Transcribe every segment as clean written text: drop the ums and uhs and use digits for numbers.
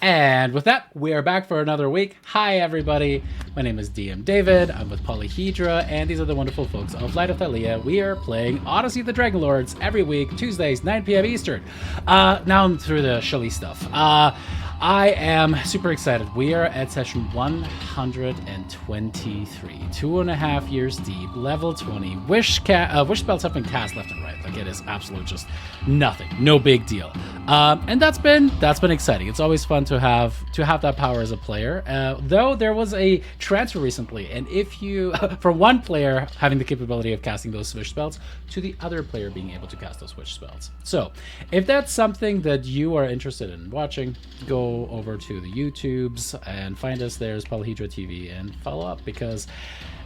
And with that, we are back for another week. Hi, everybody. My name is DM David. I'm with Polyhedra, and these are the wonderful folks of Light of Thylea. We are playing Odyssey of the Dragonlords every week, Tuesdays, 9 p.m. Eastern. Now I'm through the Shelly stuff. I am super excited. We are at session 123, 2.5 years deep, level 20. Wish spells have been cast left and right. Like, it is absolute just nothing, no big deal. And that's been exciting. It's always fun to have that power as a player. Though there was a transfer recently, and if you from one player having the capability of casting those swish spells to the other player being able to cast those swish spells. So if that's something that you are interested in watching, go over to the YouTubes and find us there as Polyhedra TV and follow up, because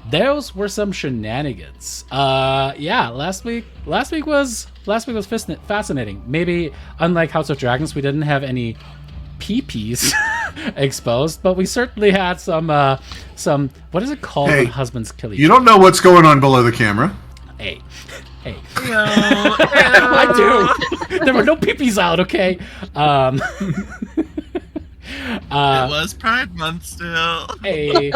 those were some shenanigans. Last week was fascinating. Maybe unlike House of Dragons, we didn't have any PPs exposed, but we certainly had some what is it called when husbands kill each other? You don't know what's going on below the camera. Hey. I do. There were no PPs out, okay? It was Pride Month still. Hey.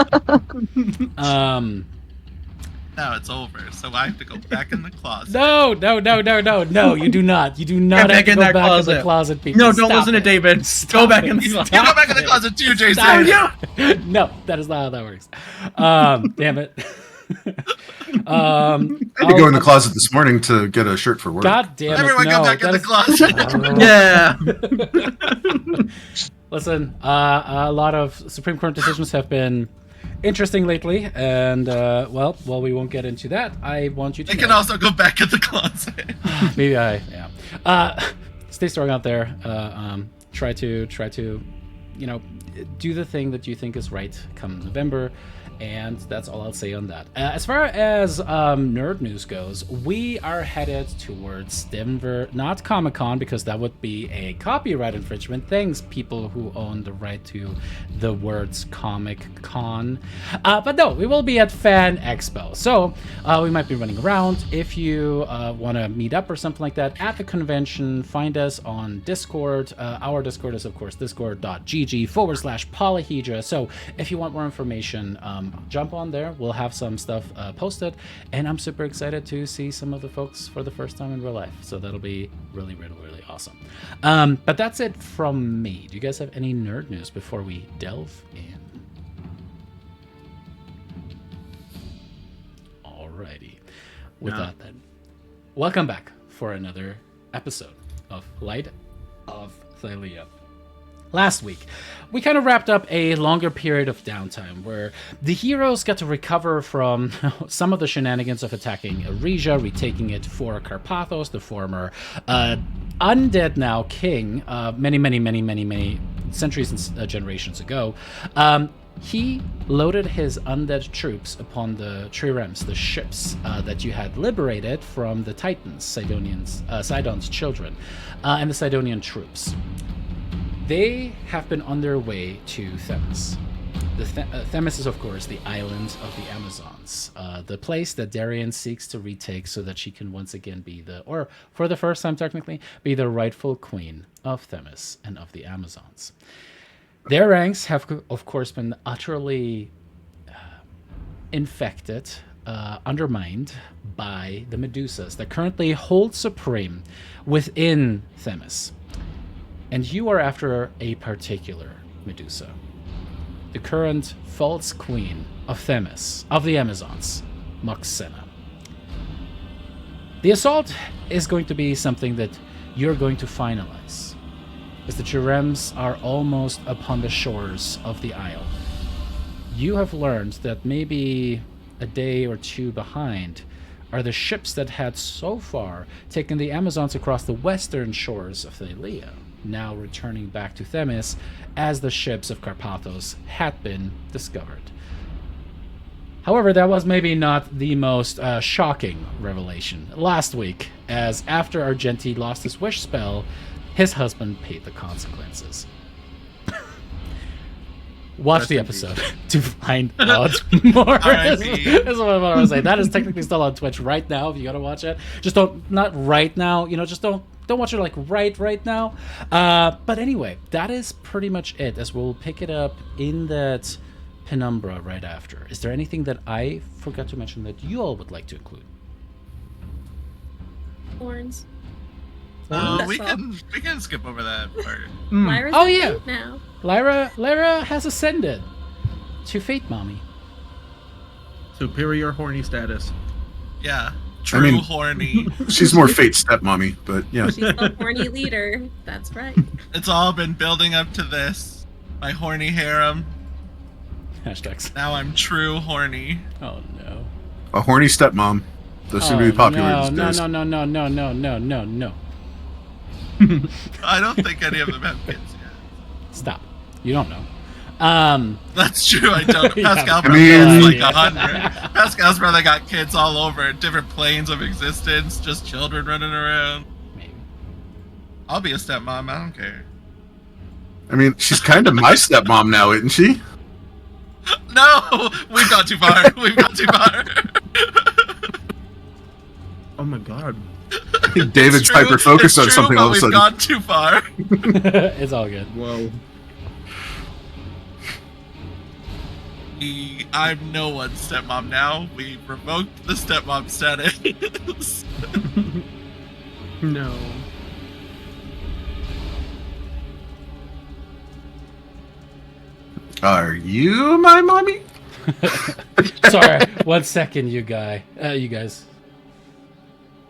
Now it's over, so I have to go back in the closet. No, you do not. You do not have to go back in the closet, people. No, don't listen to David. Go back in the closet. You go back in the closet too, Jason. No, that is not how that works. Damn it. I had to go in the closet this morning to get a shirt for work. God damn it. Everyone go back in the closet. Yeah. Listen, a lot of Supreme Court decisions have been interesting lately, and well, we won't get into that. I want you to. I can also go back in the closet. Maybe stay strong out there. Try to, do the thing that you think is right come November. And that's all I'll say on that. As far as nerd news goes, we are headed towards Denver, not Comic-Con, because that would be a copyright infringement. Thanks, people who own the right to the words Comic-Con. But no, we will be at Fan Expo. So we might be running around. If you want to meet up or something like that at the convention, find us on Discord. Our Discord is, of course, discord.gg/Polyhedra. So if you want more information, jump on there. We'll have some stuff posted, and I'm super excited to see some of the folks for the first time in real life, so that'll be really, really, really awesome. But that's it from me. Do you guys have any nerd news before we delve in? Alrighty. With that then, welcome back for another episode of Light of Thylea. Last week, we kind of wrapped up a longer period of downtime where the heroes got to recover from some of the shenanigans of attacking Eresia, retaking it for Carpathos, the former undead now king, many centuries and generations ago. He loaded his undead troops upon the triremes, the ships that you had liberated from the Titans, Sidon's children, and the Sidonian troops. They have been on their way to Themis. Themis is, of course, the island of the Amazons, the place that Darian seeks to retake so that she can once again or for the first time technically, be the rightful queen of Themis and of the Amazons. Their ranks have, of course, been utterly infected, undermined by the Medusas that currently hold supreme within Themis. And you are after a particular Medusa, the current false queen of Themis, of the Amazons, Moxena. The assault is going to be something that you're going to finalize, as the triremes are almost upon the shores of the isle. You have learned that maybe a day or two behind are the ships that had so far taken the Amazons across the western shores of Thylea, now returning back to Themis as the ships of Carpathos had been discovered. However, that was maybe not the most shocking revelation last week, as after Argenti lost his wish spell, his husband paid the consequences. Watch Rest the in peace. episode to find out more. R.I.P. That's what I want to say. That is technically still on Twitch right now. If you gotta watch it, just not right now. Just don't watch it like right now. But anyway, that is pretty much it. As we'll pick it up in that penumbra right after. Is there anything that I forgot to mention that you all would like to include? Horns. We That's all. can skip over that part. Lyra's Oh, a yeah. Fate now. Lyra has ascended to Fate Mommy. Superior horny status. Yeah, true mean- horny. She's more Fate stepmommy, but yeah. She's the horny leader. That's right. It's all been building up to this. My horny harem. Hashtags. Now I'm true horny. Oh no. A horny stepmom. Those seem to be popular these days. No. I don't think any of them have kids yet. Stop. You don't know. That's true. I don't. Yeah, Pascal I probably mean- has like 100. Pascal's brother got kids all over, different planes of existence, just children running around. Maybe. I'll be a stepmom. I don't care. I mean, she's kind of my stepmom now, isn't she? No, we've gone too far. We've gone too far. Oh my god. I think David's It's true, hyper-focused on it's something true, all of a but sudden. we've gone too far. It's all good. Whoa. I'm no one's stepmom now. We revoked the stepmom status. No. Are you my mommy? Sorry. 1 second, you guys.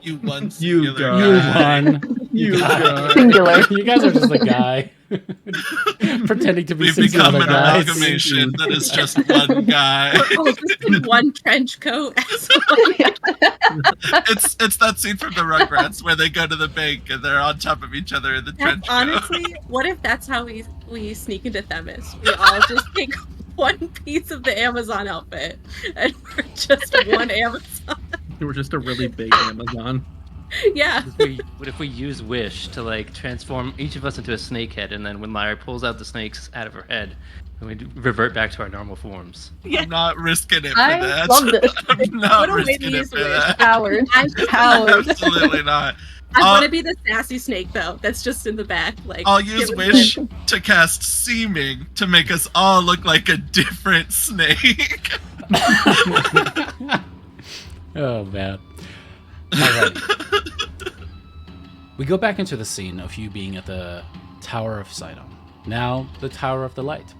You one You singular guy. You guy. won. You guy. Singular. You guys are just a guy. Pretending to be We've 6 become other an guys. amalgamation that is just one guy. Oh, just in one trench coat. It's that scene from the Rugrats where they go to the bank and they're on top of each other in the trench coat. Honestly, what if that's how we sneak into Themis? We all just take one piece of the Amazon outfit, and we're just one Amazon. You were just a really big Amazon. Yeah. What if we use Wish to like transform each of us into a snake head, and then when Lyra pulls out the snakes out of her head, then we revert back to our normal forms? Yeah. I'm not risking it for I that. love this. I'm not What a way to risking it use for Wish. that. Howard. Howard. Absolutely not. I want to be the sassy snake though. That's just in the back. Like I'll use give it Wish the- to cast Seeming to make us all look like a different snake. Oh man. Alright. We go back into the scene of you being at the Tower of Sidon. Now the Tower of the Light.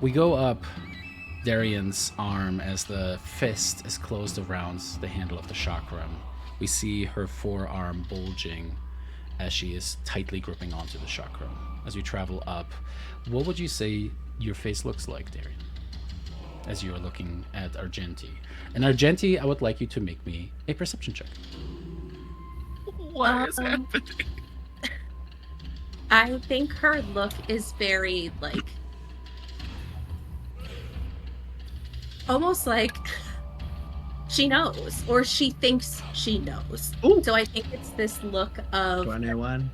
We go up Darian's arm as the fist is closed around the handle of the chakram. We see her forearm bulging as she is tightly gripping onto the chakram. As we travel up, what would you say your face looks like, Darian? As you are looking at Argenti. And Argenti, I would like you to make me a perception check. What is Um, happening? I think her look is very like almost like she knows or she thinks she knows. Ooh. So I think it's this look of 21.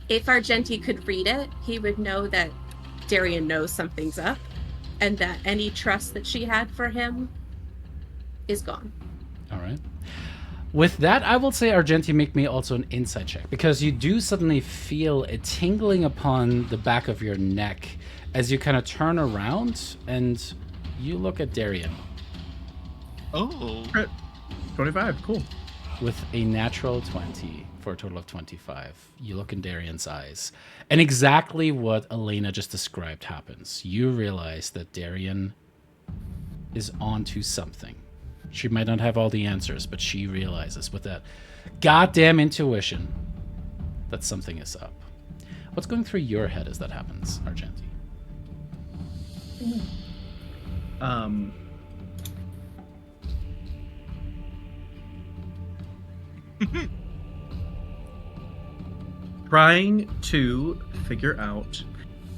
if Argenti could read it, he would know that Darian knows something's up and that any trust that she had for him is gone. All right. With that, I will say, Argenti, make me also an insight check, because you do suddenly feel a tingling upon the back of your neck as you kind of turn around and you look at Darian Oh. 25, cool. with a natural 20 for a total of 25. You look in Darian's eyes, and exactly what Elena just described happens. You realize that Darian is onto something. She might not have all the answers, but she realizes with that goddamn intuition that something is up. What's going through your head as that happens, Argenti? Trying to figure out.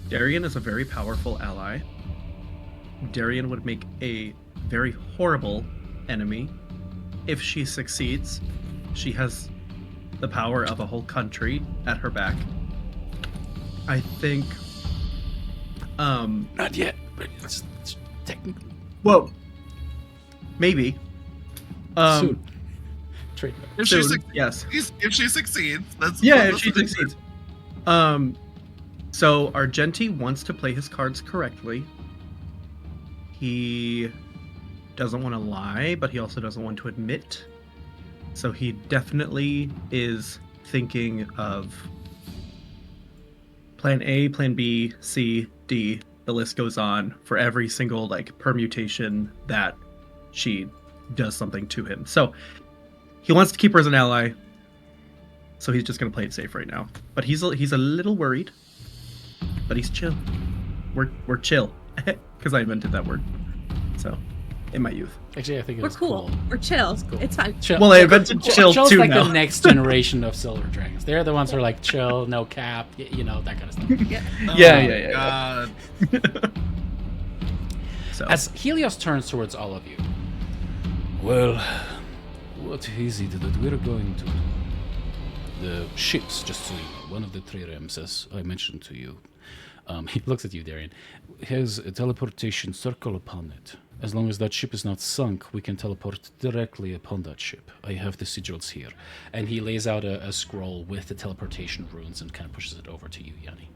Darian is a very powerful ally. Darian would make a very horrible enemy. If she succeeds, she has the power of a whole country at her back. I think Not yet, but it's technically well, maybe. soon. Trade. If Soon, she suc- yes. if she succeeds, that's Yeah, that's if she the- succeeds. So Argenti wants to play his cards correctly. He doesn't want to lie, but he also doesn't want to admit. So he definitely is thinking of plan A, plan B, C, D. The list goes on for every single like permutation that she does something to him. So he wants to keep her as an ally. So he's just gonna play it safe right now. But he's a little worried. But he's chill. We're chill because I invented that word. So in my youth. Actually, I think it We're was cool. We're chill. cool. It's fine. Chill. Well, I invented chill Chill's too like now. the next generation of silver dragons. They're the ones who are like chill, no cap, you know, that kind of stuff. Oh Yeah. my God. So As Helios turns towards all of you. Well, what is it that we're going to do? The ships, just so you know, one of the triremes, as I mentioned to you, he looks at you, Darian, has a teleportation circle upon it. As long as that ship is not sunk, we can teleport directly upon that ship. I have the sigils here. And he lays out a scroll with the teleportation runes and kind of pushes it over to you, Yanni.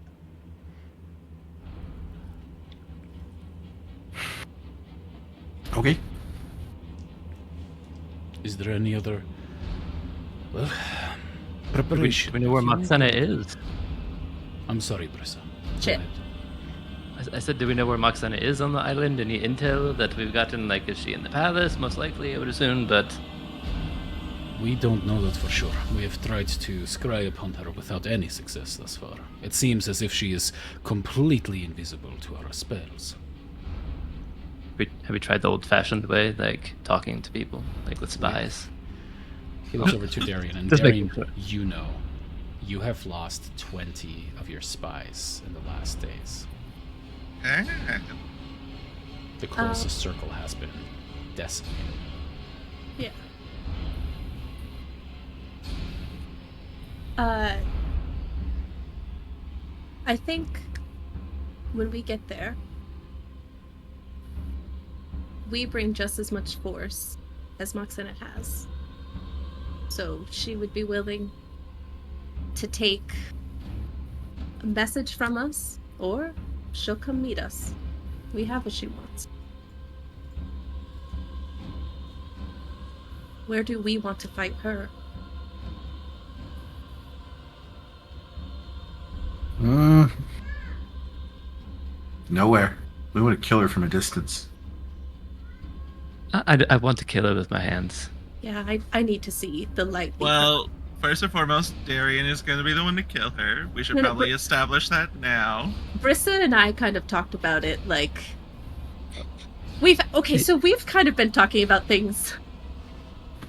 Okay. Is there any other, well, Do preparation? we know where Moxena is? I'm sorry, Brissa. Shit. Go ahead. I said, do we know where Moxena is on the island? Any intel that we've gotten? Like, is she in the palace? Most likely, I would assume, but We don't know that for sure. We have tried to scry upon her without any success thus far. It seems as if she is completely invisible to our spells. have we tried the old-fashioned way, like talking to people, like with spies? He looks over to Darian, and Just Darian, making sure. you know, you have lost 20 of your spies in the last days. Eh. The closest circle has been decimated. Yeah. I think when we get there, we bring just as much force as Moxena has. So she would be willing to take a message from us, or she'll come meet us. We have what she wants. Where do we want to fight her? Nowhere. We want to kill her from a distance. I want to kill her with my hands. Yeah, I need to see the light. Well, first and foremost, Darian is going to be the one to kill her. We should No, no, probably but- establish that now. Brissa and I kind of talked about it, like we've kind of been talking about things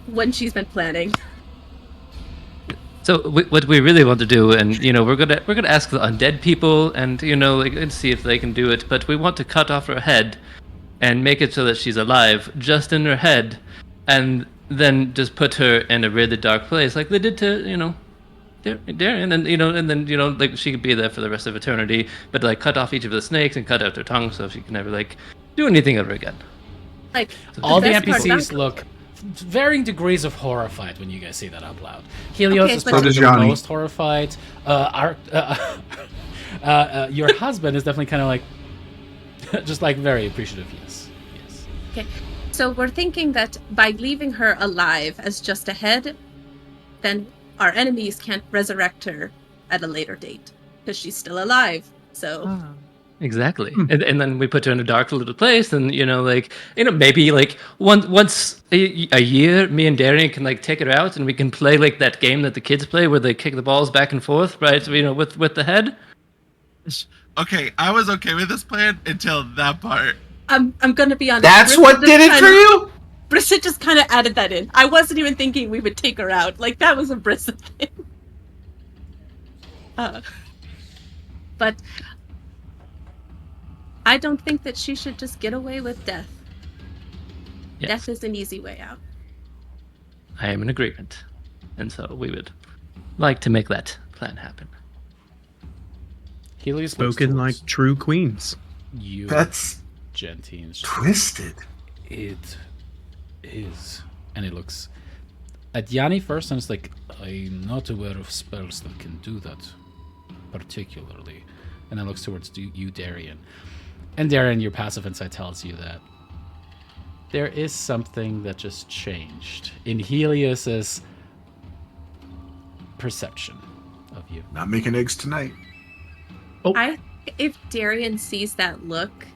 when she's been planning. So what we really want to do, and we're gonna ask the undead people, and and see if they can do it. But we want to cut off her head, and make it so that she's alive, just in her head, and then just put her in a really dark place, like they did to Darian, and then like she could be there for the rest of eternity. But like cut off each of the snakes and cut out her tongue, so she can never like do anything ever again. Like All the best part NPCs about- look varying degrees of horrified when you guys say that out loud. Helios Okay, is but- probably So the does Johnny. most horrified. Your husband is definitely kind of like, just like very appreciative. Yes. Okay. So we're thinking that by leaving her alive as just a head, then our enemies can't resurrect her at a later date because she's still alive. So Exactly, and then we put her in a dark little place, and maybe like once a year, me and Darian can like take her out, and we can play like that game that the kids play where they kick the balls back and forth, right? So, with the head. Okay, I was okay with this plan until that part. I'm gonna be honest. That's Brissa what just did it kind for of- you? Brissa just kind of added that in. I wasn't even thinking we would take her out. Like that was a Brissa thing. But I don't think that she should just get away with death. Yes, Death is an easy way out. I am in agreement, and so we would like to make that plan happen. Helios looks Spoken like towards true queens. you, That's Gentine. twisted. It is. And it looks at Yanni first, and it's like, I'm not aware of spells that can do that particularly. And then looks towards you, Darian. And Darian, your passive insight tells you that there is something that just changed in Helios's perception of you. Not making eggs tonight. If Darian sees that look,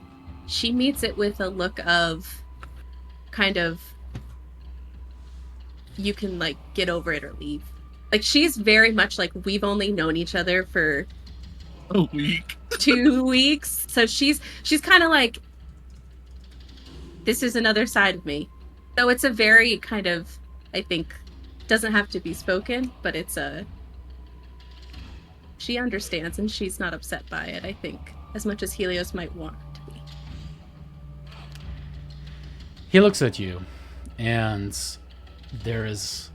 she meets it with a look of kind of, you can like get over it or leave. Like, she's very much like, we've only known each other for A week. 2 weeks, so she's kind of like, this is another side of me. So it's a very kind of, I think, doesn't have to be spoken, but it's she understands and she's not upset by it, I think, as much as Helios might want her to be. He looks at you, and there is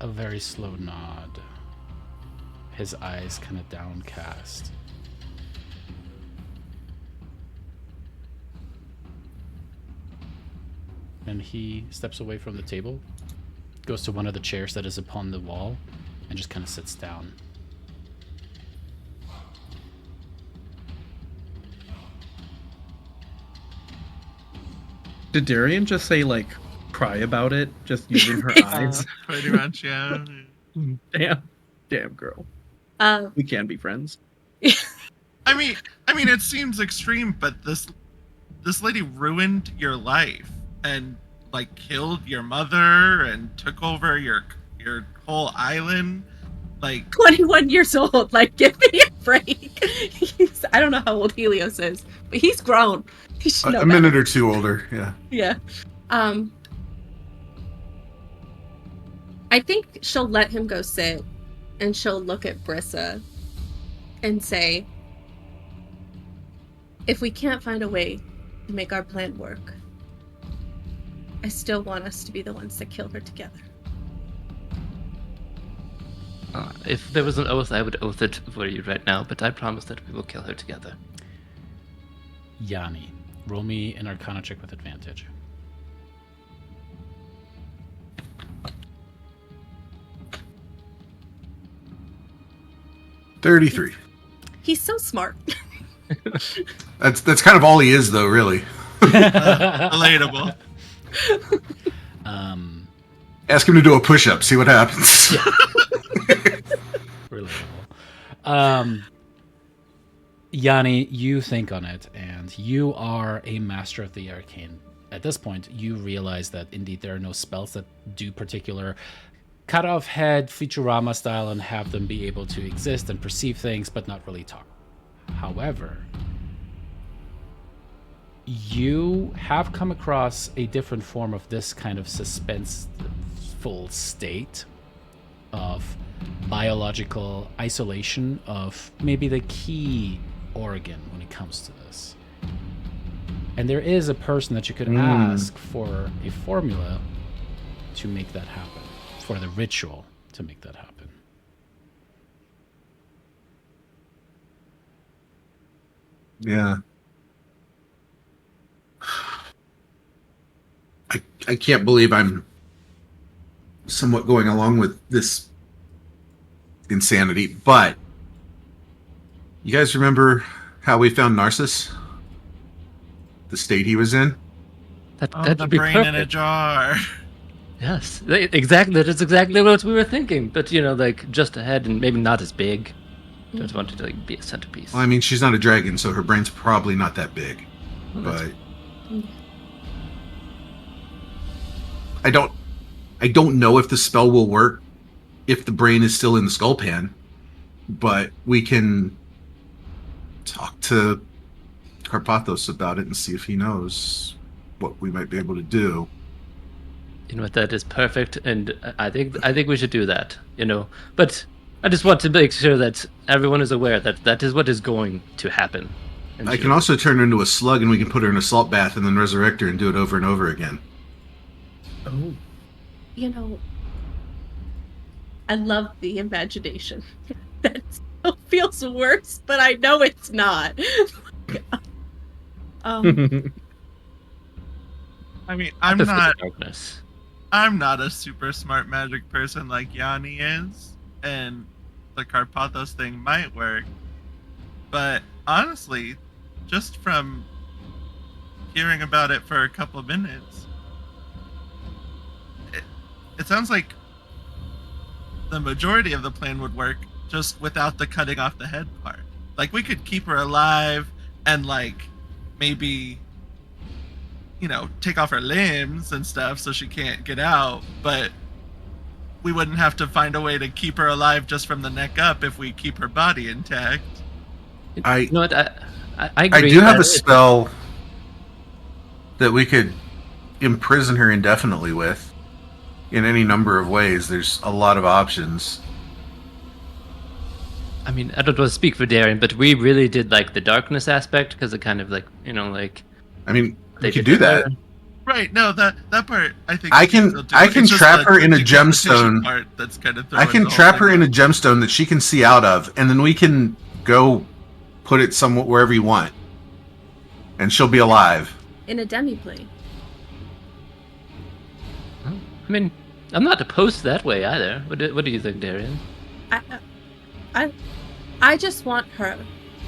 a very slow nod. His eyes kind of downcast. And he steps away from the table, goes to one of the chairs that is upon the wall, and just kind of sits down. Did Darian just say, like, cry about it, just using her eyes? Pretty much, yeah. Damn, girl. Uh, We can be friends. I mean, it seems extreme, but this lady ruined your life and like killed your mother and took over your whole island. Like, 21 years old, like, give me a break. I don't know how old Helios is, but he's grown. He should know A minute or two older, yeah. Yeah. I think she'll let him go sit, and she'll look at Brissa and say, if we can't find a way to make our plan work, I still want us to be the ones that kill her together. If there was an oath, I would oath it for you right now, but I promise that we will kill her together. Yanni, roll me an Arcana check with advantage. $33. He's so smart. That's kind of all he is, though, really. relatable. Ask him to do a push-up, see what happens. Relatable. Yanni, you think on it, and you are a master of the arcane. At this point, you realize that indeed there are no spells that do particular cut off head Futurama style and have them be able to exist and perceive things but not really talk. However, you have come across a different form of this kind of suspenseful state of biological isolation of maybe the key organ when it comes to this. And there is a person that you could ask for a formula to make that happen, for the ritual to make that happen. Yeah. I can't believe I'm somewhat going along with this insanity, but you guys remember how we found Narcissus? The state he was in? That The would be brain perfect. in a jar. Yes, exactly. That is exactly what we were thinking. But like just ahead and maybe not as big. Don't want it to be a centerpiece. Well, I mean, she's not a dragon, so her brain's probably not that big. But I don't know if the spell will work if the brain is still in the skull pan. But we can talk to Carpathos about it and see if he knows what we might be able to do. You know what? That is perfect, and I think we should do that. But I just want to make sure that everyone is aware that that is what is going to happen. And I can also turn her into a slug, and we can put her in a salt bath and then resurrect her and do it over and over again. Oh. I love the imagination. That still feels worse, but I know it's not. I mean, I I'm prefer not. the darkness. I'm not a super smart magic person like Yanni is, and the Carpathos thing might work. But honestly, just from hearing about it for a couple of minutes, it sounds like the majority of the plan would work just without the cutting off the head part. Like, we could keep her alive and, like, maybe, you know, take off her limbs and stuff so she can't get out, but we wouldn't have to find a way to keep her alive just from the neck up if we keep her body intact. You know what? I I agree. do have that a spell that we could imprison her indefinitely with in any number of ways. There's a lot of options. I mean, I don't want to speak for Darien, but we really did like the darkness aspect because it kind of like, you know, like I mean, they we could did do that. Right? No, that part I think I we can- still do. I It's can just trap the her in a decapitation gemstone. Part that's kind of I can trap her in a gemstone that she can see out of, and then we can go put it somewhere wherever you want, and she'll be alive. In a demi-plane. I mean, I'm not opposed that way either. What do you think, Darien? I just want her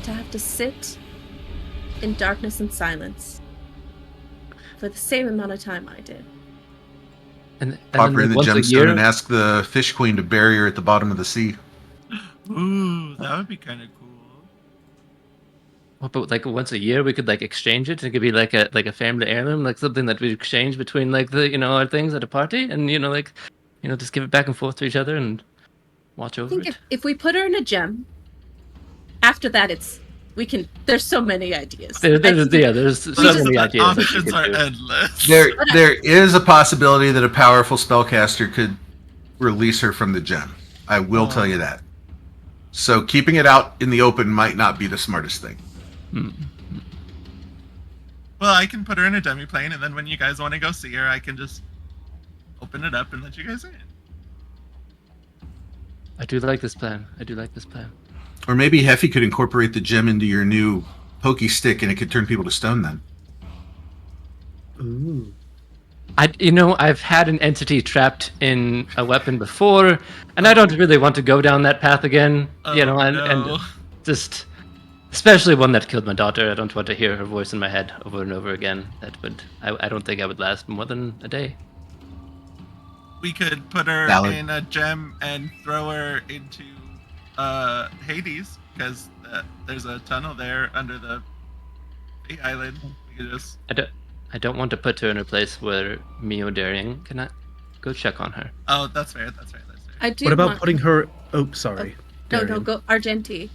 to have to sit in darkness and silence for the same amount of time I did. And Pop then her in the once a gemstone year- and ask the fish queen to bury her at the bottom of the sea. Ooh, that would be kind of cool. What, but like once a year we could like exchange it. It could be like a family heirloom, like something that we exchange between like the our things at a party, and just give it back and forth to each other and watch I over think it. if we put her in a gem, after that there's so many ideas. There's so just- many The ideas. That we options could are do. endless. There is a possibility that a powerful spellcaster could release her from the gem. I will tell you that. So keeping it out in the open might not be the smartest thing. Well, I can put her in a demi-plane, and then when you guys want to go see her, I can just open it up and let you guys in. I do like this plan. Or maybe Heffy could incorporate the gem into your new pokey stick, and it could turn people to stone then. Ooh. I've had an entity trapped in a weapon before, and I don't really want to go down that path again. Oh, and no. just especially one that killed my daughter. I don't want to hear her voice in my head over and over again. I don't think I would last more than a day. We could put her Valid. in a gem and throw her into Hades, because there's a tunnel there under the island. We could just... I don't want to put her in a place where me or Darien cannot go check on her. Oh, that's fair. I do What about want... putting her? Oh, sorry. No, Darian. go Argenti.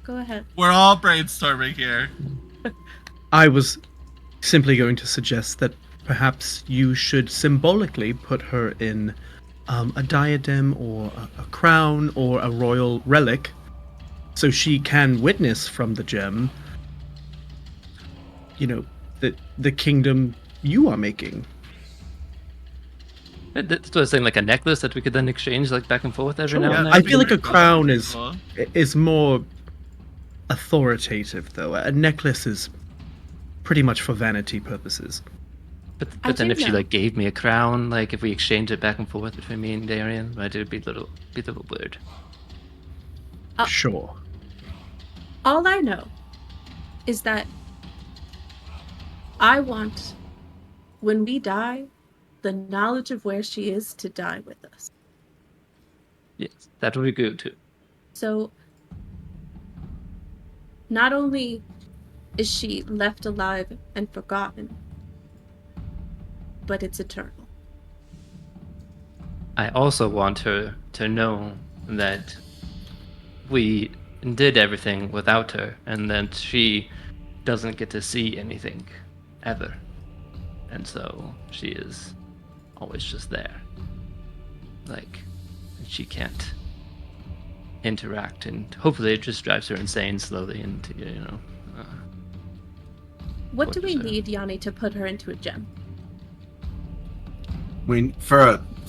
Go ahead. We're all brainstorming here. I was simply going to suggest that perhaps you should symbolically put her in a diadem or a crown or a royal relic, so she can witness from the gem, the kingdom you are making. That's what I was saying, like a necklace that we could then exchange like back and forth every now and then. I feel like a That'd be crown cool. is more authoritative, though. A necklace is pretty much for vanity purposes. But I then do if she know. like gave me a crown, like if we exchanged it back and forth between me and Darien, it would be a little weird. Sure. All I know is that I want, when we die, the knowledge of where she is to die with us. Yes, that would be good too. So, not only is she left alive and forgotten, but it's eternal. I also want her to know that we did everything without her, and that she doesn't get to see anything ever, and so she is always just there. Like, she can't interact, and hopefully it just drives her insane slowly. And What do we Gorgeous, need, Yanni, to put her into a gem? I mean, for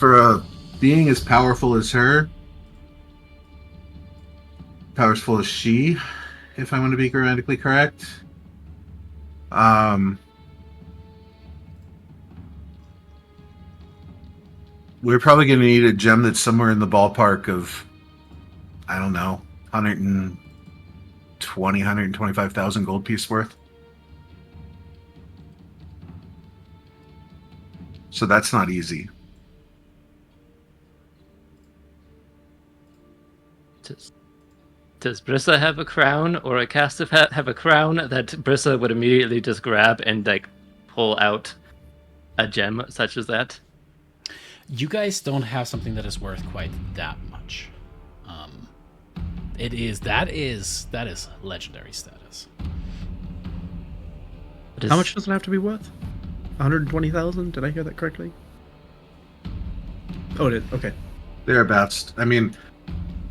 a being as powerful as her, powerful is she, if I want to be grammatically correct. We're probably going to need a gem that's somewhere in the ballpark of, I don't know, 125,000 gold piece worth. So that's not easy. Does Brissa have a crown, or a cast of have a crown that Brissa would immediately just grab and like pull out a gem such as that? You guys don't have something that is worth quite that much. That is legendary status. How much does it have to be worth? 120,000? Did I hear that correctly? Oh, it is. Okay. Thereabouts. I mean,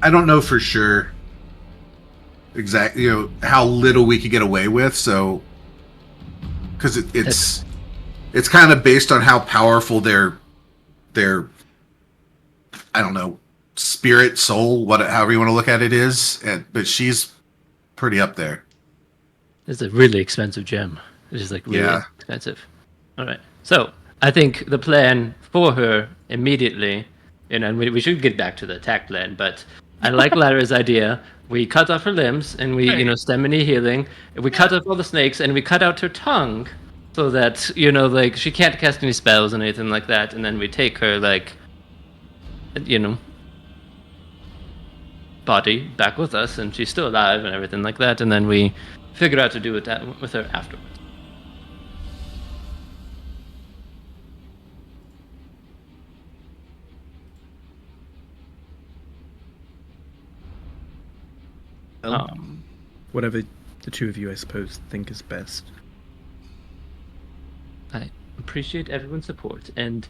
I don't know for sure exactly, how little we could get away with. So, because it's kind of based on how powerful their I don't know, spirit, soul, however you want to look at it is. But she's pretty up there. It's a really expensive gem. It's just like really expensive. All right. So I think the plan for her immediately, and we should get back to the attack plan, but I like Lara's idea. We cut off her limbs and we, stem any healing. We cut off all the snakes and we cut out her tongue so that, like she can't cast any spells and anything like that. And then we take her, body back with us and she's still alive and everything like that. And then we figure out to do it with her afterwards. Whatever the two of you, I suppose, think is best. I appreciate everyone's support, and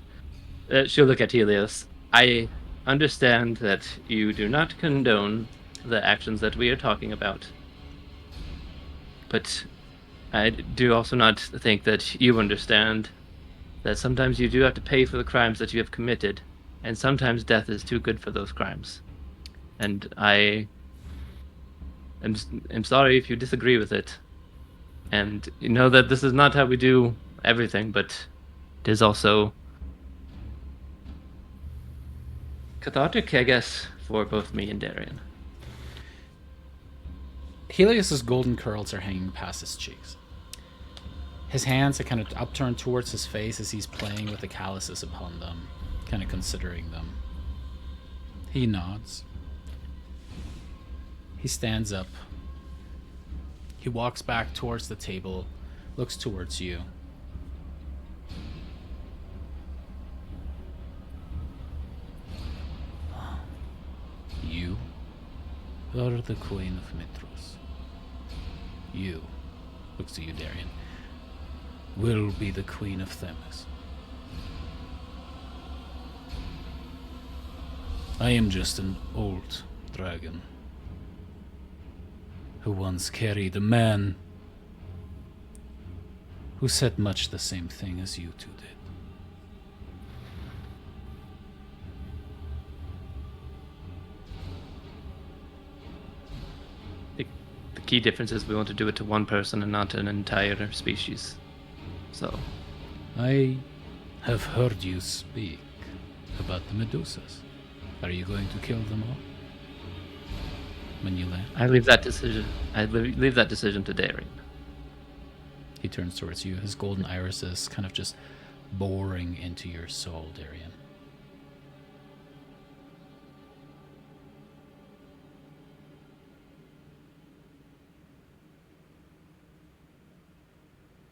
she'll look at Helios. I understand that you do not condone the actions that we are talking about, but I do also not think that you understand that sometimes you do have to pay for the crimes that you have committed, and sometimes death is too good for those crimes. And I'm sorry if you disagree with it. And you know that this is not how we do everything, but it is also cathartic, I guess, for both me and Darian. Helios's golden curls are hanging past his cheeks. His hands are kind of upturned towards his face as he's playing with the calluses upon them, kind of considering them. He nods. He stands up. He walks back towards the table, looks towards you. You are the Queen of Mitros. You, looks to you, Darian, will be the Queen of Themis. I am just an old dragon who once carried a man who said much the same thing as you two The key difference is we want to do it to one person and not an entire species. So, I have heard you speak about the Medusas. Are you going to kill them all when you land? I leave that decision. Leave that decision to Darian. He turns towards you, his golden irises kind of just boring into your soul, Darian.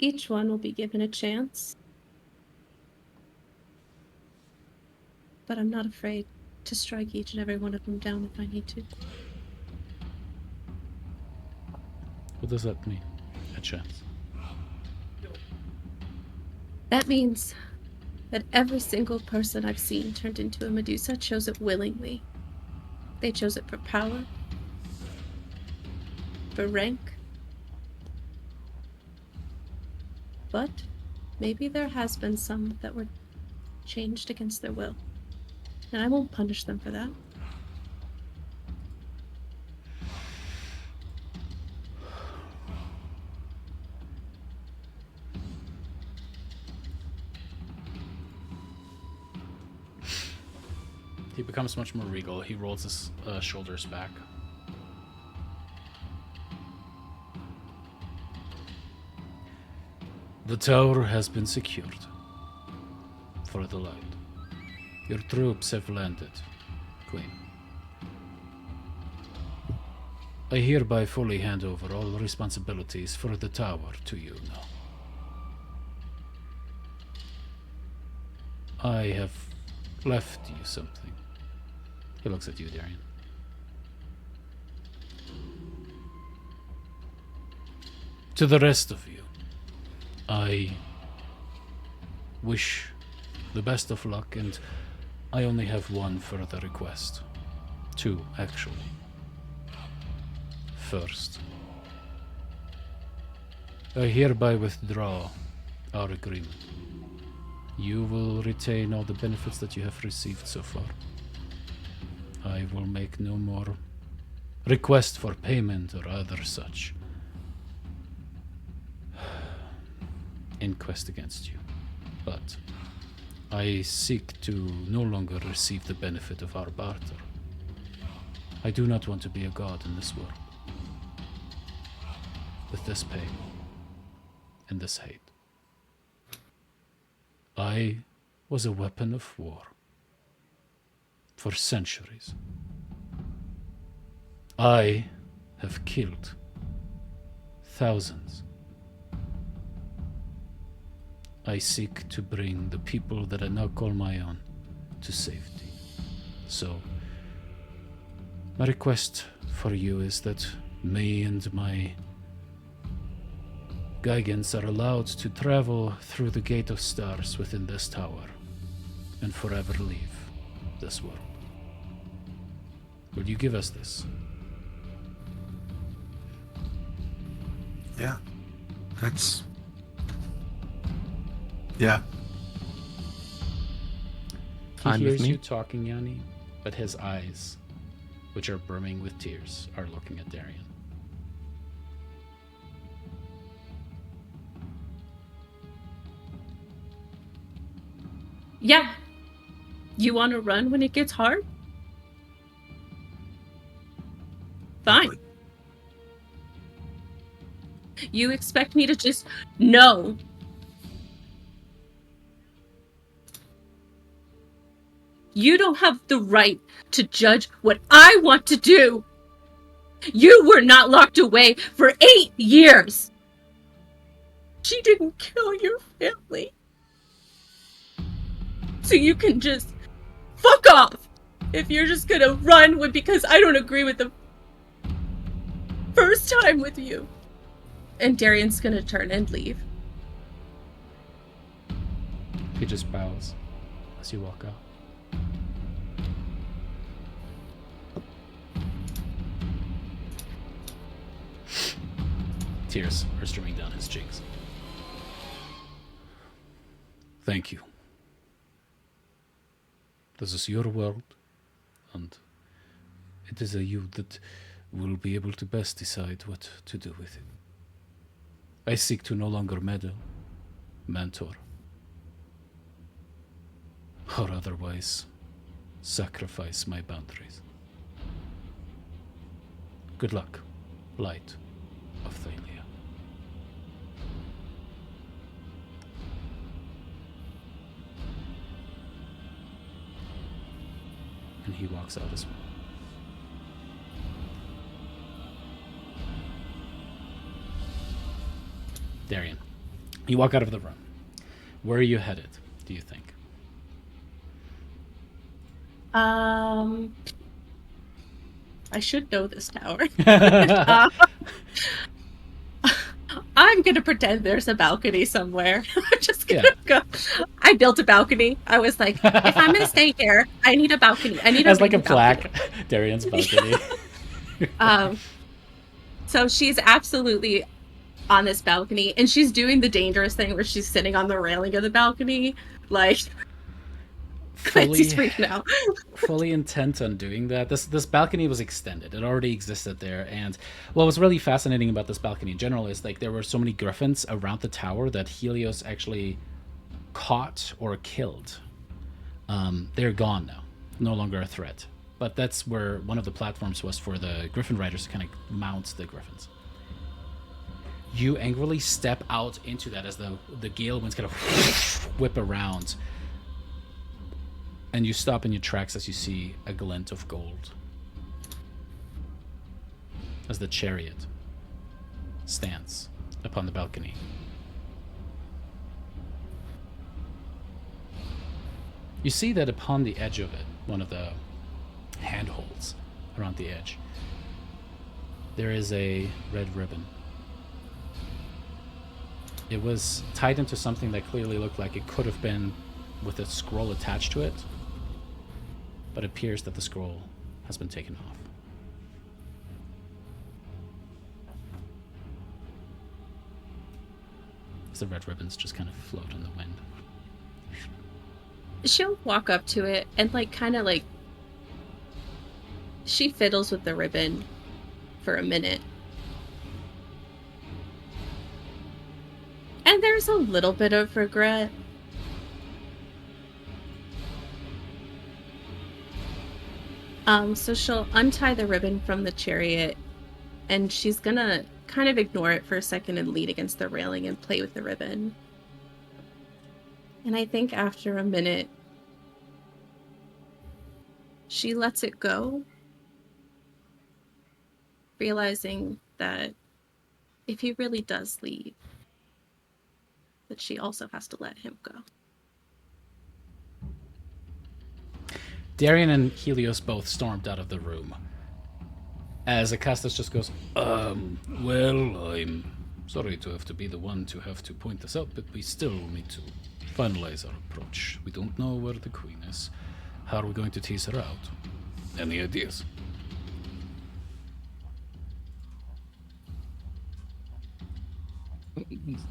Each one will be given a chance. But I'm not afraid to strike each and every one of them down if I need to. What does that mean? A chance. That means that every single person I've seen turned into a Medusa chose it willingly. They chose it for power, for rank. But maybe there has been some that were changed against their will. And I won't punish them for that. He becomes much more regal. He rolls his shoulders back. The tower has been secured for the light. Your troops have landed, Queen. I hereby fully hand over all responsibilities for the tower to you now. I have left you something. He looks at you, Darian. To the rest of you, I wish the best of luck, and I only have one further request. Two, actually. First, I hereby withdraw our agreement. You will retain all the benefits that you have received so far. I will make no more request for payment or other such inquest against you. But I seek to no longer receive the benefit of our barter. I do not want to be a god in this world. With this pain and this hate. I was a weapon of war for centuries. I have killed thousands. I seek to bring the people that I now call my own to safety. So, my request for you is that me and my Gigans are allowed to travel through the Gate of Stars within this tower and forever leave this world. Will you give us this? Yeah. That's... Yeah. He Fine with hears me. you talking, Yanni, but his eyes, which are brimming with tears, are looking at Darian. Yeah. You want to run when it gets hard? Fine. You expect me to just no. You don't have the right to judge what I want to do. You were not locked away for 8 years. She didn't kill your family. So you can just fuck off if you're just gonna run with because I don't agree with the first time with you. And Darian's gonna turn and leave. He just bows as you walk out. Tears are streaming down his cheeks. Thank you. This is your world, and it is you that will be able to best decide what to do with it. I seek to no longer meddle, mentor, or otherwise sacrifice my boundaries. Good luck, Light of Thylea. And he walks out as well. Darian, you walk out of the room. Where are you headed, do you think? I should know this tower. I'm gonna pretend there's a balcony somewhere. I'm just gonna go. I built a balcony. I was like, if I'm gonna stay here, I need a balcony. I need As like a balcony. plaque, Darian's balcony. So she's absolutely on this balcony, and she's doing the dangerous thing where she's sitting on the railing of the balcony, like Clancy's freaking out. Fully intent on doing that. This balcony was extended. It already existed there. And what was really fascinating about this balcony in general is like there were so many griffins around the tower that Helios actually caught or killed. They're gone now. no longer a threat. But that's where one of the platforms was for the Griffin Riders to kind of mount the Griffins. You angrily step out into that as the gale winds kind of whip around. And you stop in your tracks as you see a glint of gold. As the chariot stands upon the balcony. You see that upon the edge of it, one of the handholds around the edge, there is a red ribbon. It was tied into something that clearly looked like it could have been with a scroll attached to it, but it appears that the scroll has been taken off. As the red ribbons just kind of float in the wind. She'll walk up to it and she fiddles with the ribbon for a minute. And there's a little bit of regret. So she'll untie the ribbon from the chariot, and she's gonna kind of ignore it for a second and lean against the railing and play with the ribbon. And I think after a minute, she lets it go, realizing that if he really does leave, that she also has to let him go. Darian and Helios both stormed out of the room. As Acastus just goes, well, I'm sorry to have to be the one to have to point this out, but we still need to finalize our approach. We don't know where the queen is. How are we going to tease her out? Any ideas?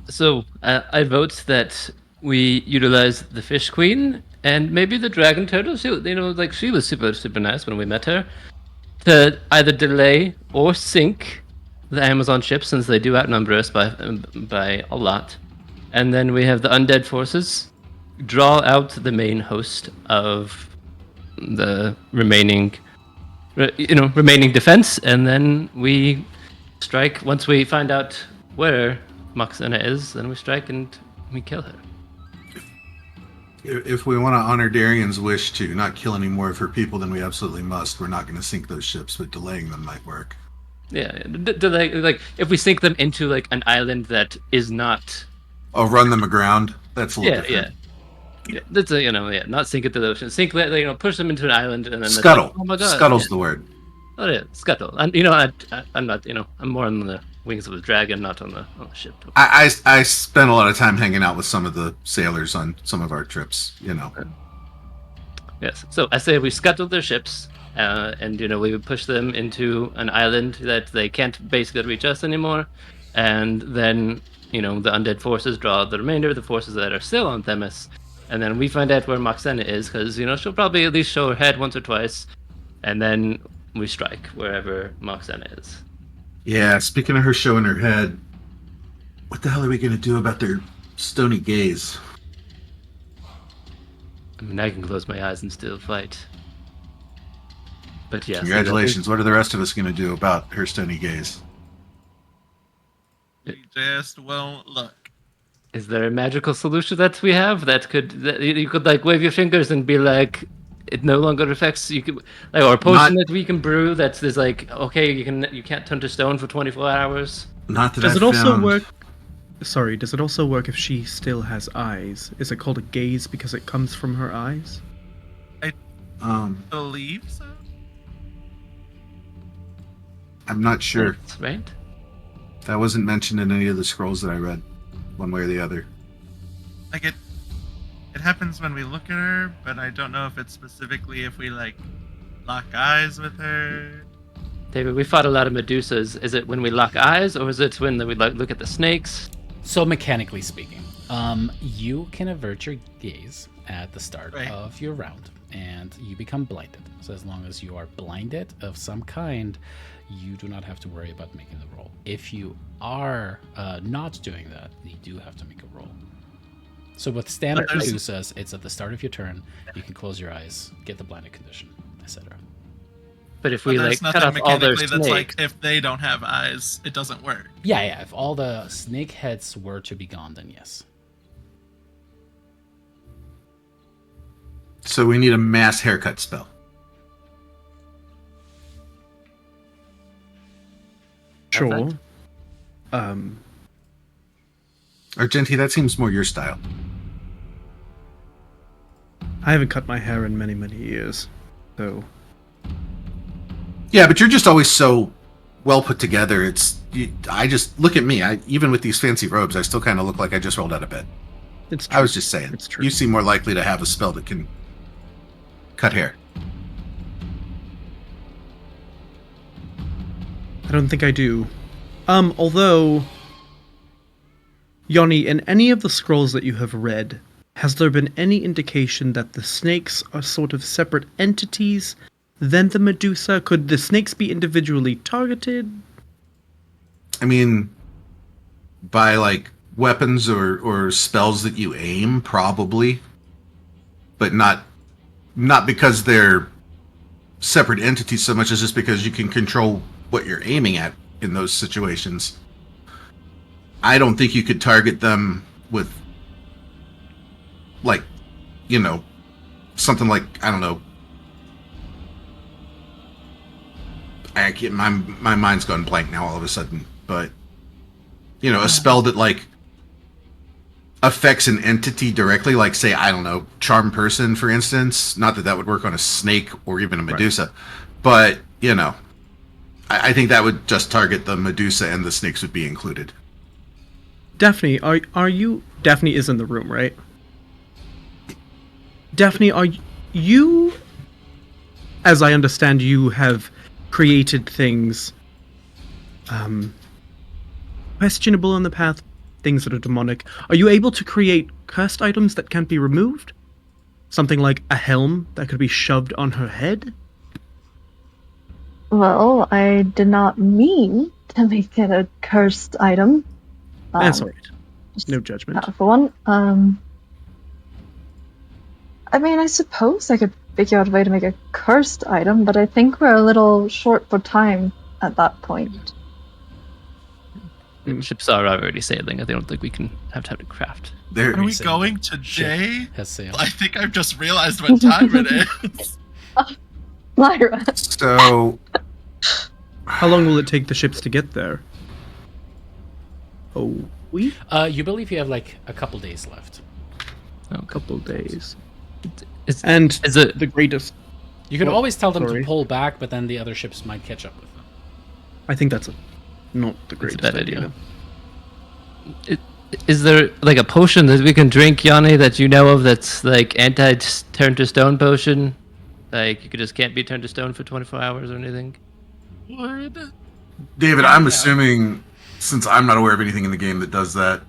So I vote that we utilize the Fish Queen and maybe the Dragon Turtle. She was super nice when we met her. To either delay or sink the Amazon ship, since they do outnumber us by a lot. And then we have the undead forces draw out the main host of the remaining defense, and then we strike once we find out where Moxena is. Then we strike and we kill her. If we want to honor Darian's wish to not kill any more of her people than we absolutely must, we're not going to sink those ships, but delaying them might work. Yeah, if we sink them into an island that is not. Oh, run them aground. That's a little different. Yeah. That's not sink it to the ocean. Sink, push them into an island and then scuttle. Oh my God, Scuttle's the word. Oh yeah, scuttle. And I'm not. I'm more on the wings of the dragon, not on the ship. I spent a lot of time hanging out with some of the sailors on some of our trips. Yes. So I say we scuttle their ships, and we would push them into an island that they can't basically reach us anymore, and then the undead forces draw the remainder of the forces that are still on Themis, and then we find out where Moxena is, because she'll probably at least show her head once or twice, and then we strike wherever Moxena is. Yeah, speaking of her showing her head, what the hell are we going to do about their stony gaze? I mean, I can close my eyes and still fight. But yes. Congratulations. What are the rest of us going to do about her stony gaze? We just won't look. Is there a magical solution that we have that you could wave your fingers and be like, it no longer affects you? Could, or a potion that we can brew that's okay, you can't turn to stone for 24 hours. Not that Does it I've also found. work? Sorry, does it also work if she still has eyes? Is it called a gaze because it comes from her eyes? Believe so? I'm not sure. That's right. That wasn't mentioned in any of the scrolls that I read, one way or the other. It happens when we look at her, but I don't know if it's specifically if we lock eyes with her. David, we fought a lot of Medusas. Is it when we lock eyes, or is it when we look at the snakes? So mechanically speaking, you can avert your gaze at the start Right. of your round, and you become blinded. So as long as you are blinded of some kind, you do not have to worry about making the roll. If you are not doing that, you do have to make a roll. So with standard But there's- Medusas, it's at the start of your turn. You can close your eyes, get the blinded condition, etc. But if But we there's like cut nothing off all their mechanically that's snakes, like if they don't have eyes, it doesn't work. Yeah, yeah. If all the snake heads were to be gone, then yes. So we need a mass haircut spell. Sure. Perfect. Argenti, that seems more your style. I haven't cut my hair in many, many years. So Yeah, but you're just always so well put together. I just look at me. Even with these fancy robes, I still kind of look like I just rolled out of bed. it's true. I was just saying. It's true. You seem more likely to have a spell that can cut hair. I don't think I do. Although, Yanni, in any of the scrolls that you have read, has there been any indication that the snakes are sort of separate entities than the Medusa? Could the snakes be individually targeted? I mean, by like weapons or spells that you aim, probably, but not because they're separate entities so much as just because you can control what you're aiming at in those situations. I don't think you could target them with, like, something like, I don't know. I can't, my mind's gone blank now all of a sudden, but a spell that like affects an entity directly, like say, I don't know, Charm Person, for instance. Not that would work on a snake or even a Medusa, but I think that would just target the Medusa and the snakes would be included. Daphne, are you... Daphne is in the room, right? Daphne, are you... As I understand, you have created things questionable in the path, things that are demonic. Are you able to create cursed items that can't be removed? Something like a helm that could be shoved on her head? Well, I did not mean to make it a cursed item. That's alright. Just No judgment. powerful one. I mean, I suppose I could figure out a way to make a cursed item, but I think we're a little short for time at that point. ships are already sailing. I don't think we can have time to craft. There, Are we Sailed. going today? Has sailed. I think I've just realized what time it is. Lyra. so How long will it take the ships to get there? Oh, we? You believe you have like a couple days left. A couple days. Is, And is it the greatest... You can Well, always tell them sorry. to pull back, but then the other ships might catch up with them. I think that's not the It's a greatest bad idea. Is there like a potion that we can drink, Yanni, that you know of that's like anti-turn to stone potion? Like you just can't be turned to stone for 24 hours or anything? Would? David, I'm assuming, since I'm not aware of anything in the game that does that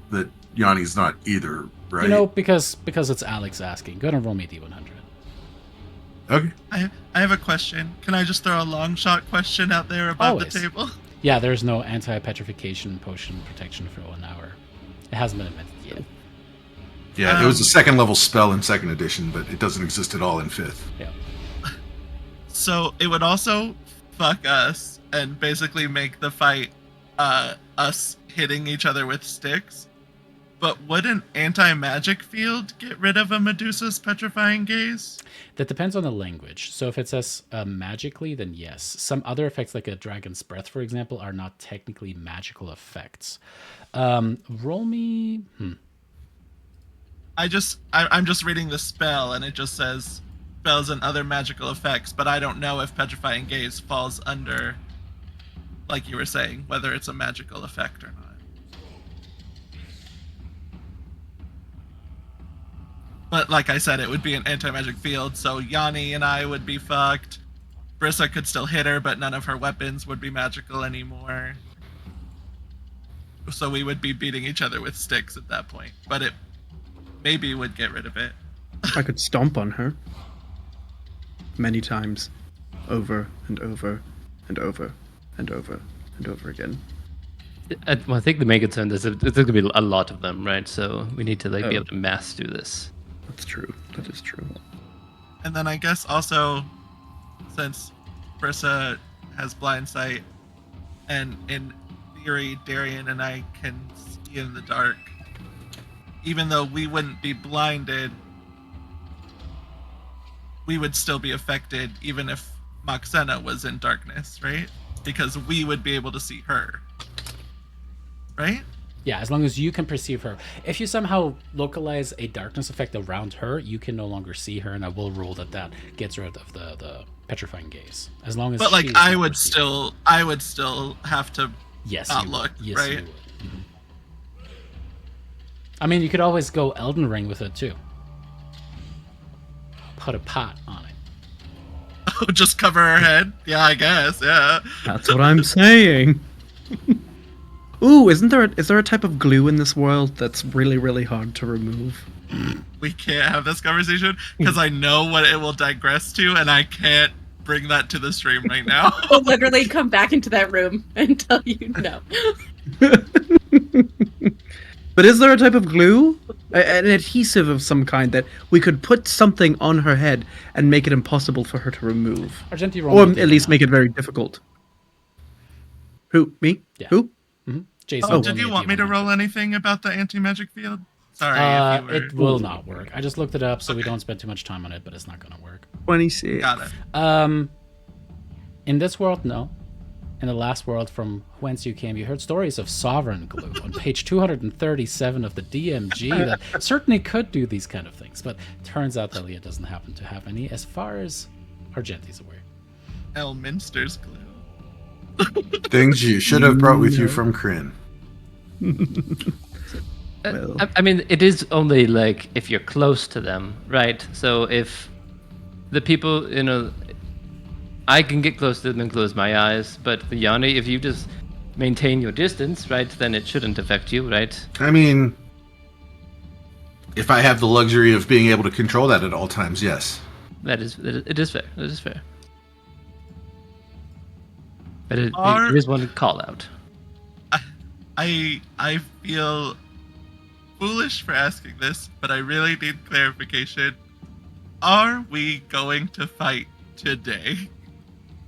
Yanni's not either, right? You know, because it's Alex asking. Go ahead and roll me D100. Okay. I have a question. Can I just throw a long shot question out there above Always. the table? Yeah, there's no anti-petrification potion protection for 1 hour. It hasn't been invented yet. Yeah, it was a second level spell in second edition, but it doesn't exist at all in fifth. Yeah. So it would also fuck us and basically make the fight us hitting each other with sticks. But would an anti-magic field get rid of a Medusa's petrifying gaze? That depends on the language. So if it says magically, then yes. Some other effects, like a dragon's breath, for example, are not technically magical effects. Roll me. I'm just reading the spell and it just says spells and other magical effects, but I don't know if petrifying gaze falls under, like you were saying, whether it's a magical effect or not. But like I said, it would be an anti-magic field, so Yanni and I would be fucked. Brissa could still hit her, but none of her weapons would be magical anymore. So we would be beating each other with sticks at that point. But it maybe would get rid of it. I could stomp on her. Many times. Over and over and over and over and over again. Well, I think the main concern is that there's going to be a lot of them, right? So we need to be Oh. able to mass do this. That's true. That is true. And then I guess also, since Brissa has blind sight, and in theory, Darian and I can see in the dark, even though we wouldn't be blinded, we would still be affected even if Moxena was in darkness, right? Because we would be able to see her. Right? Yeah, as long as you can perceive her. If you somehow localize a darkness effect around her, you can no longer see her, and I will rule that gets rid of the petrifying gaze. As long as But like she is I not would perceived. still have to Yes, not you look, would. Yes, right? you would. Mhm. I mean, you could always go Elden Ring with it too. Put a pot on it. Just cover her head? Yeah, I guess, yeah. That's what I'm saying. Ooh, is there a type of glue in this world that's really, really hard to remove? We can't have this conversation because I know what it will digress to, and I can't bring that to the stream right now. We'll literally come back into that room and tell you no. But is there a type of glue? An adhesive of some kind that we could put something on her head and make it impossible for her to remove? Argenti, roll Or me a at least D100. make it very difficult. Who? Me? Yeah. Who? Jason, Oh, roll did me you a want me to D100. roll anything about the anti-magic field? Sorry if you were... It will not work. I just looked it up so we don't spend too much time on it, but it's not going to work. 26. Got it. In this world, no. In the last world from whence you came, you heard stories of sovereign glue on page 237 of the DMG that certainly could do these kind of things, but turns out Thylea doesn't happen to have any, as far as Argenti's aware. Elminster's glue. Things you should have brought with you from Kryn. Well. I mean, it is only like if you're close to them, right? So if the people, I can get close to them and close my eyes, but Yanni, if you just maintain your distance, right, then it shouldn't affect you, right? I mean, if I have the luxury of being able to control that at all times, yes. It is fair. It is fair. But Are- there is one call out. I feel foolish for asking this, but I really need clarification. Are we going to fight today?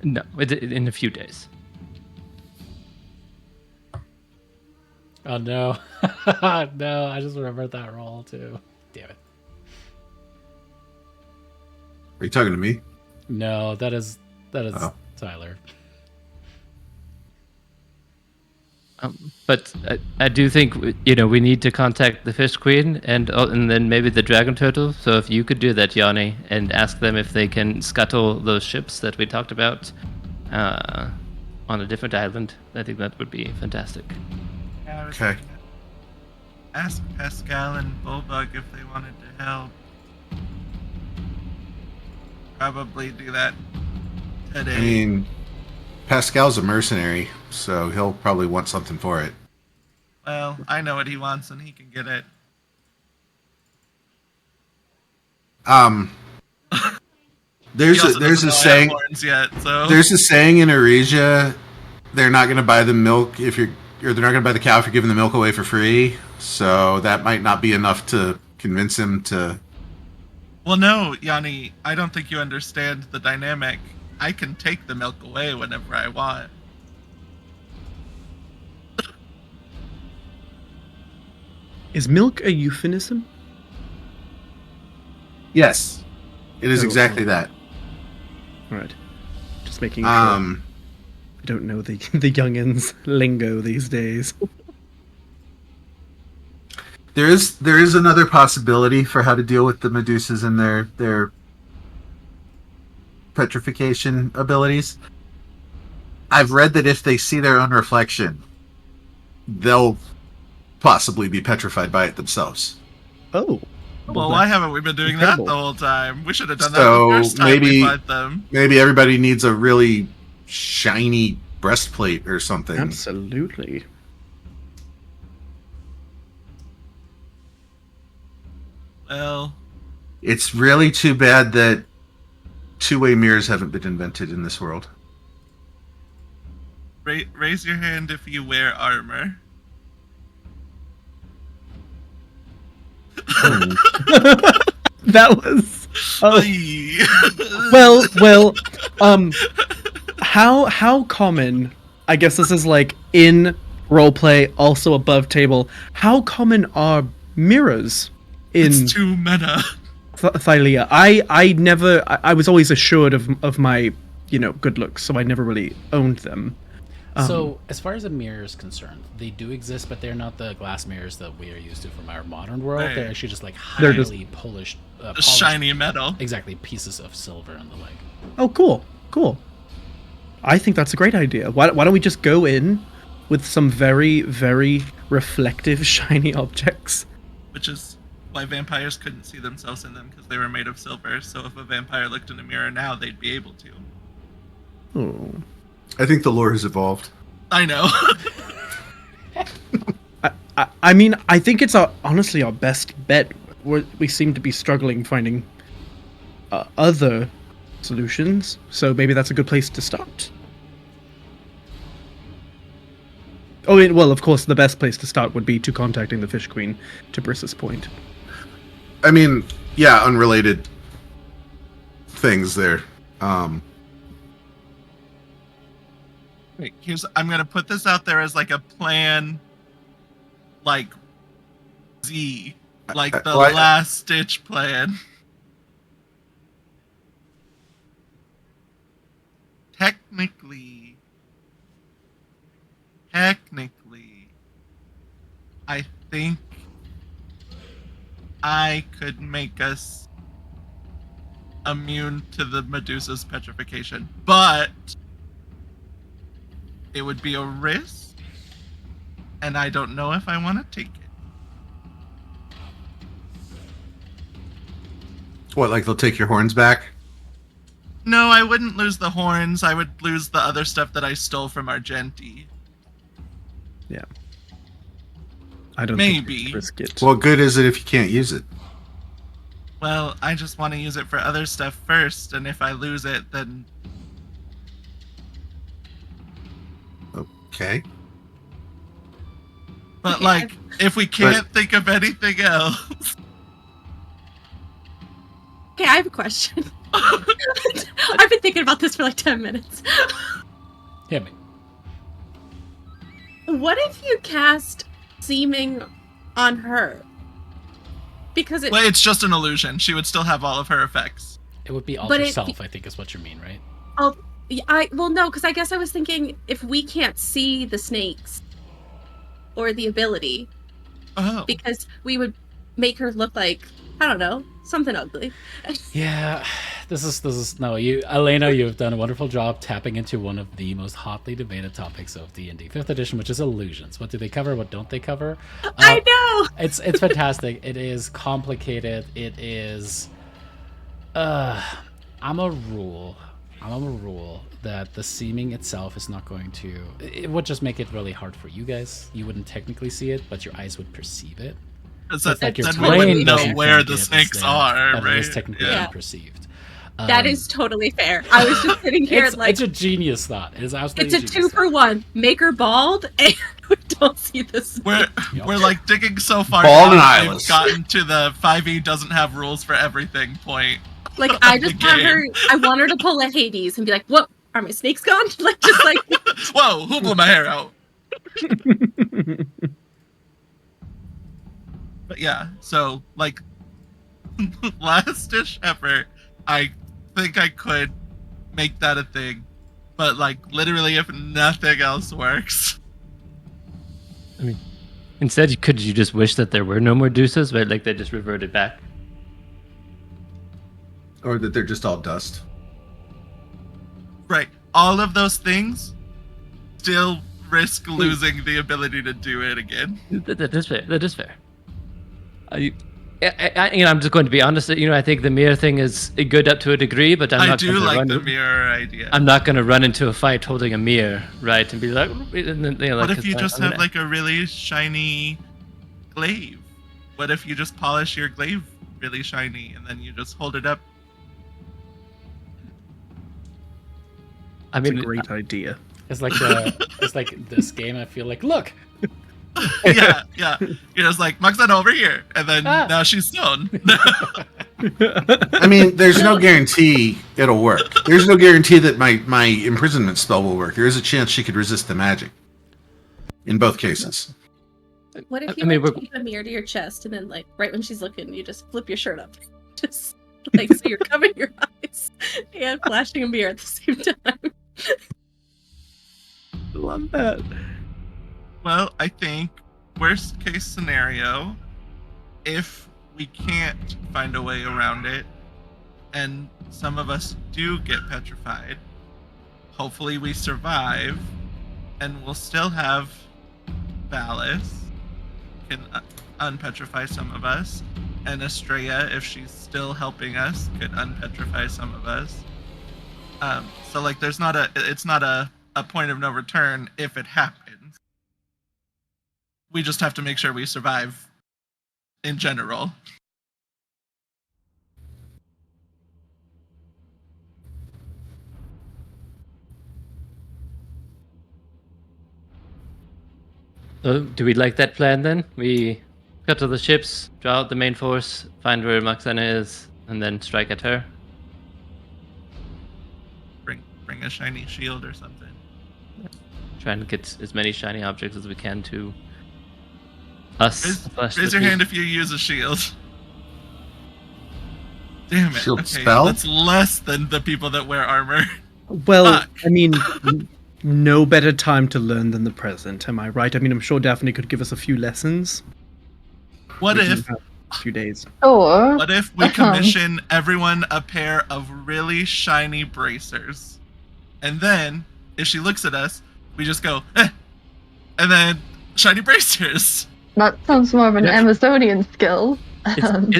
No, in a few days. Oh no. No, I just remembered that roll too. Damn it. Are you talking to me? No, that is Oh. Tyler. But I do think we need to contact the Fish Queen and then maybe the Dragon Turtle. So if you could do that, Yanni, and ask them if they can scuttle those ships that we talked about on a different island, I think that would be fantastic. Yeah, I was Okay. thinking that. Ask Pascal and Bullbug if they wanted to help. Probably do that today. I mean, Pascal's a mercenary, so he'll probably want something for it. Well, I know what he wants and he can get it. There's He also a doesn't know I have saying. horns yet, so There's a saying in Eurasia, they're not going to buy the milk or they're not going to buy the cow if you're giving the milk away for free. So that might not be enough to convince him to. Well, no, Yanni, I don't think you understand the dynamic. I can take the milk away whenever I want. Is milk a euphemism? Yes, it is Oh, exactly oh. that. All right. Just making sure. Um, I don't know the youngins' lingo these days. there is another possibility for how to deal with the Medusas and their petrification abilities. I've read that if they see their own reflection, they'll possibly be petrified by it themselves. Oh. Well, why haven't we been doing incredible. that the whole time? We should have done that So, the first time maybe- we fought them. Maybe everybody needs a really shiny breastplate or something. Absolutely. Well, It's really too bad that two-way mirrors haven't been invented in this world. Raise your hand if you wear armor. That was Aye. well. How common? I guess this is like in roleplay, also above table. How common are mirrors in It's too meta. Thylea? I was always assured of my good looks, so I never really owned them. So, as far as a mirror is concerned, they do exist, but they're not the glass mirrors that we are used to from our modern world. Right. They're actually just like They're highly just- polished, Shiny metal. exactly, pieces of silver and the like. Oh, cool. I think that's a great idea. Why don't we just go in with some very, very reflective, shiny objects? Which is why vampires couldn't see themselves in them, because they were made of silver. So if a vampire looked in a mirror now, they'd be able to. Oh. I think the lore has evolved. I know. I mean, I think it's honestly our best bet. We seem to be struggling finding other solutions, so maybe that's a good place to start. Oh, well, of course, the best place to start would be to contacting the Fish Queen, to Briss's point. I mean, yeah, unrelated things there. Wait, I'm gonna put this out there as like a plan, like Z, like the Well, last ditch plan. Technically, I think I could make us immune to the Medusa's petrification, but it would be a risk, and I don't know if I want to take it. What, like they'll take your horns back? No, I wouldn't lose the horns. I would lose the other stuff that I stole from Argenti. Yeah. I don't Maybe. think we should risk it. What good is it if you can't use it? Well, I just want to use it for other stuff first, and if I lose it, then Okay. But Okay, like, if we can't think of anything else, Okay, I have a question. I've been thinking about this for like 10 minutes. Hit me. What if you cast seeming on her? Because well, it's just an illusion. She would still have all of her effects. It would be But alter it- self, I think is what you mean, right? well, no, because I guess I was thinking if we can't see the snakes or the ability, Oh, because we would make her look like, I don't know, something ugly. Yeah, this is no, Elena, you've done a wonderful job tapping into one of the most hotly debated topics of D&D 5th edition, which is illusions. What do they cover? What don't they cover? I know. It's fantastic. It is complicated. It is I'm a rule that the seeming itself is not going to, it would just make it really hard for you guys. You wouldn't technically see it, but your eyes would perceive it. because It's like your then we brain wouldn't know doesn't where think the it is snakes there, are, but right? it is technically Yeah. perceived. That is totally fair. I was just sitting here it's, like, it's a genius thought. It is absolutely it's a genius 2-for-1. Make her bald, and we don't see this. We're like digging so far Bald down and that we've eyeless. gotten to the 5e doesn't have rules for everything point. Like, I the just want game. her. I want her to pull a Hades and be like, "What? Are my snakes gone?" Like, just like. Whoa, who blew my hair out? But yeah, so like last dish effort, I think I could make that a thing. But like literally if nothing else works. Instead, could you just wish that there were no more Deuces, right? Like they just reverted back? Or that they're just all dust. Right. All of those things still risk losing the ability to do it again. That is fair. That is fair. I'm just going to be honest. I think the mirror thing is good up to a degree, but I not do going to like run. the mirror idea. I'm not going to run into a fight holding a mirror, right? And be like, and then, What like, if you just I'm have gonna- like a really shiny glaive? What if you just polish your glaive really shiny and then you just hold it up? I It's a mean, great idea. It's like this game. I feel like, look, Yeah. You're just like, Moxana over here. And then now she's stone. I mean, there's no guarantee it'll work. There's no guarantee that my imprisonment spell will work. There is a chance she could resist the magic. In both cases. What if I you mean, tape a mirror to your chest and then, like, right when she's looking, you just flip your shirt up? Just, like, so you're covering your eyes and flashing a mirror at the same time. Love that. Well, I think worst case scenario, if we can't find a way around it, and some of us do get petrified, hopefully we survive, and we'll still have Valis can unpetrify some of us, and Estrella, if she's still helping us, could unpetrify some of us. So like, it's not a point of no return if it happens. We just have to make sure we survive in general. So, do we like that plan then? We cut to the ships, draw out the main force, find where Moxana is, and then strike at her. Bring a shiny shield or something. Try and get as many shiny objects as we can to us. Raise your hand if you use a shield. Damn it. Shield Okay, spell? that's less than the people that wear armor. Well, Fuck. I mean, no better time to learn than the present, am I right? I mean, I'm sure Daphne could give us a few lessons. What We can if have a few days. Or What if we commission everyone a pair of really shiny bracers? And then, if she looks at us, we just go, eh! And then, shiny bracers! that sounds more of an Yeah. Amazonian skill.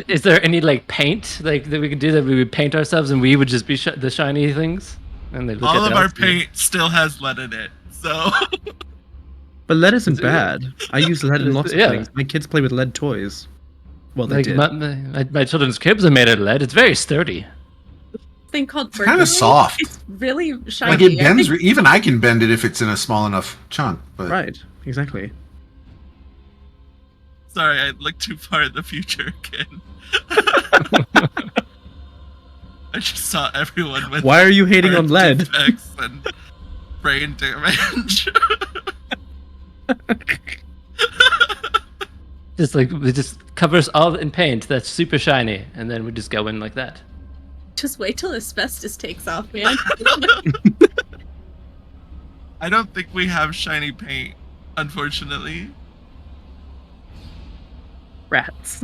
Is there any like paint like that we could do that we would paint ourselves and we would just be the shiny things? And they look All at of our us and- paint still has lead in it, so... But lead isn't bad. I use lead in lots of Yeah. things. My kids play with lead toys. Well, they Like did. my children's cribs are made out of lead. It's very sturdy. Thing called It's kind burgundy. of soft. It's really shiny. Like it I bends. think- Even I can bend it if it's in a small enough chunk. But Right, exactly. Sorry, I looked too far in the future again. I just saw everyone with Why are you hating on burn lead? defects and brain damage. Just like it just covers all in paint that's super shiny, and then we just go in like that. Just wait till asbestos takes off, man. I don't think we have shiny paint, unfortunately. Rats.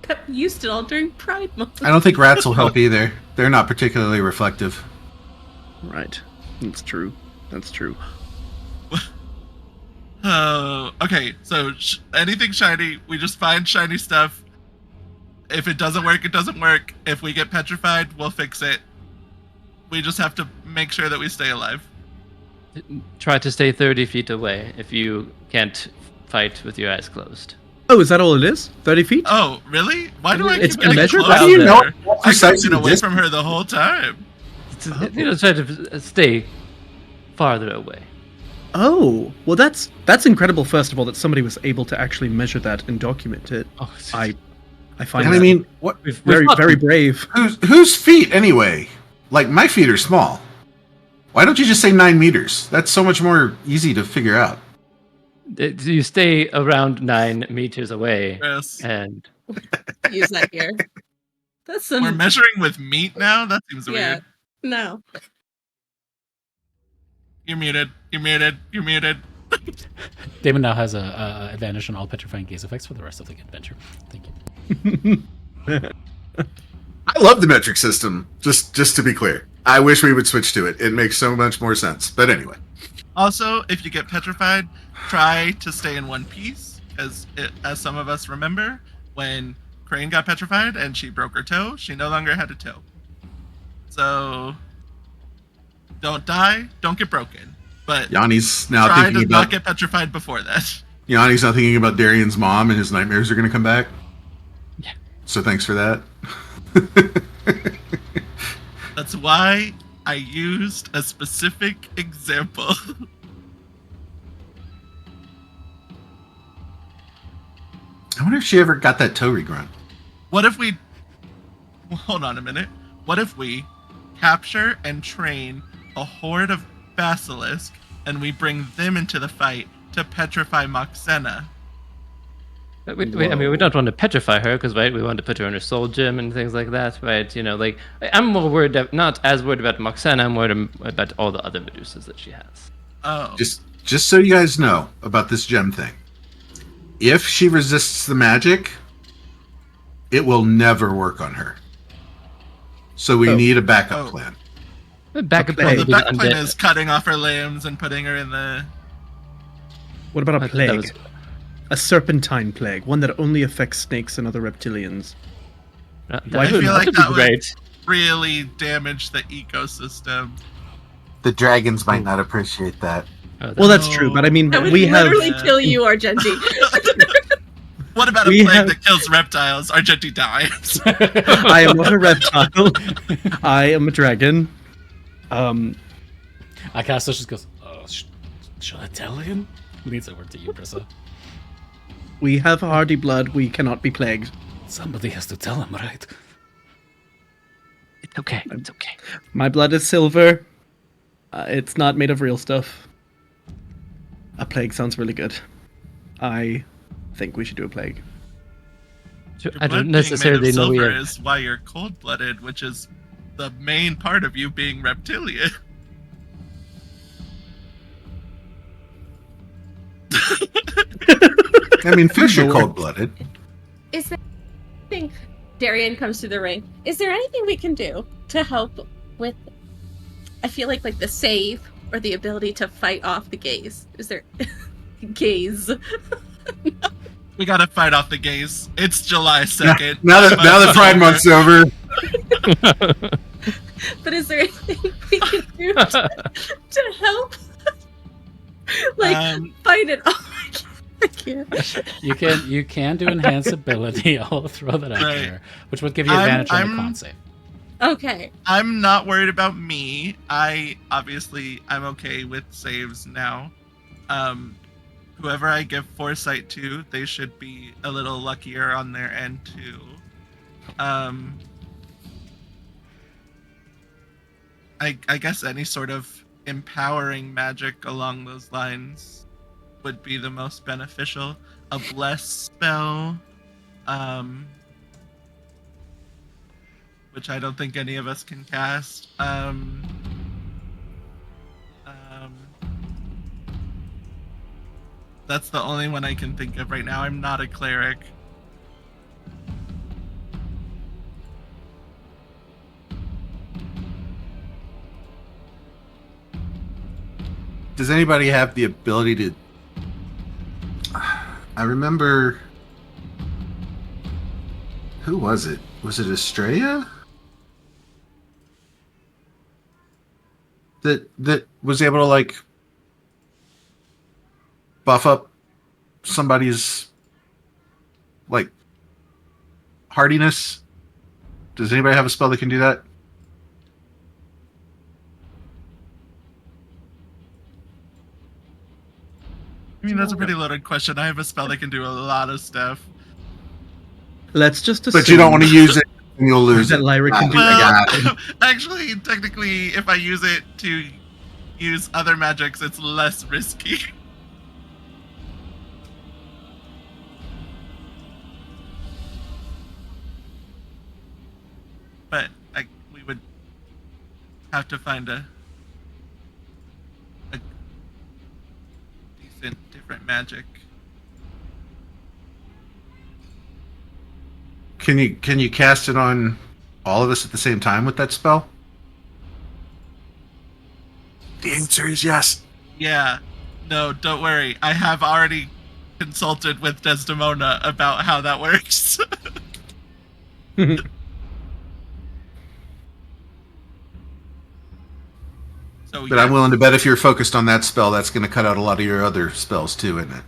Pep used it all during Pride Month. I don't think rats will help either. They're not particularly reflective. Right. That's true. That's true. Oh, okay. So anything shiny, we just find shiny stuff. If it doesn't work, it doesn't work. If we get petrified, we'll fix it. We just have to make sure that we stay alive. Try to stay 30 feet away if you can't fight with your eyes closed. Oh, is that all it is? 30 feet? Oh, really? Why do I It's keep getting measured? closer? How do you know there? what I've precisely been away this- from her the whole time. Try to stay farther away. Oh, well, that's incredible. First of all, that somebody was able to actually measure that and document it. Oh, I find And that I mean, what? very, fought very people. brave. Whose feet anyway? Like my feet are small. Why don't you just say 9 meters? That's so much more easy to figure out. You stay around 9 meters away, Yes. and Use that here. That's some. We're measuring with meat now? That seems Yeah. weird. No. You're muted. You're muted. You're muted. Damon now has a advantage on all petrifying gaze effects for the rest of the adventure. Thank you. I love the metric system. Just to be clear, I wish we would switch to it. It makes so much more sense. But anyway, Also, if you get petrified, try to stay in one piece, because as some of us remember, when Crane got petrified and she broke her toe, she no longer had a toe. So, don't die, don't get broken, but Yanni's now try thinking to not about get petrified before that. Yanni's now thinking about Darian's mom, and his nightmares are going to come back. Yeah. So thanks for that. That's why I used a specific example. I wonder if she ever got that toe regrunt. What if we... Hold on a minute. What if we capture and train a horde of basilisk and we bring them into the fight to petrify Moxena? I mean, we don't want to petrify her because, right, we want to put her in her soul gem and things like that, right? You know, like, I'm more worried, not as worried about Moxena, I'm worried about all the other Medusas that she has. Oh. Just so you guys know about this gem thing. If she resists the magic, it will never work on her. So we need a backup plan. The backup Well, plan the would be backup plan undead. is cutting off her limbs and putting her in the... What about a That plague? was- A serpentine plague, one that only affects snakes and other reptilians. That I would- feel like would that be would great. really damage the ecosystem. The dragons might not appreciate that. Oh, Well, that's true, but I mean, That would we have. literally kill you, Argenti. What about a We plague have- that kills reptiles? Argenti dies. I am not a reptile. I am a dragon. Akasto just goes, should I tell him? Leads over to you, Brissa. We have hardy blood. We cannot be plagued. Somebody has to tell him, right? It's okay. It's okay. My blood is silver. It's not made of real stuff. A plague sounds really good. I think we should do a plague. Sure, Your I blood don't being necessarily made of know we silver have... is why you're cold-blooded, which is the main part of you being reptilian. I mean, fish are cold-blooded. Is there anything... Darian comes to the ring. Is there anything we can do to help with... I feel like the save or the ability to fight off the gaze? Is there... gaze. We gotta fight off the gays. It's July 2nd. Now that Pride Month's over, But is there anything we can do to help? Fight it off. I can't. You can do enhance ability. I'll throw that out Right. there, which would give you advantage on the I'm- con save. Okay. I'm not worried about me. I'm okay with saves now. Whoever I give foresight to, they should be a little luckier on their end too. I guess any sort of empowering magic along those lines would be the most beneficial. A bless spell, which I don't think any of us can cast. That's the only one I can think of right now. I'm not a cleric. does anybody have the ability to... I remember... Who was it? Was it Estrella? That was able to, like, buff up somebody's, like, hardiness? Does anybody have a spell that can do that? I mean, that's a pretty loaded question. I have a spell that can do a lot of stuff. Let's just assume But you don't want to use it, and you'll lose that it. Lyra can do Ah, Well, actually, technically, if I use it to use other magics, it's less risky. But we would have to find a decent different magic. Can you cast it on all of us at the same time with that spell? The answer is yes. Yeah. No, don't worry. I have already consulted with Desdemona about how that works. So, But I'm willing to bet if you're focused on that spell, that's going to cut out a lot of your other spells too, isn't it?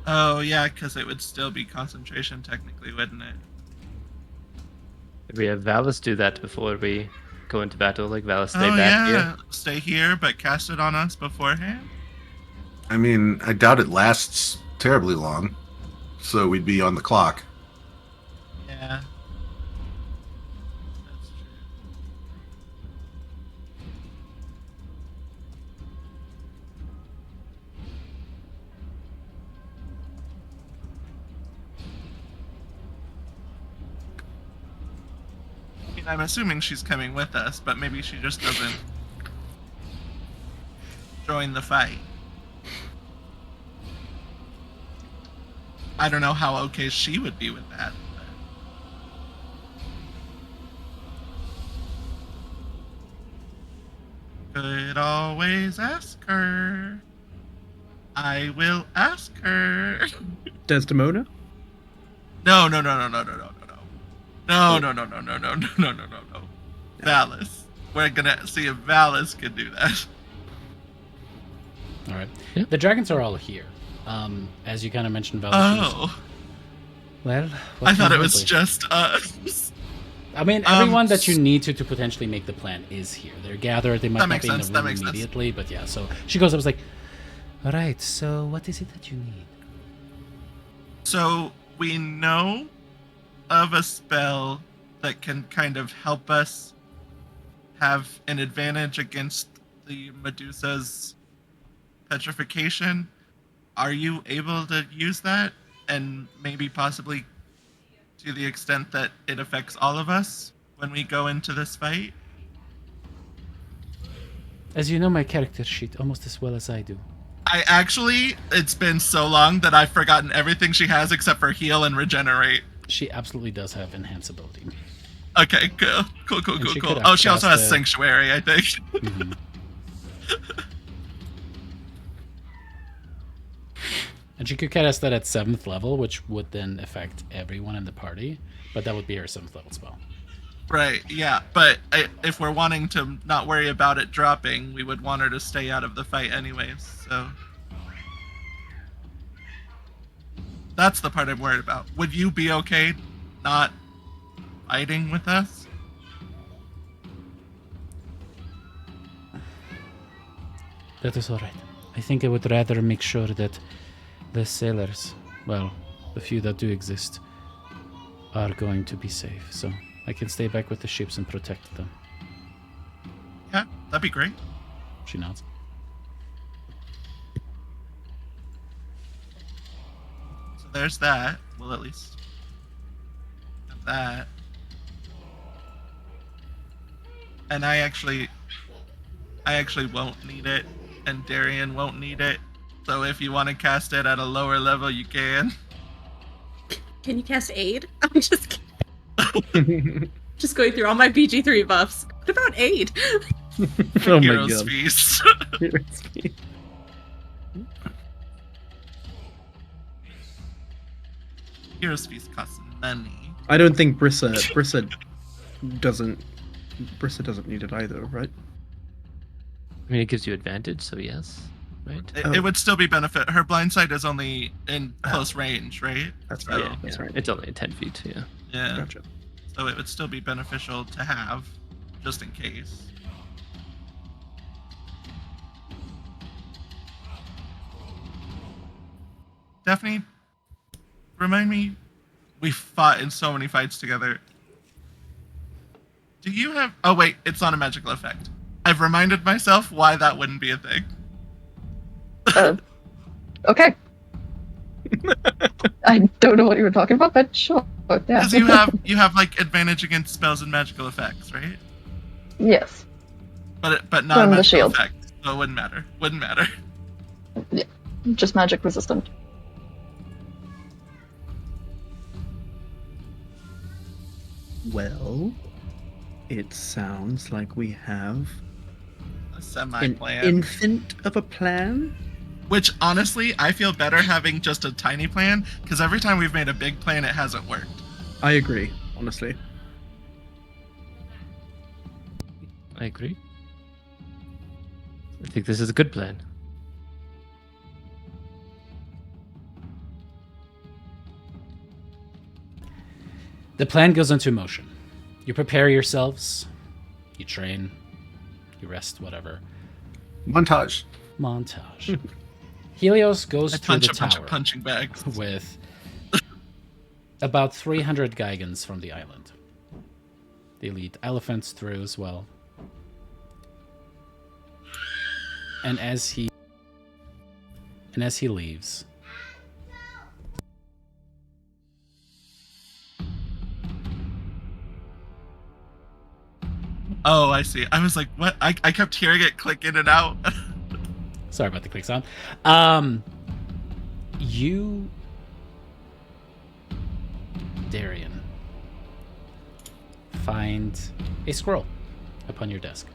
Oh, yeah, because it would still be concentration technically, wouldn't it? We have Valis do that before we go into battle. Like Valis stay Oh back yeah, here. stay here, but cast it on us beforehand. I mean, I doubt it lasts terribly long, so we'd be on the clock. Yeah. That's true. I mean, I'm assuming she's coming with us, but maybe she just doesn't join the fight. I don't know how okay she would be with that. But could always ask her. I will ask her. Desdemona? No. No. Valis. We're gonna see if Valis can do that. All right. Yeah. The dragons are all here. As you kind of mentioned, Valis. Oh, Well, I thought it can was we do? just us. I mean, everyone that you need to potentially make the plan is here. They're gathered. They might That not makes be in sense, the that room makes sense. immediately, but yeah. So she goes up, and is like, "All right. So what is it that you need?" So we know of a spell that can kind of help us have an advantage against the Medusa's petrification. Are you able to use that? And maybe possibly to the extent that it affects all of us when we go into this fight? As you know, my character sheet almost as well as I do. It's been so long that I've forgotten everything she has except for heal and regenerate. She absolutely does have enhanceability. Okay, cool. And she Cool. could Oh, she also cast has a- Sanctuary, I think. Mhm. And she could cast that at 7th level, which would then affect everyone in the party. But that would be her 7th level spell. Right, yeah. But if we're wanting to not worry about it dropping, we would want her to stay out of the fight anyways, so. That's the part I'm worried about. Would you be okay not fighting with us? That is all right. I think I would rather make sure that the sailors, well, the few that do exist, are going to be safe. So I can stay back with the ships and protect them. Yeah, that'd be great. She nods. So there's that. We'll at least have that. And I actually won't need it, and Darian won't need it. So if you want to cast it at a lower level, you can. Can you cast aid? I'm just kidding. Just going through all my BG3 buffs. What about aid? Oh my Hero's god. Feast. Hero's Feast costs money. I don't think Brissa doesn't need it either, right? I mean, it gives you advantage, so yes, right? It would still be benefit. Her blind sight is only in close range, right? That's So, right. That's right. It's only 10 feet, yeah. Yeah. Gotcha. So it would still be beneficial to have, just in case. Daphne, remind me, we fought in so many fights together. Do you have... Oh wait, it's not a magical effect. I've reminded myself why that wouldn't be a thing. Okay. I don't know what you were talking about, but sure. Yeah. Because you have like advantage against spells and magical effects, right? Yes. But not From a the magical shield. effect, so it wouldn't matter. Wouldn't matter. Just magic resistant. Well, it sounds like we have A an semi-plan. infant of a plan. Which honestly, I feel better having just a tiny plan, because every time we've made a big plan, it hasn't worked. I agree, honestly. I agree. I think this is a good plan. The plan goes into motion. You prepare yourselves. You train. You rest, whatever. Montage. Montage. Helios goes I through punch the a bunch tower of punching bags. with about 300 Geigans from the island. They lead elephants through as well. And as he leaves, Oh, I see. I was like, what? I kept hearing it click in and out. sorry about the click sound. You, Darian, find a scroll upon your desk.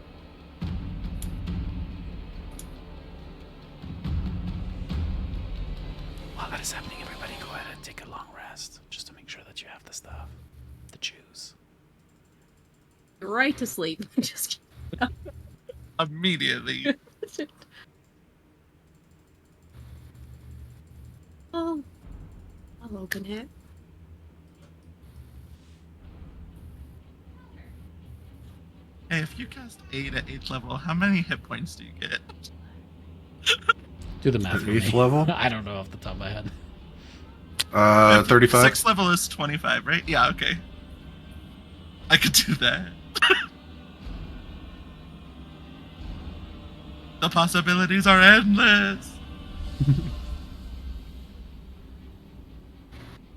While that is happening, everybody go ahead and take a long rest just to make sure that you have the stuff. The Jews. Right to sleep. Just Immediately. oh, I'll open it. Hey, if you cast 8 at 8th level, how many hit points do you get? Do the math At for me. 8th level? I don't know off the top of my head. 35. 6th level is 25, right? Yeah, okay. I could do that. The possibilities are endless.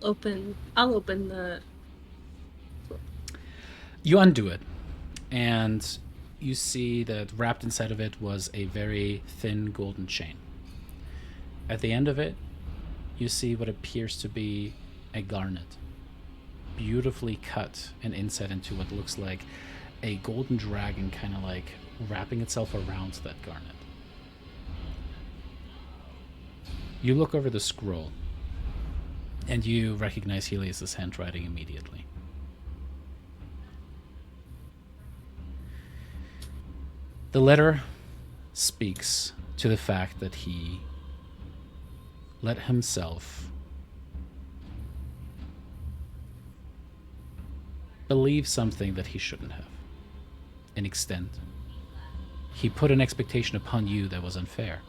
I'll open the. You undo it, and you see that wrapped inside of it was a very thin golden chain. At the end of it, you see what appears to be a garnet, beautifully cut and inset into what looks like a golden dragon, kind of like wrapping itself around that garnet. You look over the scroll, and you recognize Helios's handwriting immediately. The letter speaks to the fact that he let himself believe something that he shouldn't have. An extent. He put an expectation upon you that was unfair.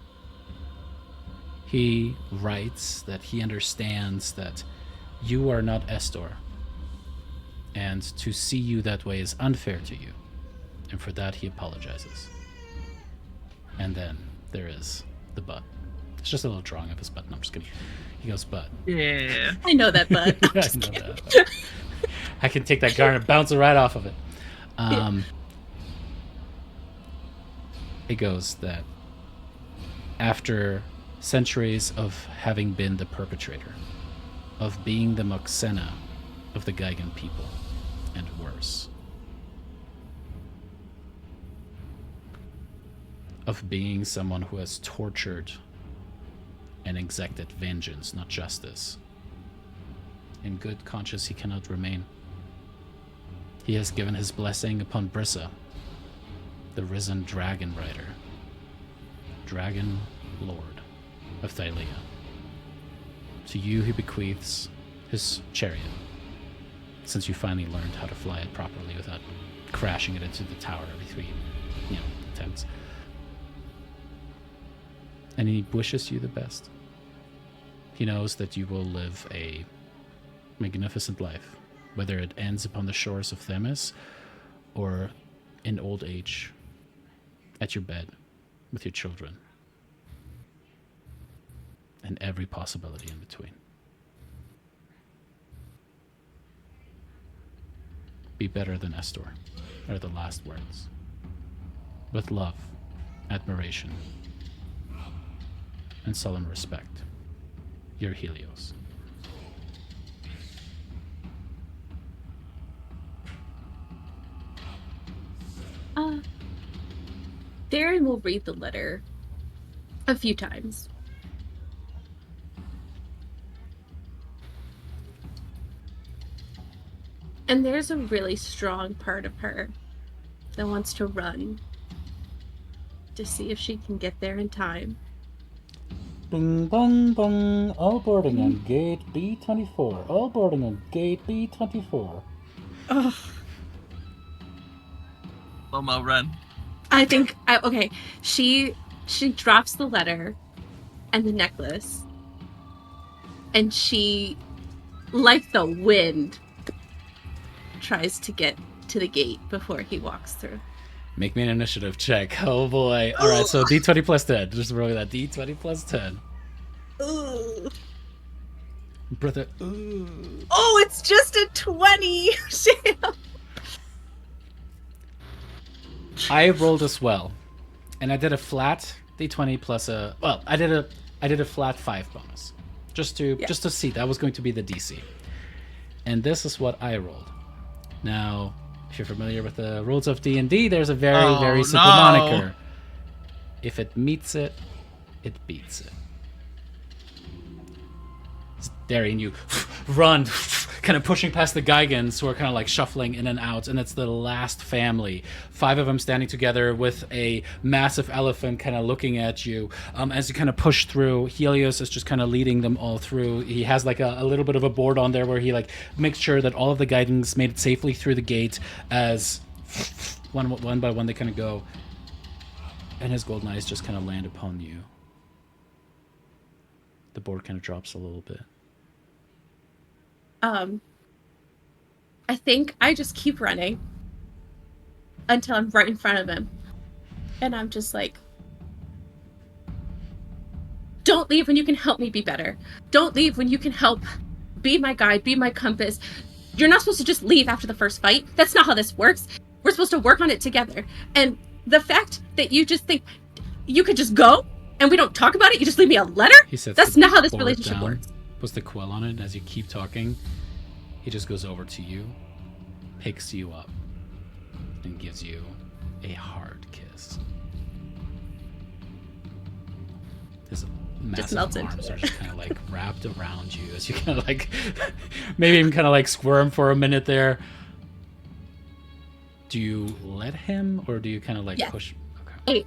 He writes that he understands that you are not Estor, and to see you that way is unfair to you, and for that he apologizes. And then there is the but. It's just a little drawing of his butt. No, I'm just kidding. He goes, but. Yeah. I know that, but I'm I just know kidding. that. I can take that garnet, bounce it right off of it. It goes that after centuries of having been the perpetrator, of being the Moxena of the Geigen people, and worse, of being someone who has tortured and exacted vengeance, not justice, in good conscience he cannot remain. He has given his blessing upon Brissa, the risen dragon rider, Dragon Lord of Thylea. To you he bequeaths his chariot, since you finally learned how to fly it properly without crashing it into the tower every 3 attempts. And he wishes you the best. He knows that you will live a magnificent life, whether it ends upon the shores of Themis or in old age at your bed with your children, and every possibility in between. Be better than Estor, are the last words. With love, admiration, and solemn respect, your Helios. Darren will read the letter a few times. And there's a really strong part of her that wants to run to see if she can get there in time. Bing bong bong, all boarding on gate B24. All boarding on gate B24. Oh, slow-mo run. I think okay. She drops the letter and the necklace, and she, like the wind, tries to get to the gate before he walks through. Make me an initiative check. Oh boy. All right, so D20 plus 10. Just rolling that D20 plus 10. Ooh. Brother. Ooh. Oh, it's just a 20. I rolled as well, and I did a flat D20 plus a. Well, I did a flat 5 bonus, just to see that was going to be the DC, and this is what I rolled. Now, if you're familiar with the rules of D&D, there's a very simple moniker. If it meets it, it beats it. It's daring you run, kind of pushing past the Geigans who are kind of like shuffling in and out, and it's the last family. 5 of them standing together with a massive elephant kind of looking at you. As you kind of push through, Helios is just kind of leading them all through. He has like a little bit of a board on there where he like makes sure that all of the Geigans made it safely through the gate as one by one they kind of go. And his golden eyes just kind of land upon you. The board kind of drops a little bit. I think I just keep running until I'm right in front of him. And I'm just like, don't leave when you can help me be better. Don't leave when you can help be my guide, be my compass. You're not supposed to just leave after the first fight. That's not how this works. We're supposed to work on it together. And the fact that you just think you could just go and we don't talk about it, you just leave me a letter? He sets That's the not how this board relationship down, works. Puts the quill on it as you keep talking. He just goes over to you, picks you up, and gives you a hard kiss. His massive melted. arms are just kind of like wrapped around you as you kind of like, maybe even kind of like squirm for a minute there. Do you let him, or do you kind of like push?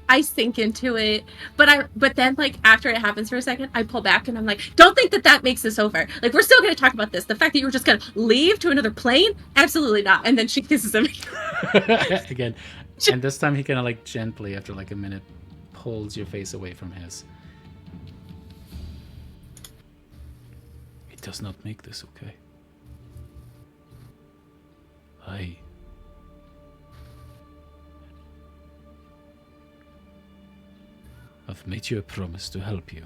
I sink into it, but then like after it happens for a second, I pull back and I'm like, don't think that makes this over. Like, we're still going to talk about this. The fact that you were just going to leave to another plane, absolutely not. And then she kisses him again, and this time he kind of like gently, after like a minute, pulls your face away from his. It does not make this okay. I've made you a promise to help you,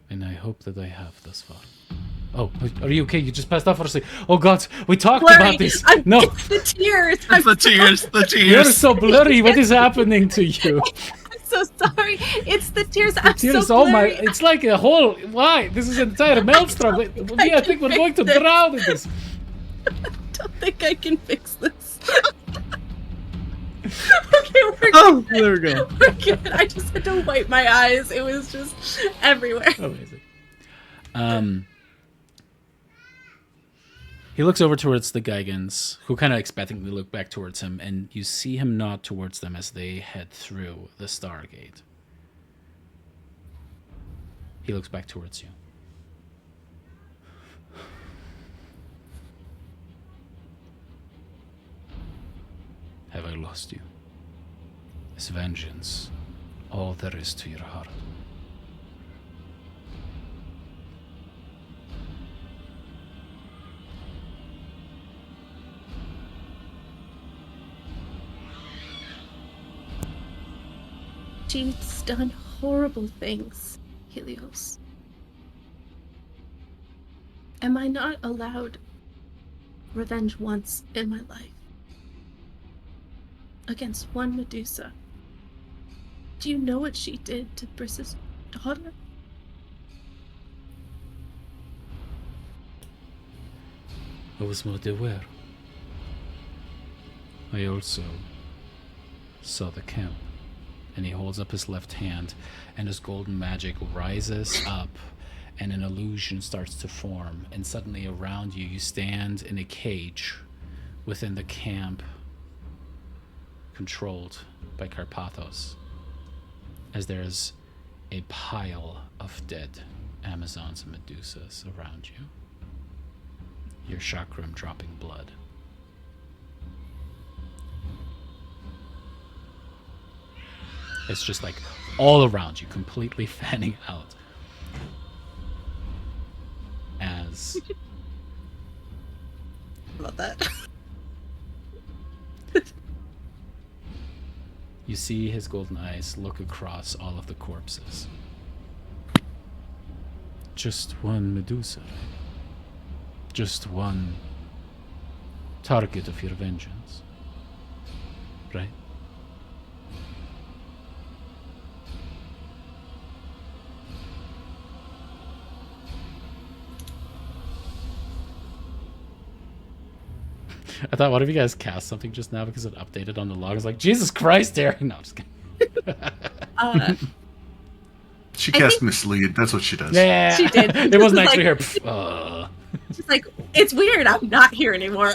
and I hope that I have thus far. Oh, are you okay? You just passed out for a second. Oh God, we talked about this. No, it's the tears. It's the tears. The tears. You're so blurry. What is happening to you? I'm so sorry. It's the tears. I'm Tears. so Oh my! blurry. It's like a whole. Why? This is an entire maelstrom. I think we're going to drown in this. I don't think I can fix this. Okay, we're Oh, good. there we go. We're good. I just had to wipe my eyes. It was just everywhere. Amazing. He looks over towards the Geigans, who kind of expectantly look back towards him, and you see him nod towards them as they head through the Stargate. He looks back towards you. Have I lost you? Is vengeance all there is to your heart? She's done horrible things, Helios. Am I not allowed revenge once in my life? Against one Medusa. Do you know what she did to Briss's daughter? I was not aware. I also saw the camp. And he holds up his left hand, and his golden magic rises up, and an illusion starts to form. And suddenly around you, you stand in a cage within the camp, controlled by Carpathos, as there's a pile of dead Amazons and Medusas around you. Your chakram dropping blood. It's just like all around you, completely fanning out. As About that. you see his golden eyes look across all of the corpses. Just one Medusa. Just one target of your vengeance. Right? I thought, what if you guys cast something just now because it updated on the log? It's like, Jesus Christ, Derek. No, I'm just kidding. She I cast think- mislead. That's what she does. Yeah. She did. It wasn't Like- actually her. She's like, it's weird. I'm not here anymore.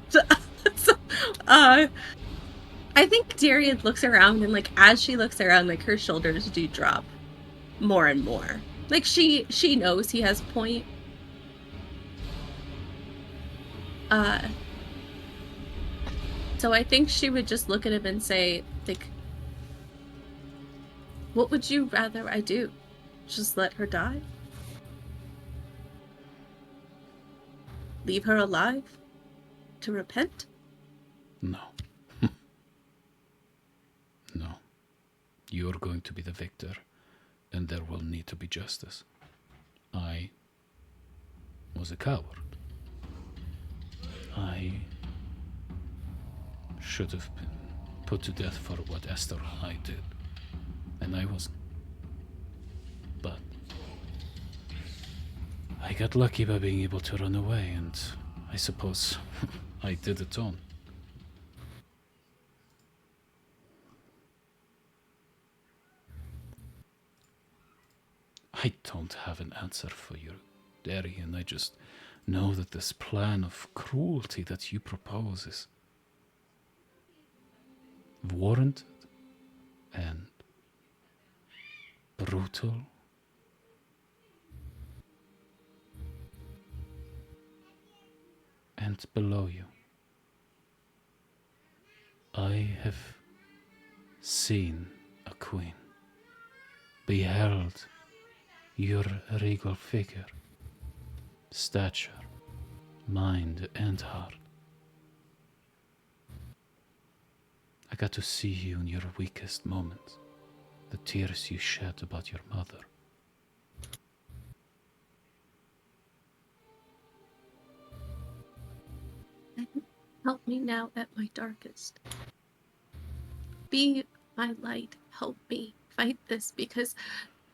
so, I think Darian looks around, and like as she looks around, like her shoulders do drop more and more. Like she knows he has a point. So I think she would just look at him and say, like, what would you rather I do? Just let her die? Leave her alive? To repent? No. No. You're going to be the victor, and there will need to be justice. I was a coward. I should have been put to death for what Esther and I did. And I wasn't. But I got lucky by being able to run away, and I suppose I did atone. I don't have an answer for you, Darian. I just know that this plan of cruelty that you propose is warranted and brutal. And below you, I have seen a queen, beheld your regal figure, stature, mind, and heart. I got to see you in your weakest moments, the tears you shed about your mother. Help me now at my darkest. Be my light. Help me fight this, because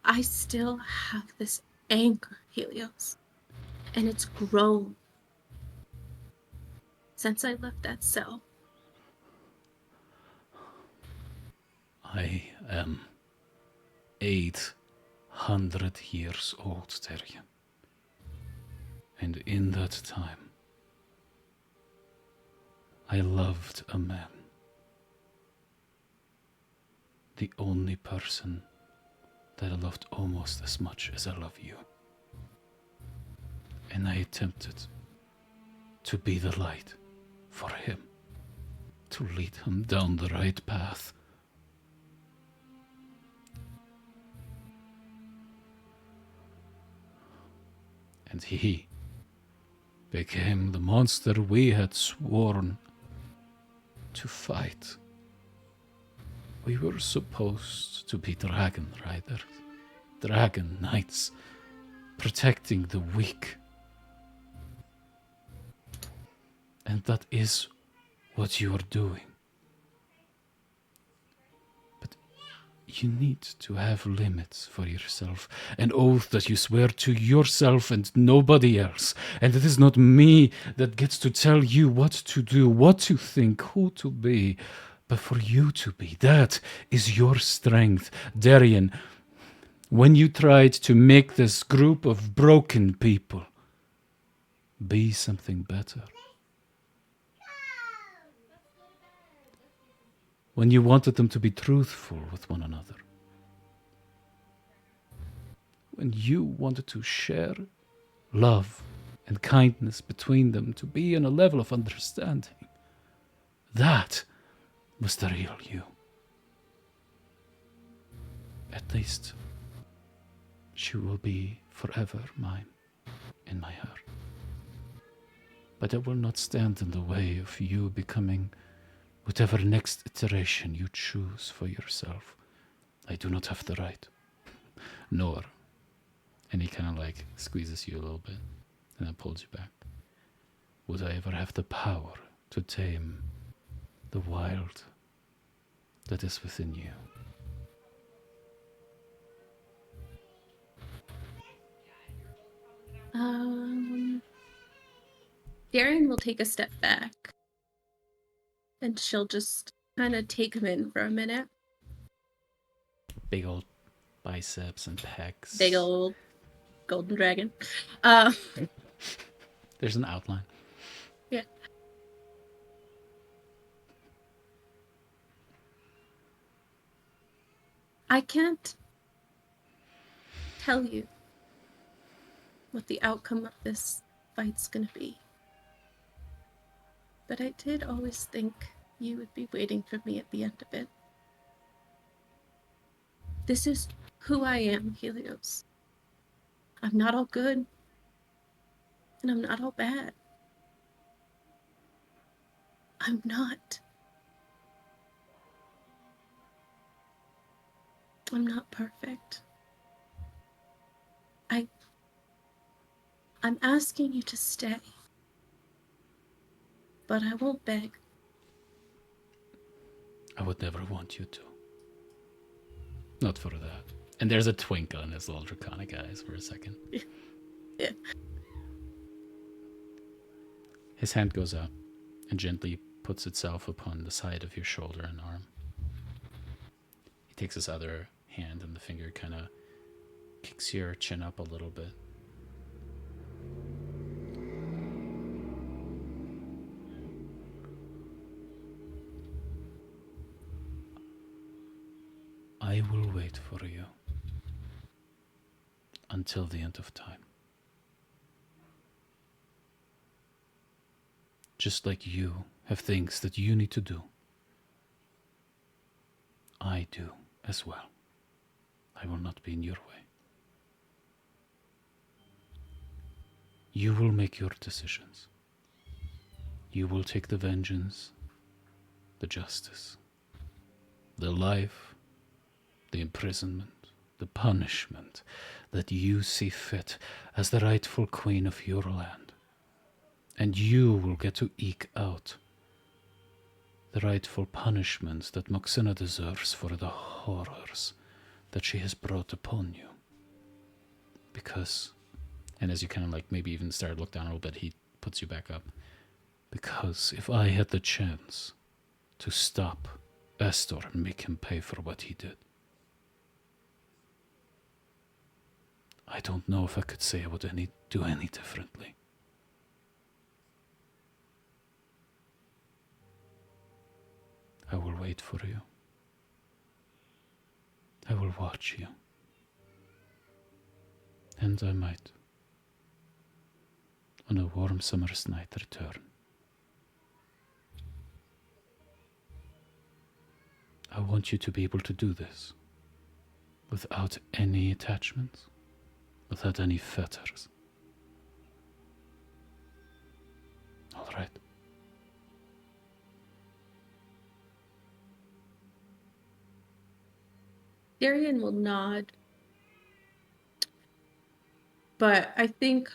I still have this anger, Helios. And it's grown since I left that cell. I am 800 years old, Terje. And in that time, I loved a man. The only person that I loved almost as much as I love you. And I attempted to be the light for him, to lead him down the right path. And he became the monster we had sworn to fight. We were supposed to be dragon riders, dragon knights, protecting the weak. And that is what you are doing. But you need to have limits for yourself, an oath that you swear to yourself and nobody else. And it is not me that gets to tell you what to do, what to think, who to be, but for you to be. That is your strength. Darian, when you tried to make this group of broken people be something better, when you wanted them to be truthful with one another, when you wanted to share love and kindness between them, to be on a level of understanding, that was the real you. At least she will be forever mine in my heart. But I will not stand in the way of you becoming whatever next iteration you choose for yourself. I do not have the right. Nor. And he kind of like squeezes you a little bit and then pulls you back. Would I ever have the power to tame the wild that is within you? Darian will take a step back. And she'll just kind of take him in for a minute. Big old biceps and pecs. Big old golden dragon. There's an outline. Yeah. I can't tell you what the outcome of this fight's gonna be. But I did always think you would be waiting for me at the end of it. This is who I am, Helios. I'm not all good. And I'm not all bad. I'm not. I'm not perfect. I'm asking you to stay. But I won't beg. I would never want you to. Not for that. And there's a twinkle in his little draconic eyes for a second. Yeah. His hand goes up and gently puts itself upon the side of your shoulder and arm. He takes his other hand and the finger kind of kicks your chin up a little bit. I will wait for you until the end of time. Just like you have things that you need to do, I do as well. I will not be in your way. You will make your decisions. You will take the vengeance, the justice, the life, the imprisonment, the punishment that you see fit as the rightful queen of your land. And you will get to eke out the rightful punishments that Moxina deserves for the horrors that she has brought upon you. Because, and as you kind of like maybe even start to look down a little bit, he puts you back up. Because if I had the chance to stop Estor and make him pay for what he did, I don't know if I could say I would do any differently. I will wait for you. I will watch you. And I might, on a warm summer's night, return. I want you to be able to do this without any attachments, without any fetters. All right. Darian will nod. But I think,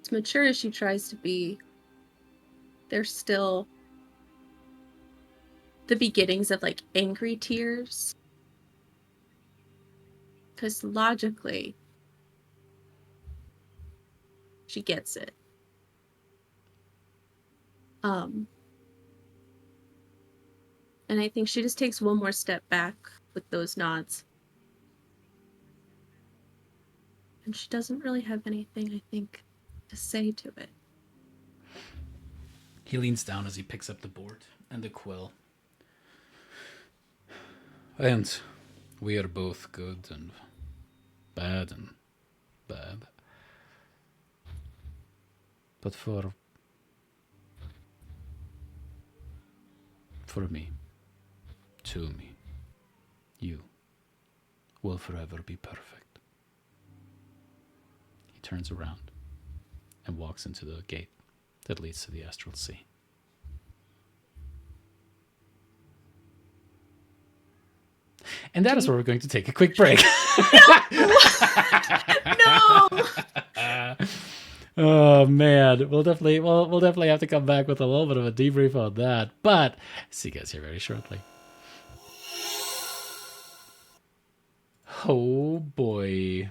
as mature as she tries to be, there's still the beginnings of like angry tears. Because logically, she gets it. And I think she just takes one more step back with those nods. And she doesn't really have anything, I think, to say to it. He leans down as he picks up the board and the quill. And we are both good and bad and bad. But for me, to me, you will forever be perfect. He turns around and walks into the gate that leads to the Astral Sea. And that is where we're going to take a quick break. No. Oh man, we'll definitely have to come back with a little bit of a debrief on that. But see you guys here very shortly. Oh boy.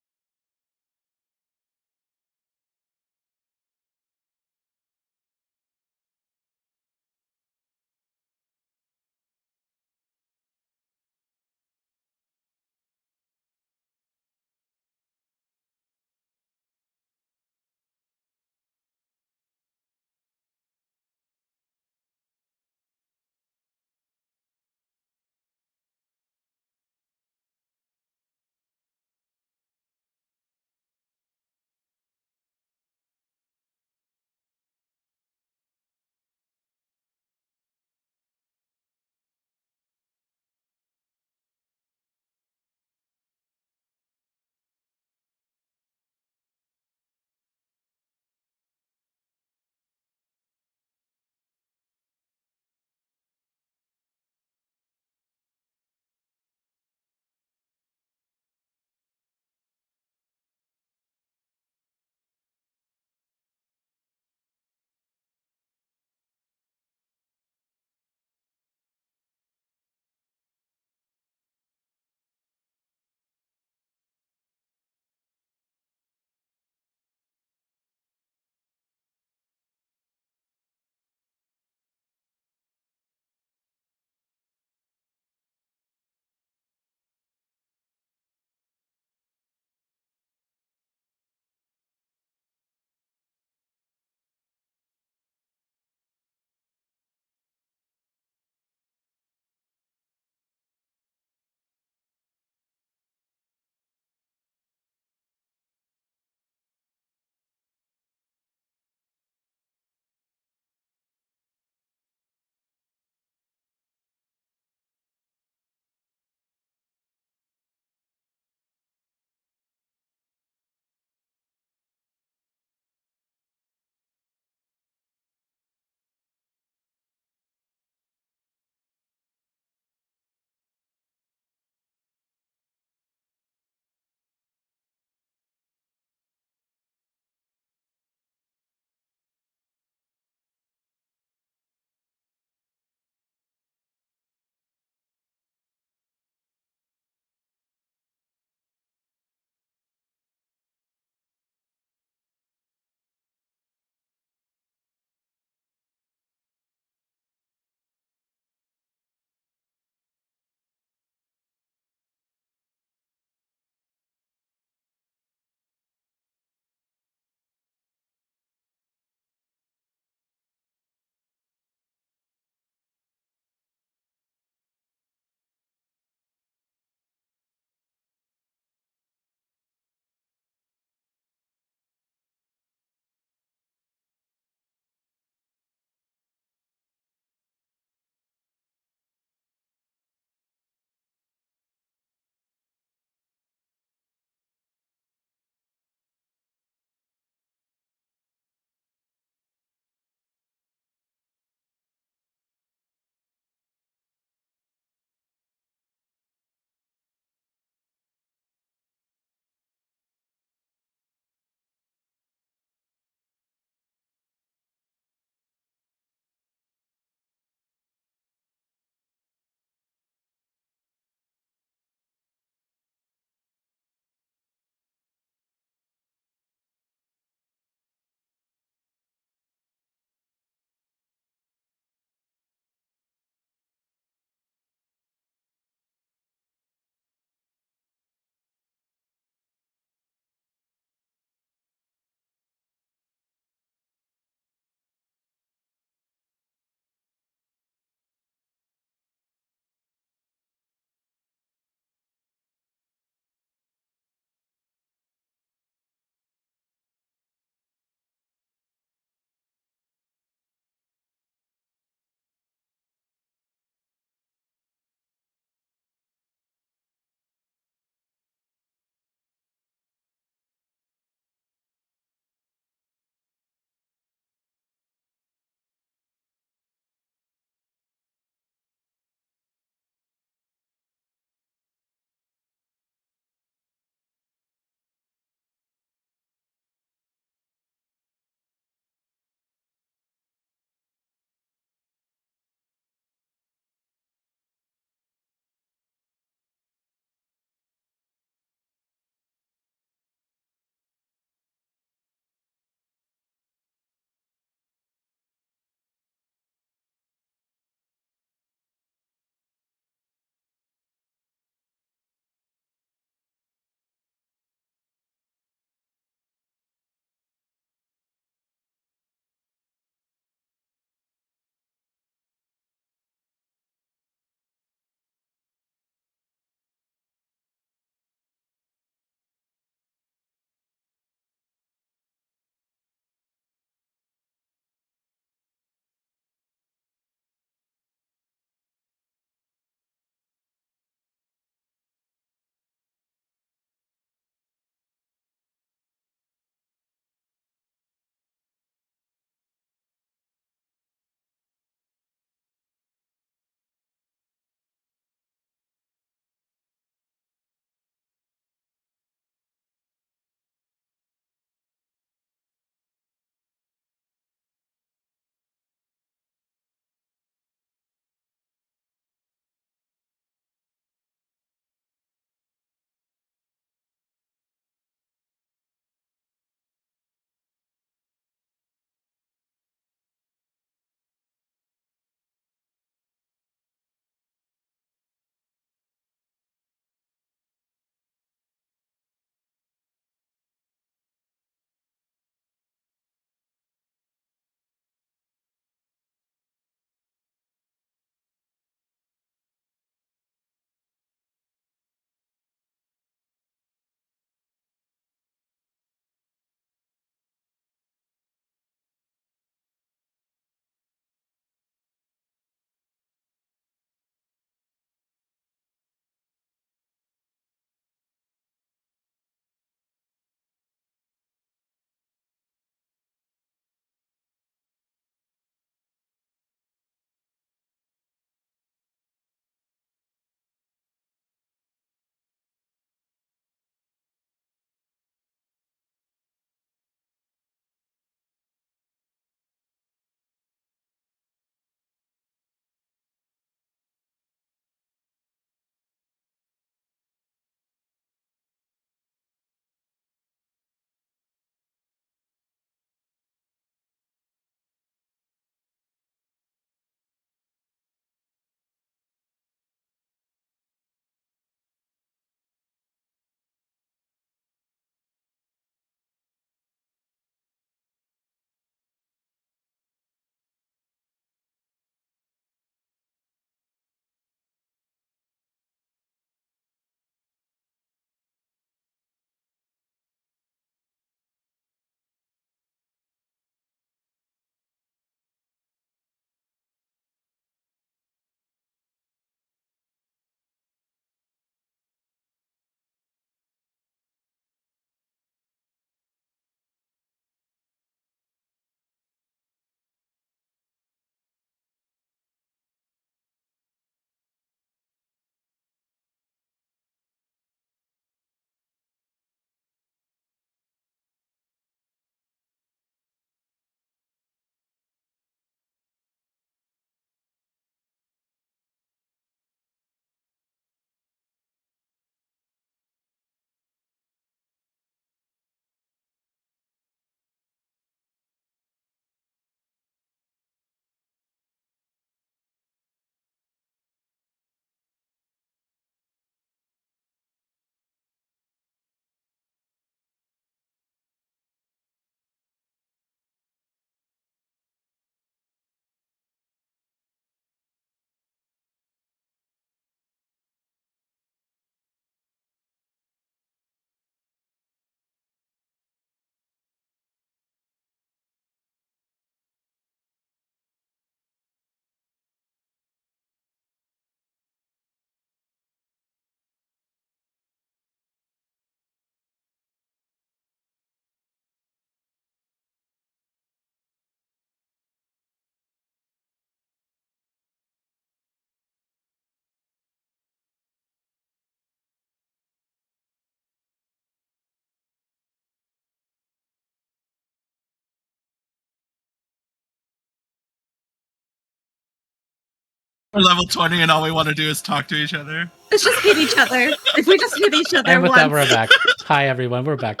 We're level 20 and all we want to do is talk to each other. Let's just hit each other. If we just hit each other And with once. that, we're back. Hi, everyone. We're back.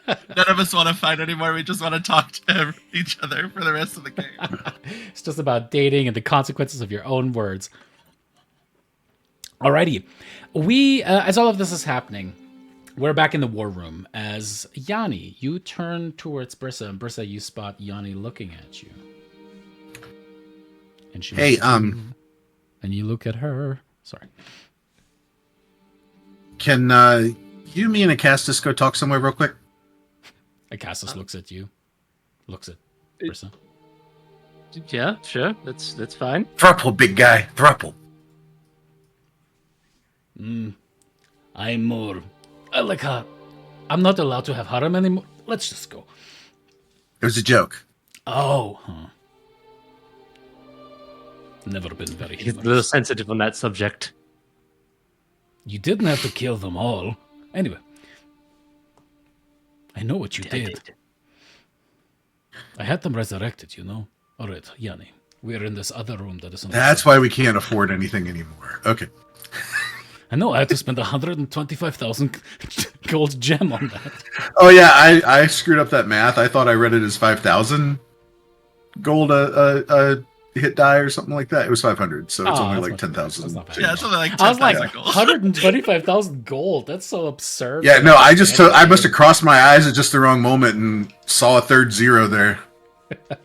None of us want to fight anymore. We just want to talk to each other for the rest of the game. It's just about dating and the consequences of your own words. Alrighty. We, as all of this is happening, we're back in the war room. As Yanni, you turn towards Brissa, and Brissa, you spot Yanni looking at you. And she Hey, looks at you, and you look at her. Sorry. can you, me, and Acastus go talk somewhere real quick? Acastus looks at you. Looks at Brissa. Yeah, sure. That's fine. Thruple, big guy. Thruple. I'm more... like her. I'm not allowed to have harem anymore. Let's just go. It was a joke. Oh, huh. Never been very He's a little humorous. sensitive on that subject. You didn't have to kill them all. Anyway. I know what you I did. I had them resurrected, you know? Alright, Yanni. We're in this other room that is on the That's side. why we can't afford anything anymore. Okay. I know I had to spend 125,000 gold gem on that. Oh yeah, I screwed up that math. I thought I read it as 5,000 gold a hit die or something like that. It was 500, so it's Oh, only that's like not- 10,000. that's not bad. Yeah, it's only like I was like, 10,000 gold. 125,000 gold. That's so absurd. Yeah, no, I must have crossed my eyes at just the wrong moment and saw a third zero there.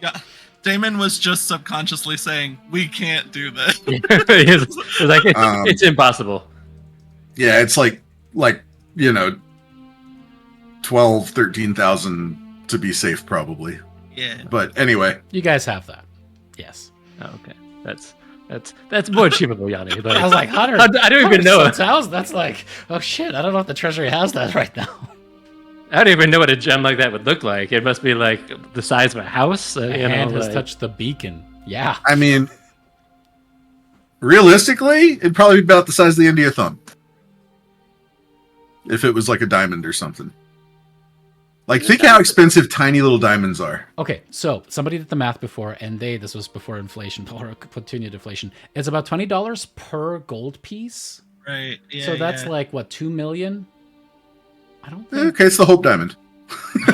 Yeah. Damon was just subconsciously saying, we can't do this. It's like it's impossible. Yeah, it's like 12, 13,000 to be safe probably. Yeah. But anyway, You guys have that. Yes. Oh, okay, that's more achievable, Yanni. But I was like, 100. I don't even know. 100,000? That's like, oh shit, I don't know if the treasury has that right now. I don't even know what a gem like that would look like. It must be like the size of a house. My hand has touched the beacon. Yeah. I mean, realistically, it'd probably be about the size of the end of your thumb. If it was like a diamond or something. Like, think how expensive tiny little diamonds are. Okay, so somebody did the math before, and this was before inflation, or continued inflation. It's about $20 per gold piece. Right. Yeah. So that's yeah. like, what, 2 million? I don't think. Okay, it's the Hope Diamond.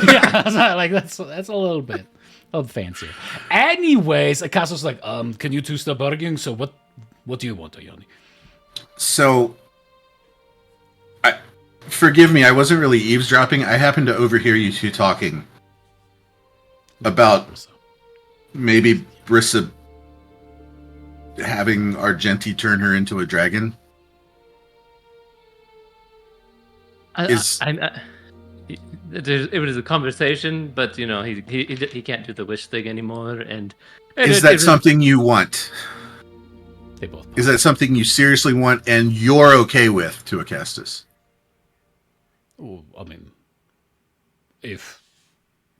Yeah, it's not like that's a little bit fancier. Anyways, Akasa's like, can you two stop arguing? So what do you want, Ayani? So, forgive me, I wasn't really eavesdropping. I happened to overhear you two talking about maybe Brissa having Argenti turn her into a dragon. It was a conversation, but you know he can't do the wish thing anymore. And Is that something you want? They both. Is that something you seriously want and you're okay with, to Acastus? Oh, I mean, if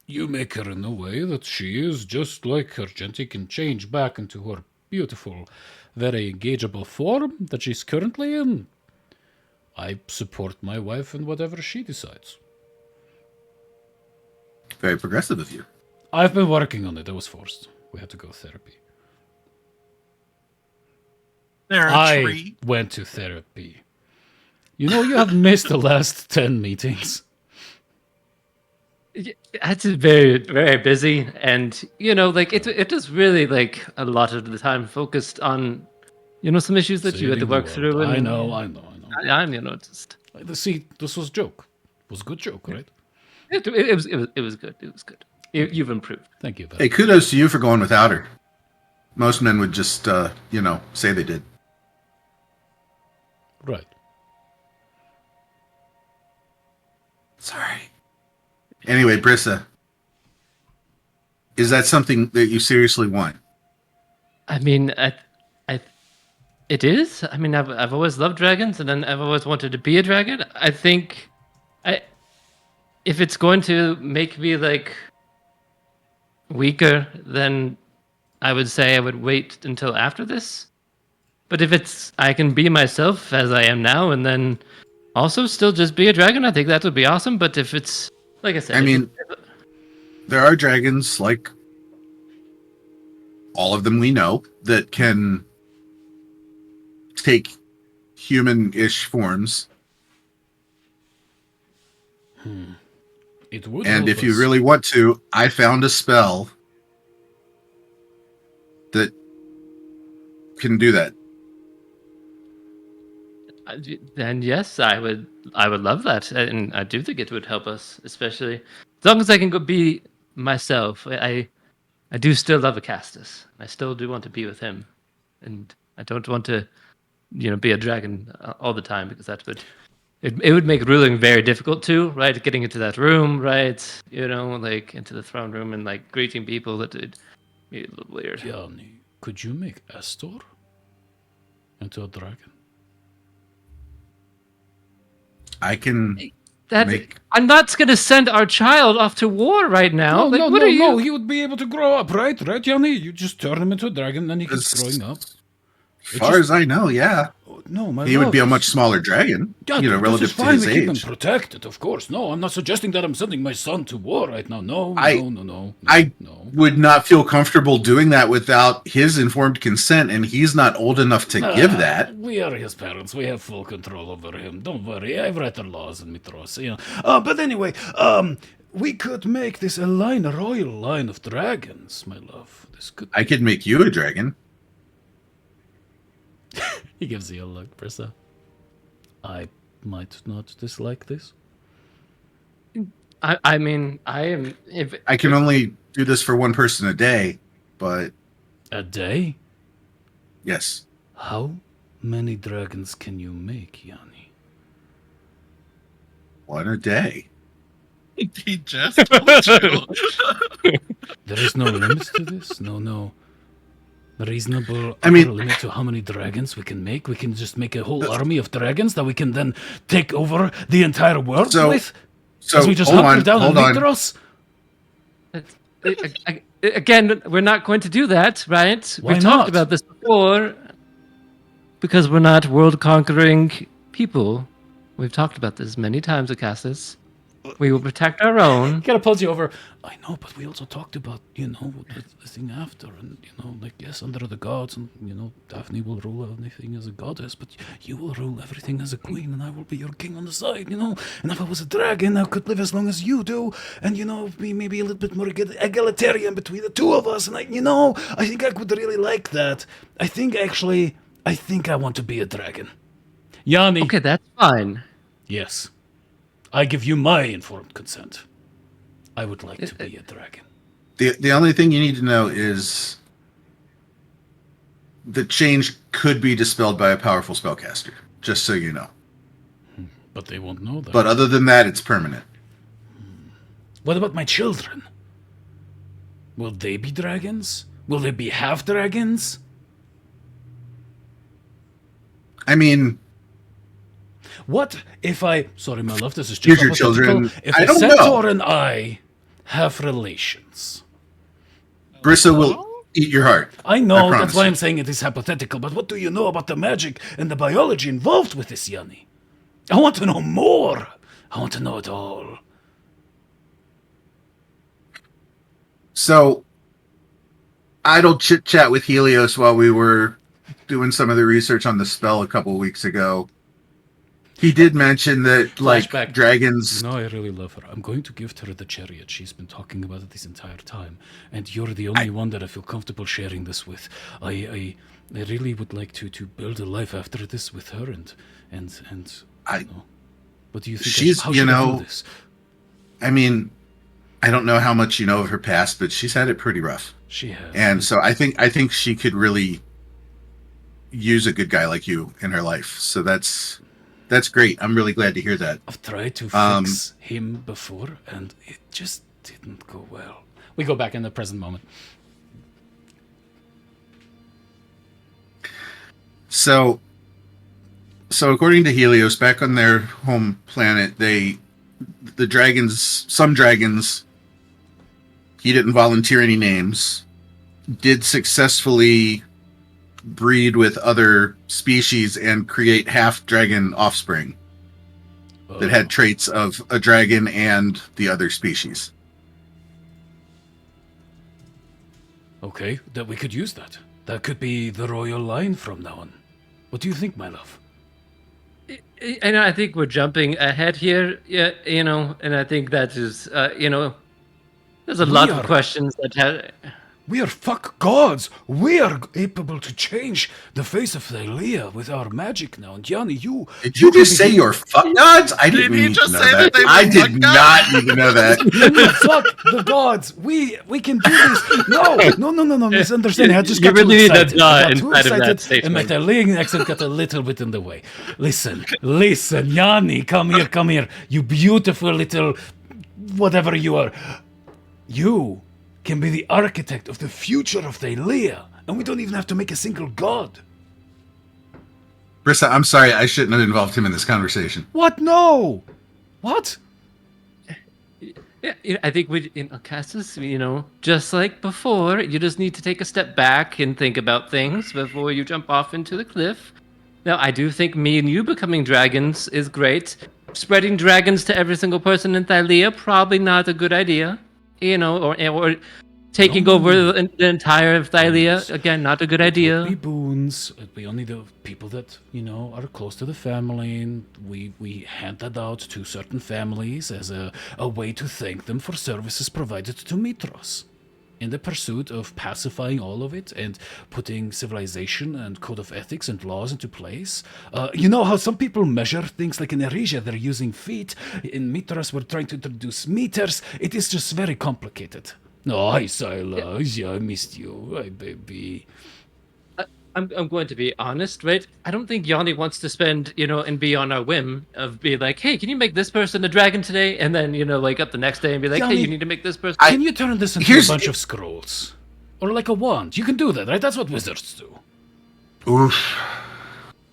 you make her in a way that she is just like Argenti can change back into her beautiful, very engageable form that she's currently in, I support my wife in whatever she decides. Very progressive of you. I've been working on it. I was forced. We had to go therapy. I went to therapy. You know, you have missed the last 10 meetings. It's very, very busy, and you know, like it is really like a lot of the time focused on, you know, some issues that you had to Saving the work world. through. And, I know. And you know, just See, this was a joke. It was a good joke, right? it was good. It was good. You've improved. Thank you, Beth. Hey, kudos to you for going without her. Most men would just, say they did. Right. Sorry. Anyway, Brissa, is that something that you seriously want? I mean, it is. I mean, I've always loved dragons, and then I've always wanted to be a dragon. I think, if it's going to make me like weaker, then I would say I would wait until after this. But if it's I can be myself as I am now, and then also still just be a dragon, I think that would be awesome. But if it's like I said, I mean, there are dragons, like all of them we know, that can take human-ish forms. It would. And help if you us. really want to, I found a spell that can do that. Then yes, I would love that, and I do think it would help us, especially as long as I can go be myself. I do still love Acastus. I still do want to be with him, and I don't want to, be a dragon all the time because that would it would make ruling very difficult too, right? Getting into that room, right? Like into the throne room and like greeting people, that would be a little weird. Yanni, could you make Astor into a dragon? I can That make... I'm not going to send our child off to war right now. What are you? No. He would be able to grow up, right? Right, Yanni? You just turn him into a dragon, and he keeps growing up. As far as I know, yeah. No, my He love, would be a this- much smaller dragon, Yeah, this relative is to fine. his We keep him age. protected, of course. No, I'm not suggesting that I'm sending my son to war right now. No. I no. would not feel comfortable doing that without his informed consent, and he's not old enough to give that. We are his parents. We have full control over him. Don't worry. I've read the laws in Mitros. But anyway, we could make this a royal line of dragons, my love. This could. I could make you a dragon. He gives you a look, Brissa. I might not dislike this. I mean, I am. If I can only do this for one person a day, but A day? yes. How many dragons can you make, Yanni? One a day. He just told you. There is no limit to this? No reasonable I mean- upper limit to how many dragons we can make? We can just make a whole army of dragons that we can then take over the entire world So- with? So As we just hold hunker on, down hold on on. Mitros? Again, we're not going to do that, right? Why We not? talked about this before. Because we're not world-conquering people. We've talked about this many times, Acastus. We will protect our own. Gotta pulls you over. I know, but we also talked about, the thing after, and, yes, under the gods, and, Daphne will rule everything as a goddess, but you will rule everything as a queen, and I will be your king on the side, And if I was a dragon, I could live as long as you do, and, be maybe a little bit more egalitarian between the two of us, and, I think I could really like that. I think I want to be a dragon. Yanni. Okay, that's fine. Yes. I give you my informed consent. I would like to be a dragon. The only thing you need to know is the change could be dispelled by a powerful spellcaster, just so you know. But they won't know that. But other than that, it's permanent. What about my children? Will they be dragons? Will they be half dragons? I mean, What if sorry, my love, this is Here's just your children. If I a don't centaur know. and I have relations. Brissa will eat your heart. I know, promise that's why you. I'm saying it is hypothetical, but what do you know about the magic and the biology involved with this, Yanni? I want to know more. I want to know it all. So, idle chit chat with Helios while we were doing some of the research on the spell a couple weeks ago. He did mention that, Flashback. dragons. No, I really love her. I'm going to gift her the chariot. She's been talking about it this entire time, and you're the only one that I feel comfortable sharing this with. I really would like to build a life after this with her, and what do you think? She's, how should I do this? I mean, I don't know how much you know of her past, but she's had it pretty rough. She has, And so I think she could really use a good guy like you in her life. So that's great. I'm really glad to hear that. I've tried to fix him before, and it just didn't go well. We go back in the present moment. So according to Helios, back on their home planet, some dragons, he didn't volunteer any names, did successfully breed with other species and create half dragon offspring that had traits of a dragon and the other species. Okay, that we could use that. That could be the royal line from now on. What do you think, my love? And I think we're jumping ahead here, yeah, and I think that is, there's a lot of questions that have. We are fuck gods. We are able to change the face of Thylea with our magic now. And Yanni, Did you just say you're fuck gods? I didn't Did he need to just know say that. that they were I did fuck not gods? need to know that. fuck the gods. We can do this. No. Misunderstanding. I just You got too really need excited. that I got inside too of that excited, and my statement. Thylean accent got a little bit in the way. Listen, Yanni, come here. You beautiful little whatever you are. You can be the architect of the future of Thylea, and we don't even have to make a single god. Brissa, I'm sorry. I shouldn't have involved him in this conversation. What? No. What? Yeah, I think Cassis, just like before, you just need to take a step back and think about things before you jump off into the cliff. Now, I do think me and you becoming dragons is great. Spreading dragons to every single person in Thylea, probably not a good idea. Or taking over the entire of Thylea, again, not a good idea. Be boons. It'd be only the people that, are close to the family. And we hand that out to certain families as a way to thank them for services provided to Mitros. In the pursuit of pacifying all of it and putting civilization and code of ethics and laws into place. You know how some people measure things like in Eresia, they're using feet. In Mitras, we're trying to introduce meters. It is just very complicated. No, hi, Silas. Yeah, I missed you. Hi, baby. I'm going to be honest, right? I don't think Yanni wants to spend, and be on our whim of be like, hey, can you make this person a dragon today? And then, up the next day and be like, Yanni, hey, you need to make this person. Can you turn this into a bunch of scrolls? Or like a wand? You can do that, right? That's what wizards do. Oof.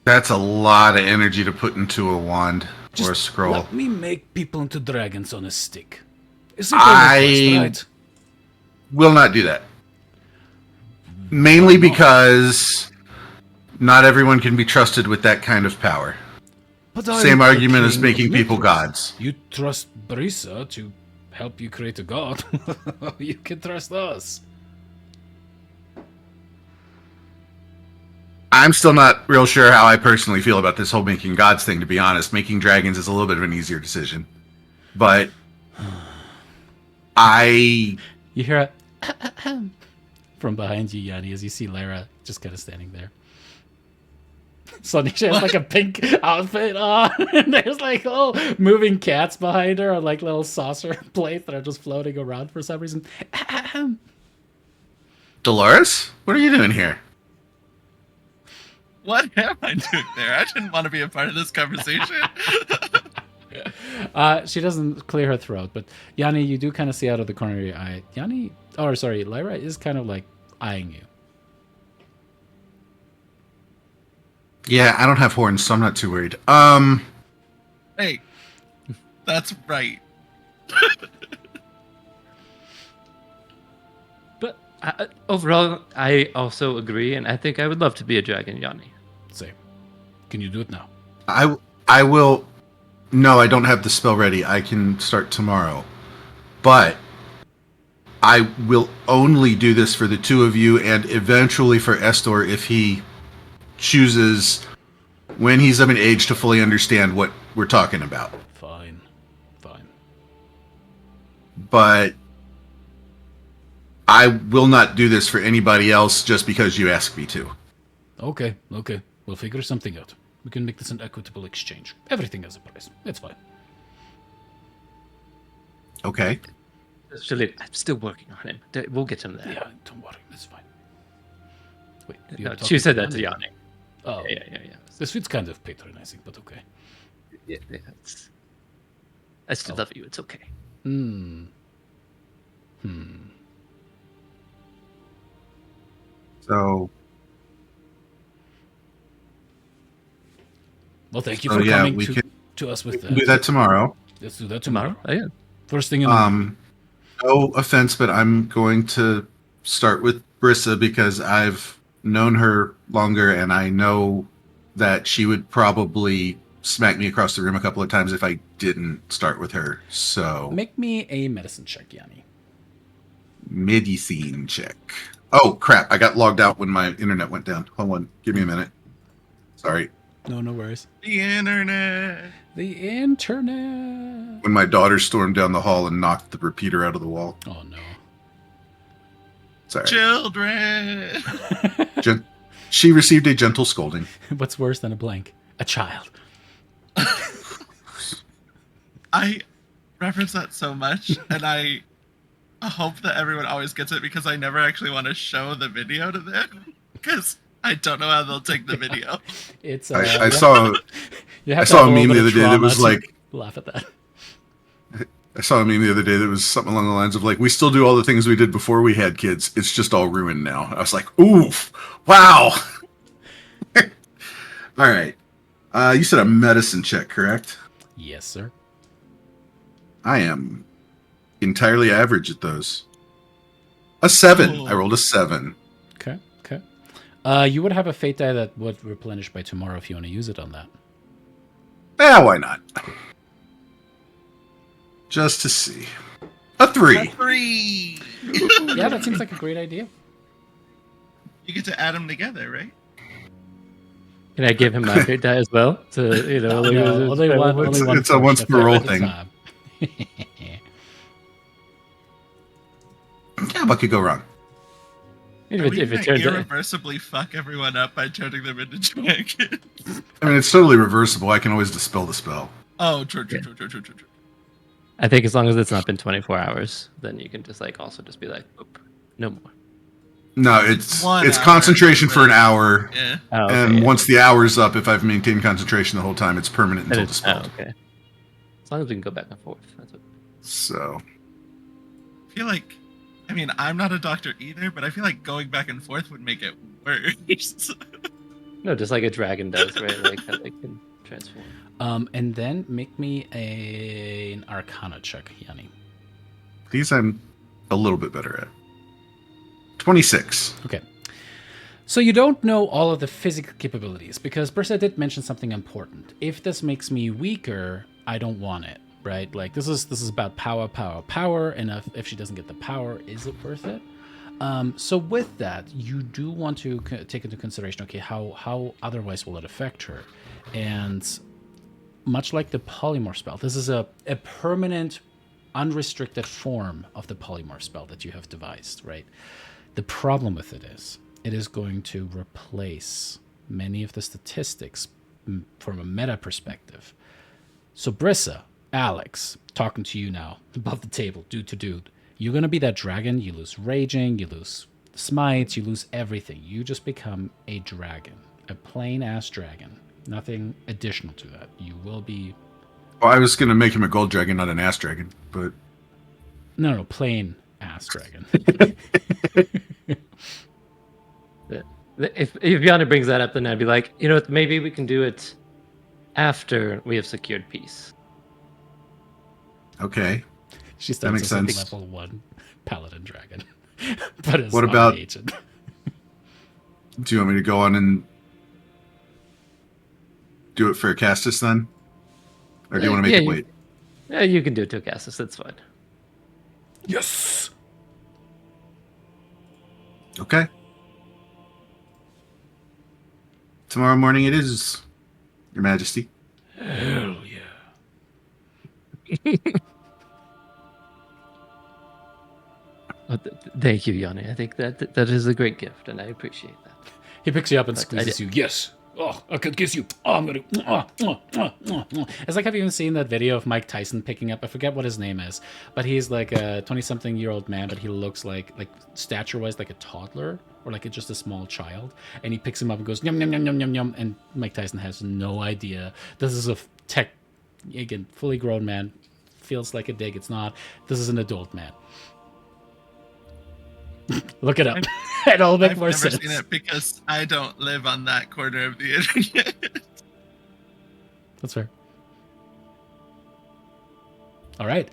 That's a lot of energy to put into a wand or a scroll. Let me make people into dragons on a stick. I will not do that. Mainly because not everyone can be trusted with that kind of power. But Same argument as making people gods. You trust Brisa to help you create a god. You can trust us. I'm still not real sure how I personally feel about this whole making gods thing, to be honest. Making dragons is a little bit of an easier decision. But You hear a from behind you, Yanni, as you see Lyra just kind of standing there. Suddenly she has like a pink outfit on, and there's like moving cats behind her on like little saucer plates that are just floating around for some reason. Dolores, what are you doing here? What am I doing there? I didn't want to be a part of this conversation. She doesn't clear her throat, but Yanni, you do kind of see out of the corner of your eye. Lyra is kind of like eyeing you. Yeah, I don't have horns, so I'm not too worried. Hey, that's right. But overall, I also agree, and I think I would love to be a dragon, Yanni. Same. Can you do it now? I will. No, I don't have the spell ready. I can start tomorrow. But I will only do this for the two of you and eventually for Estor if he chooses when he's of an age to fully understand what we're talking about. Fine. But I will not do this for anybody else just because you ask me to. Okay. We'll figure something out. We can make this an equitable exchange. Everything has a price. It's fine. Okay. Actually, I'm still working on him. We'll get him there. Yeah, don't worry. It's fine. Wait, No, she said that to Yanni. Oh, Yeah. This is kind of patronizing, but okay. Yeah, I still love you. It's okay. So, well, thank you for coming to us with that. do that tomorrow. Let's do that tomorrow. Oh, yeah. First thing in the morning. No offense, but I'm going to start with Brissa because I've known her longer and I know that she would probably smack me across the room a couple of times if I didn't start with her. So Make me a medicine check, Yanni. medicine check. Oh crap, I got logged out when my internet went down. Hold on, give me a minute. Sorry. No worries. The internet. The internet. When my daughter stormed down the hall and knocked the repeater out of the wall. Oh no. Sorry. Children. She received a gentle scolding. What's worse than a blank? A child. I reference that so much, and I hope that everyone always gets it because I never actually want to show the video to them because I don't know how they'll take the video. It's I saw I saw a meme the other day that was like, laugh at that. I saw a meme the other day that was something along the lines of like, we still do all the things we did before we had kids. It's just all ruined now. I was like, oof, wow. All right. You said a medicine check, correct? Yes, sir. I am entirely average at those. A 7. Ooh. I rolled a 7. Okay. You would have a fate die that would replenish by tomorrow if you want to use it on that. Yeah, why not? Just to see. A 3. 3. Yeah, that seems like a great idea. You get to add them together, right? Can I give him my fate die as well? To No, only one. It's a once per roll thing. Yeah, what could go wrong? If it turns out, irreversibly fuck everyone up by turning them into dragons. I mean, it's totally reversible. I can always dispel the spell. Oh, true. I think as long as it's not been 24 hours, then you can just like also just be like, oop, no more. No, it's 1 hour, concentration for an hour, Yeah. Oh, okay, and yeah. once the hour's up, if I've maintained concentration the whole time, it's permanent Then until it's- dispelled. okay. As long as we can go back and forth. That's what. So, I feel like, I mean, I'm not a doctor either, but I feel like going back and forth would make it worse. No, just like a dragon does, right? Like how they can transform. And then make me an Arcana check, Yanni. these I'm a little bit better at. 26. Okay. So you don't know all of the physical capabilities because Brissa did mention something important. If this makes me weaker, I don't want it, right? Like this is about power, and if she doesn't get the power, is it worth it? So with that, you do want to take into consideration, okay, how otherwise will it affect her? And much like the polymorph spell, this is a permanent, unrestricted form of the polymorph spell that you have devised, right? The problem with it is going to replace many of the statistics from a meta perspective. So Brissa, Alex, talking to you now, above the table, dude to dude, you're going to be that dragon. You lose raging, you lose smites, you lose everything. You just become a dragon, a plain-ass dragon. Nothing additional to that. You will be... Well, I was going to make him a gold dragon, not an ass dragon, but... No, plain-ass dragon. If Yana brings that up, then I'd be like, you know what, maybe we can do it after we have secured peace. Okay. She starts makes as a sense. level 1 paladin dragon. But it's What not about- an agent. Do you want me to go on and do it for Castus then? Or do you want to make it wait? Yeah, you can do it to Cassis, that's fine. Yes! Okay. Tomorrow morning it is, Your Majesty. Hell yeah. Oh, thank you, Yanni. I think that is a great gift, and I appreciate that. He picks you up and But squeezes you. Yes. Oh, I could kiss you. Oh, I'm gonna. It's like, have you even seen that video of Mike Tyson picking up? I forget what his name is, but he's like a 20-something-year-old man, but he looks like stature-wise like a toddler or like just a small child. And he picks him up and goes yum yum yum yum yum yum. And Mike Tyson has no idea. This is a again, fully grown man. Feels like a dig. It's not. This is an adult man. Look it up. It'll make I've more never sense. seen it because I don't live on that corner of the internet. That's fair. All right.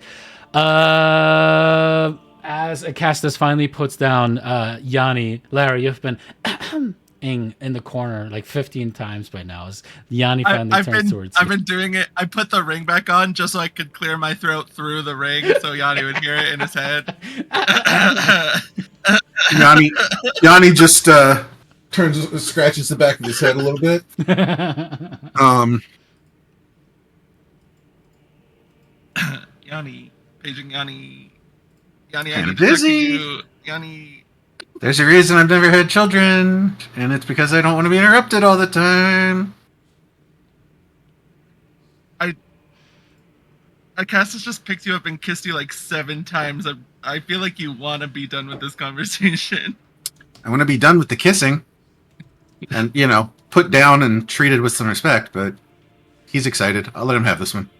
As Castus finally puts down Yanni, Larry, you've been in the corner like 15 times by now. As Yanni finally turns towards I've you. been doing it. I put the ring back on just so I could clear my throat through the ring so Yanni would hear it in his head. Yanni just scratches the back of his head a little bit. Yanni, paging Yanni. Yanni, I Kinda need to talk to busy. you. Yanni. There's a reason I've never had children, and it's because I don't want to be interrupted all the time. Cass just picked you up and kissed you like 7 times. I feel like you want to be done with this conversation. I want to be done with the kissing, and put down and treated with some respect. But he's excited. I'll let him have this one.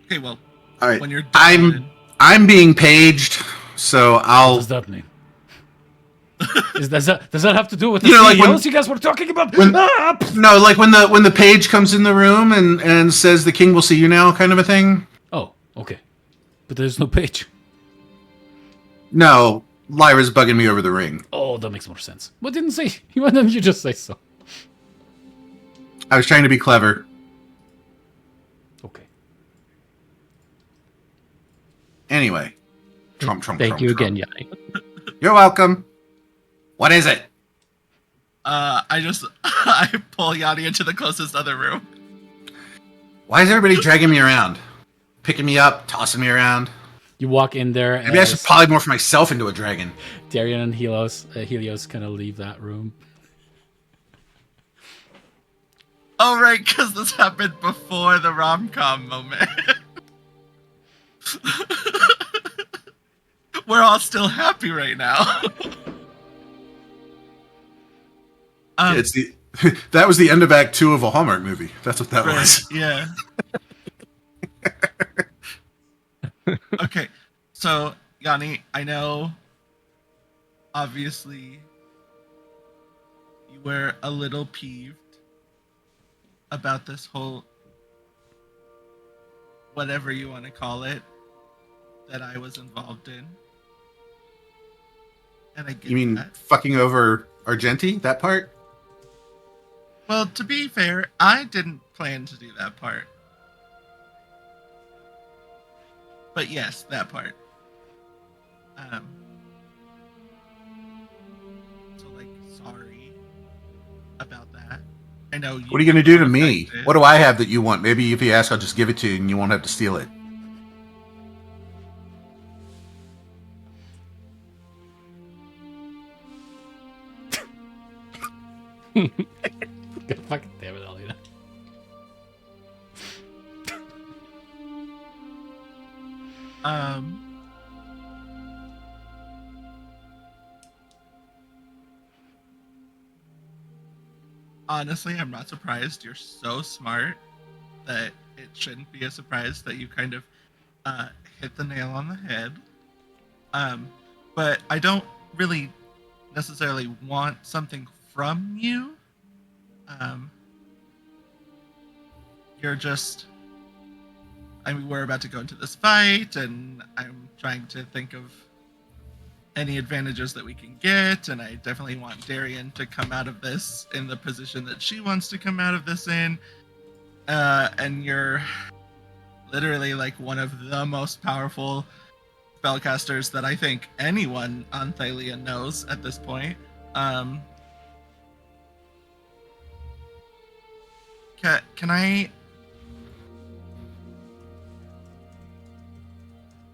Okay, well, All right. when you're done, I'm being paged, so What I'll. does that mean? Does that have to do with the You know, like CEOs when- you guys were talking about? when- No, like when the page comes in the room and says the king will see you now, kind of a thing. Oh, okay. But there's no page. No, Lyra's bugging me over the ring. Oh, that makes more sense. Why didn't you just say so? I was trying to be clever. Okay. Anyway. Thank you again, Yanni. You're welcome. What is it? I pull Yanni into the closest other room. Why is everybody dragging me around? Picking me up, tossing me around? You walk in there. Maybe I should polymorph myself into a dragon. Darian and Helios kind of leave that room. Oh, right, because this happened before the rom-com moment. We're all still happy right now. It's the that was the end of Act 2 of a Hallmark movie. That's what that Right, was. yeah. Okay, so Yanni, I know obviously you were a little peeved about this whole whatever you want to call it that I was involved in. And I get You mean that. fucking over Argenti? That part? Well, to be fair, I didn't plan to do that part. But yes, that part. So, like, sorry about that. I know you. What are you going to do to me? affected. What do I have that you want? Maybe if you ask, I'll just give it to you and you won't have to steal it. God fucking damn it, Alina. Honestly, I'm not surprised. You're so smart that it shouldn't be a surprise that you kind of hit the nail on the head. But I don't really necessarily want something from you. You're just. I mean, we're about to go into this fight, and I'm trying to think of any advantages that we can get, and I definitely want Darian to come out of this in the position that she wants to come out of this in. And you're literally like one of the most powerful spellcasters that I think anyone on Thylea knows at this point. Can I?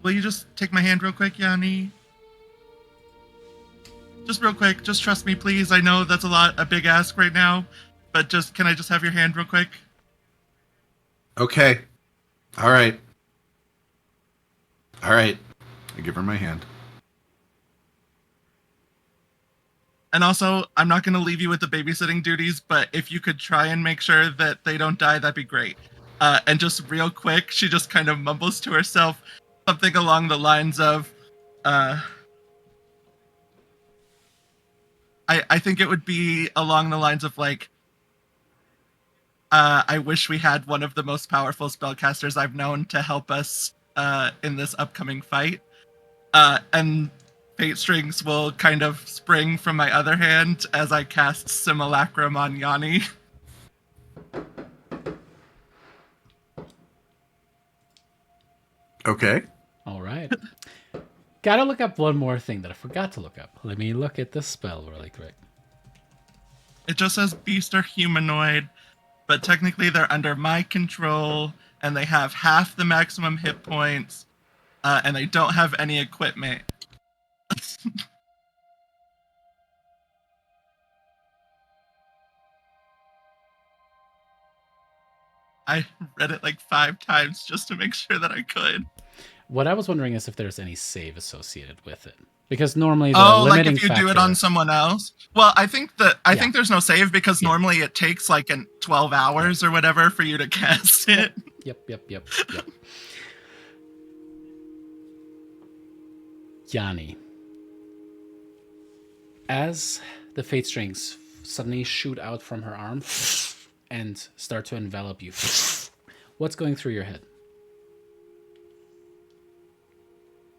Will you just take my hand real quick, Yanni? Just real quick. Just trust me, please. I know that's a big ask right now, but can I just have your hand real quick? Okay. All right. All right. I give her my hand. And also, I'm not going to leave you with the babysitting duties, but if you could try and make sure that they don't die, that'd be great. And just real quick, she just kind of mumbles to herself something along the lines of, I think it would be along the lines of like, I wish we had one of the most powerful spellcasters I've known to help us in this upcoming fight. And fate strings will kind of spring from my other hand as I cast Simulacrum on Yanni. Okay. All right. Gotta look up one more thing that I forgot to look up. Let me look at this spell really quick. It just says beast or humanoid, but technically they're under my control, and they have half the maximum hit points, and they don't have any equipment. I read it like 5 times just to make sure that I could. What I was wondering is if there's any save associated with it. Because normally the Oh, like limiting if you factor... do it on someone else? Well, I think Yeah. think there's no save because normally it takes like 12 hours or whatever for you to cast it. Yep. Yanni. As the fate strings suddenly shoot out from her arm and start to envelop you, what's going through your head?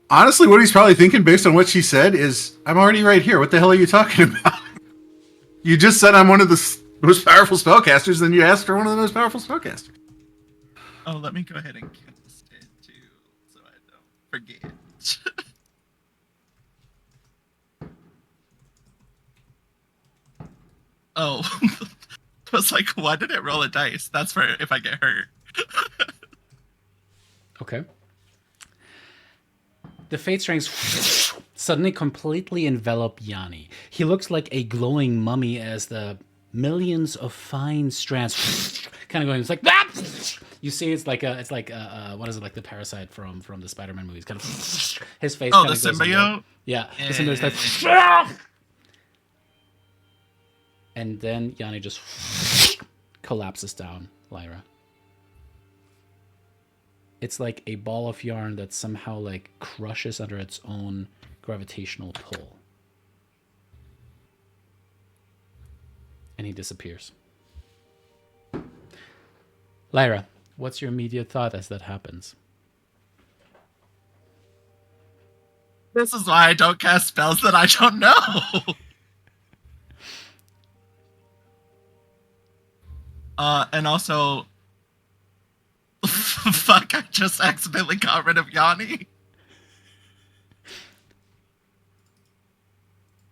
Honestly, what he's probably thinking based on what she said is, I'm already right here. What the hell are you talking about? You just said I'm one of the most powerful spellcasters, then you asked for one of the most powerful spellcasters. Oh, let me go ahead and cast it too, so I don't forget. Oh, I was like, why did it roll a dice? That's for if I get hurt. Okay. The fate strings suddenly completely envelop Yanni. He looks like a glowing mummy as the millions of fine strands kind of going. It's like that. You see, it's like what is it, like the parasite from the Spider-Man movies? Kind of his face. Oh, kind the of goes symbiote. Yeah, the symbiote's like. And then Yanni just collapses down, Lyra. It's like a ball of yarn that somehow like crushes under its own gravitational pull. And he disappears. Lyra, what's your immediate thought as that happens? This is why I don't cast spells that I don't know. And also, fuck, I just accidentally got rid of Yanni.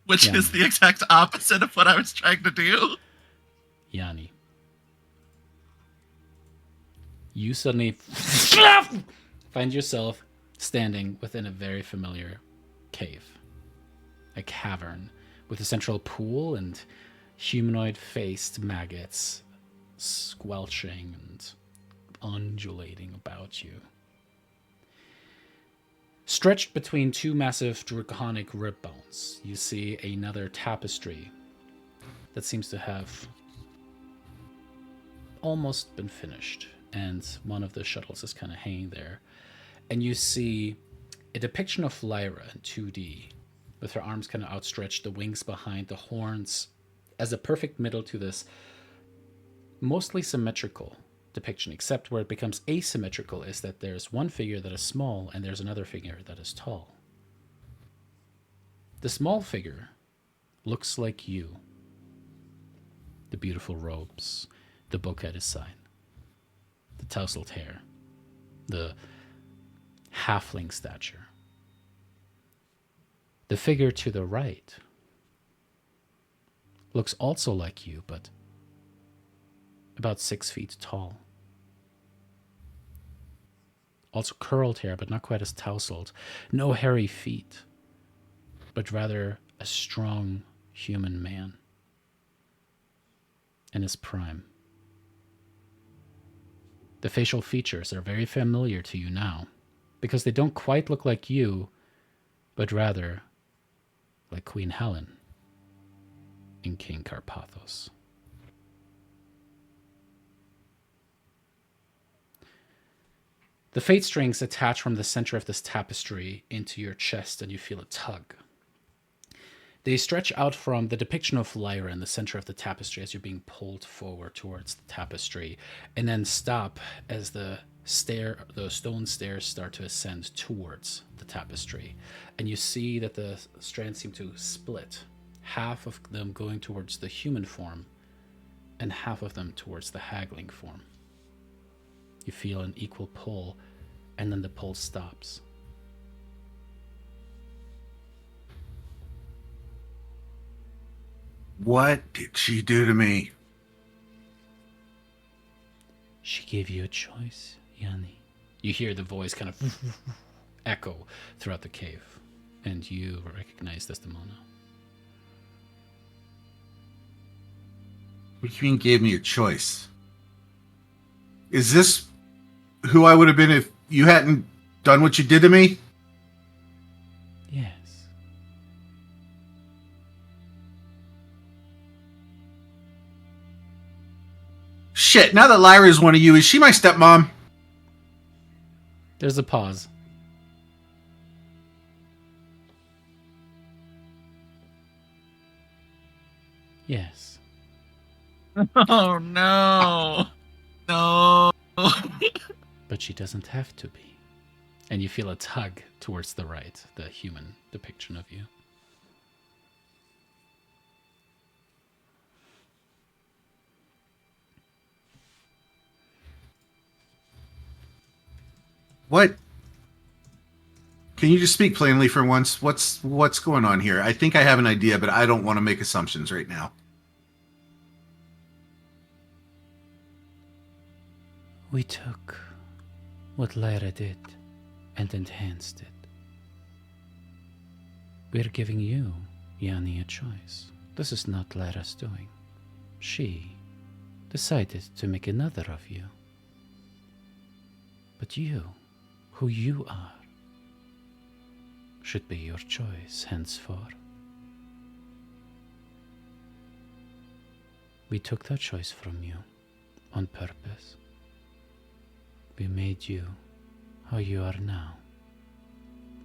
Which is the exact opposite of what I was trying to do. Yanni. You suddenly find yourself standing within a very familiar cave. A cavern with a central pool and humanoid-faced maggots squelching and undulating about you. Stretched between two massive draconic rib bones, you see another tapestry that seems to have almost been finished, and one of the shuttles is kind of hanging there. And you see a depiction of Lyra in 2D, with her arms kind of outstretched, the wings behind, the horns, as a perfect middle to this mostly symmetrical depiction, except where it becomes asymmetrical is that there's one figure that is small and there's another figure that is tall. The small figure looks like you. The beautiful robes, the book at his side, the tousled hair, the halfling stature. The figure to the right looks also like you, but about 6 feet tall. Also curled hair, but not quite as tousled. No hairy feet, but rather a strong human man in his prime. The facial features are very familiar to you now, because they don't quite look like you, but rather like Queen Helen in King Carpathos. The fate strings attach from the center of this tapestry into your chest, and you feel a tug. They stretch out from the depiction of Lyra in the center of the tapestry as you're being pulled forward towards the tapestry, and then stop as the stone stairs start to ascend towards the tapestry. And you see that the strands seem to split, half of them going towards the human form, and half of them towards the haggling form. You feel an equal pull, and then the pull stops. What did she do to me? She gave you a choice, Yanni. You hear the voice kind of echo throughout the cave, and you recognize Desdemona. What do you mean gave me a choice? Is this who I would have been if you hadn't done what you did to me? Yes. Shit, now that Lyra is one of you, is she my stepmom? There's a pause. Yes. Oh no. No. But she doesn't have to be. And you feel a tug towards the right, the human depiction of you. What? Can you just speak plainly for once? What's going on here? I think I have an idea, but I don't want to make assumptions right now. We took what Lyra did and enhanced it. We're giving you, Yanni, a choice. This is not Lyra's doing. She decided to make another of you. But you, who you are, should be your choice henceforth. We took that choice from you on purpose. We made you how you are now.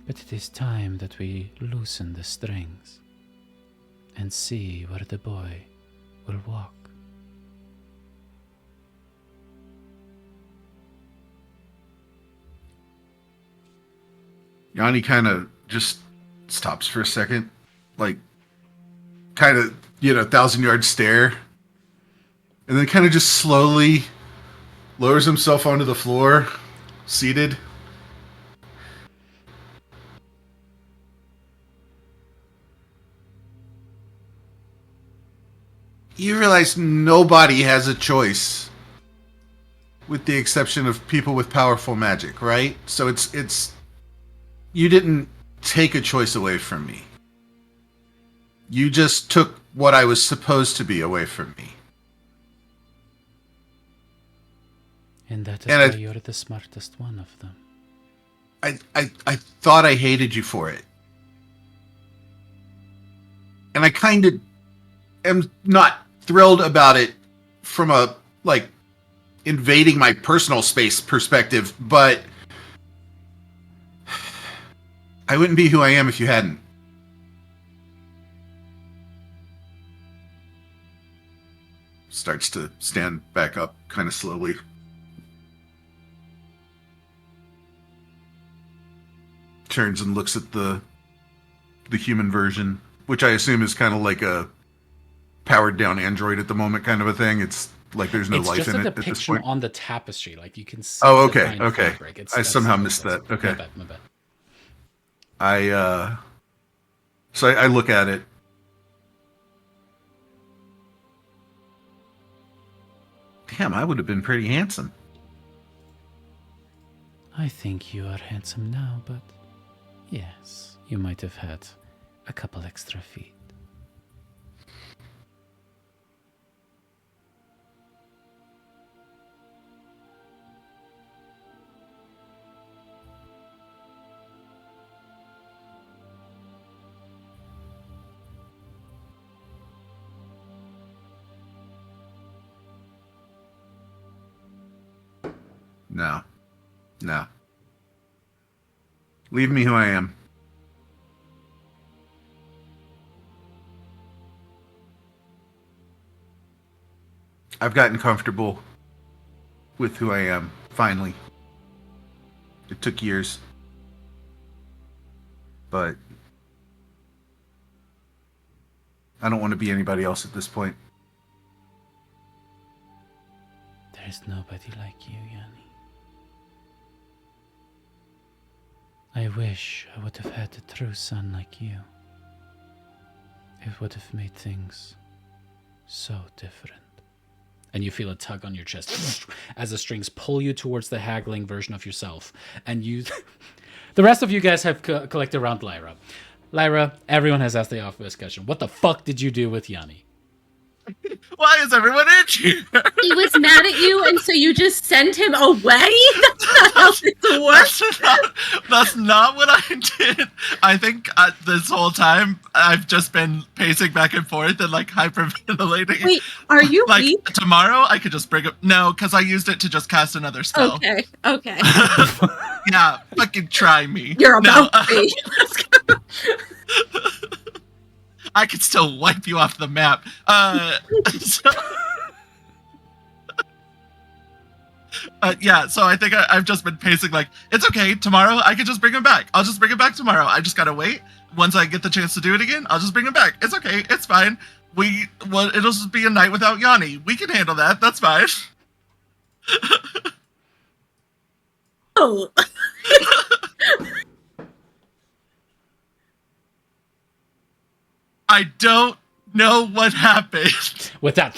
But it is time that we loosen the strings and see where the boy will walk. Yanni kind of just stops for a second, like, kind of, 1,000-yard stare, and then kind of just slowly lowers himself onto the floor, seated. You realize nobody has a choice, with the exception of people with powerful magic, right? So it's you didn't take a choice away from me. You just took what I was supposed to be away from me. And that is And why you're the smartest one of them. I thought I hated you for it. And I kind of am not thrilled about it from a, invading my personal space perspective, but I wouldn't be who I am if you hadn't. Starts to stand back up kind of slowly. Turns and looks at the human version, which I assume is kind of like a powered down android at the moment kind of a thing. It's like there's no life in it at this depiction point. on the tapestry. Like you can see. Oh, the okay, fine okay. fabric. I somehow missed that. Okay. My bad. So I look at it. Damn, I would have been pretty handsome. I think you are handsome now, but yes, you might have had a couple extra feet. No. Leave me who I am. I've gotten comfortable with who I am, finally. It took years. But I don't want to be anybody else at this point. There is nobody like you, Yanni. I wish I would have had a true son like you. It would have made things So different. And you feel a tug on your chest as the strings pull you towards the haggling version of yourself. And you, the rest of you guys have collected around Lyra. Lyra, everyone has asked the obvious question. What the fuck did you do with Yanni? Why is everyone in here? He was mad at you, and so you just sent him away? That's not how this works. That's not what I did. I think this whole time I've just been pacing back and forth and like hyperventilating. Wait, are you like weak? tomorrow I could just bring up. No, because I used it to just cast another spell. Okay. Yeah, fucking try me. You're about to be. I could still wipe you off the map. So I think I've just been pacing like, it's okay, tomorrow I can just bring him back. I'll just bring him back tomorrow. I just gotta wait. Once I get the chance to do it again, I'll just bring him back. It's okay, it's fine. It'll just be a night without Yanni. We can handle that, that's fine. Oh. I don't know what happened. With that,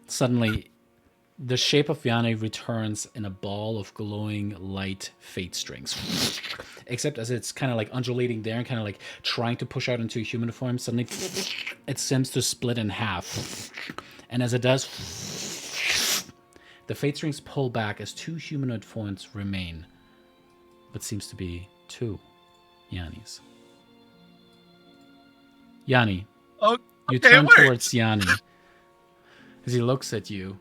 suddenly, the shape of Yanni returns in a ball of glowing light fate strings. Except as it's kind of like undulating there and kind of like trying to push out into a human form, suddenly it seems to split in half. And as it does, the fate strings pull back as two humanoid forms remain. But seems to be two Yannis. Yanni, you turn towards Yanni as he looks at you,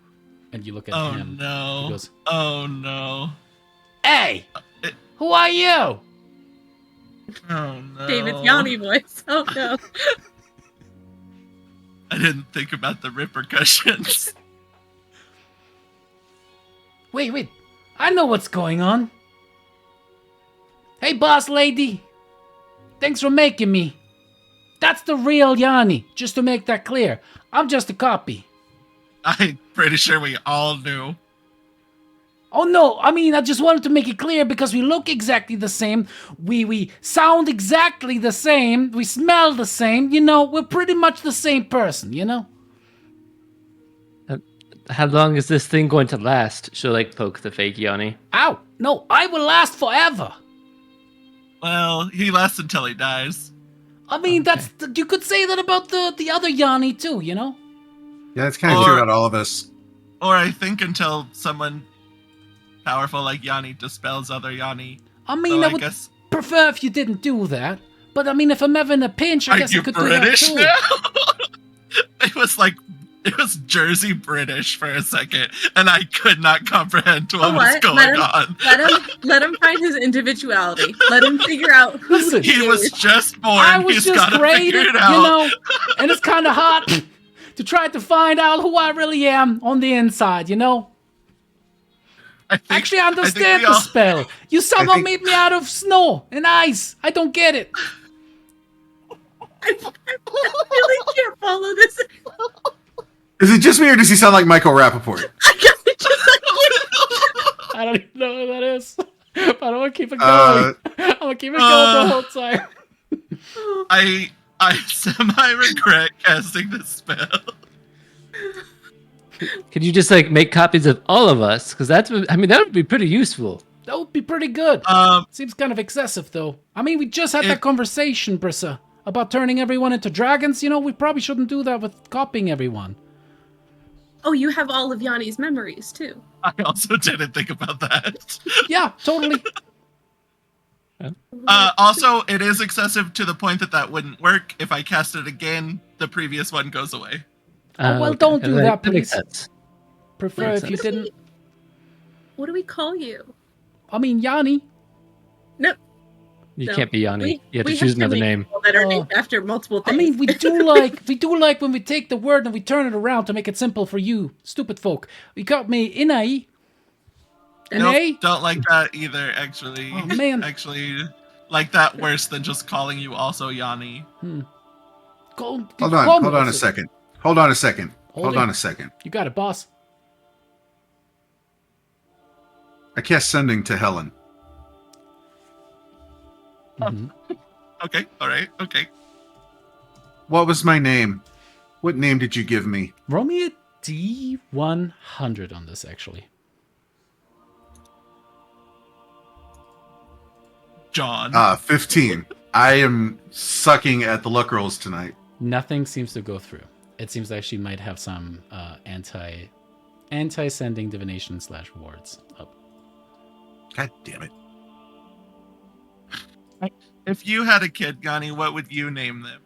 and you look at him. No. He goes, oh no! Hey, who are you? Oh no! David's Yanni voice. Oh no! I didn't think about the repercussions. Wait, I know what's going on. Hey, boss lady, thanks for making me. That's the real Yanni, just to make that clear. I'm just a copy. I'm pretty sure we all knew. Oh no, I mean, I just wanted to make it clear because we look exactly the same. We sound exactly the same. We smell the same. You know, we're pretty much the same person, you know? How long is this thing going to last? She'll like poke the fake Yanni. Ow! No, I will last forever. Well, he lasts until he dies. I mean, you could say that about the other Yanni too, you know? Yeah, it's kind of true about all of us. Or I think until someone powerful like Yanni dispels other Yanni. I mean, I would prefer if you didn't do that. But I mean, if I'm ever in a pinch, I guess I could British do that too. Now? It was Jersey British for a second, and I could not comprehend what was going on. Let him find his individuality. Let him figure out who Listen, he was just born. I was He's just gotta created, figure it out. you know, and it's kind of hard to try to find out who I really am on the inside, you know? I understand the spell. You somehow made me out of snow and ice. I don't get it. I really can't follow this. Is it just me, or does he sound like Michael Rappaport? I don't even know who that is. But I want to keep it going. I'm going to keep it going the whole time. I semi-regret casting this spell. Could you just like make copies of all of us? Because that would be pretty useful. That would be pretty good. Seems kind of excessive, though. I mean, we just had that conversation, Brissa, about turning everyone into dragons. You know, we probably shouldn't do that with copying everyone. Oh, you have all of Yanni's memories, too. I also didn't think about that. Yeah, totally. Also, it is excessive to the point that wouldn't work. If I cast it again, the previous one goes away. Don't do that, That makes please. sense. Prefer Makes if you sense. didn't. What do we call you? I mean, Yanni. No. You No. can't be Yanni. You have to we choose too another many name. people that are named after multiple things. I mean, we do like when we take the word and we turn it around to make it simple for you, stupid folk. We got me Inai. Nope, don't like that either, actually. Oh, man. Actually, like that worse than just calling you also Yanni. Hold on a second. Hold on a second. You got it, boss. I cast Sending to Helen. Mhm. Okay, alright, okay. What was my name? What name did you give me? Roll me a D100 on this, actually. John. 15. I am sucking at the luck rolls tonight. Nothing seems to go through. It seems like she might have some anti-sending divination / wards up. God damn it. If you had a kid, Yanni, what would you name them?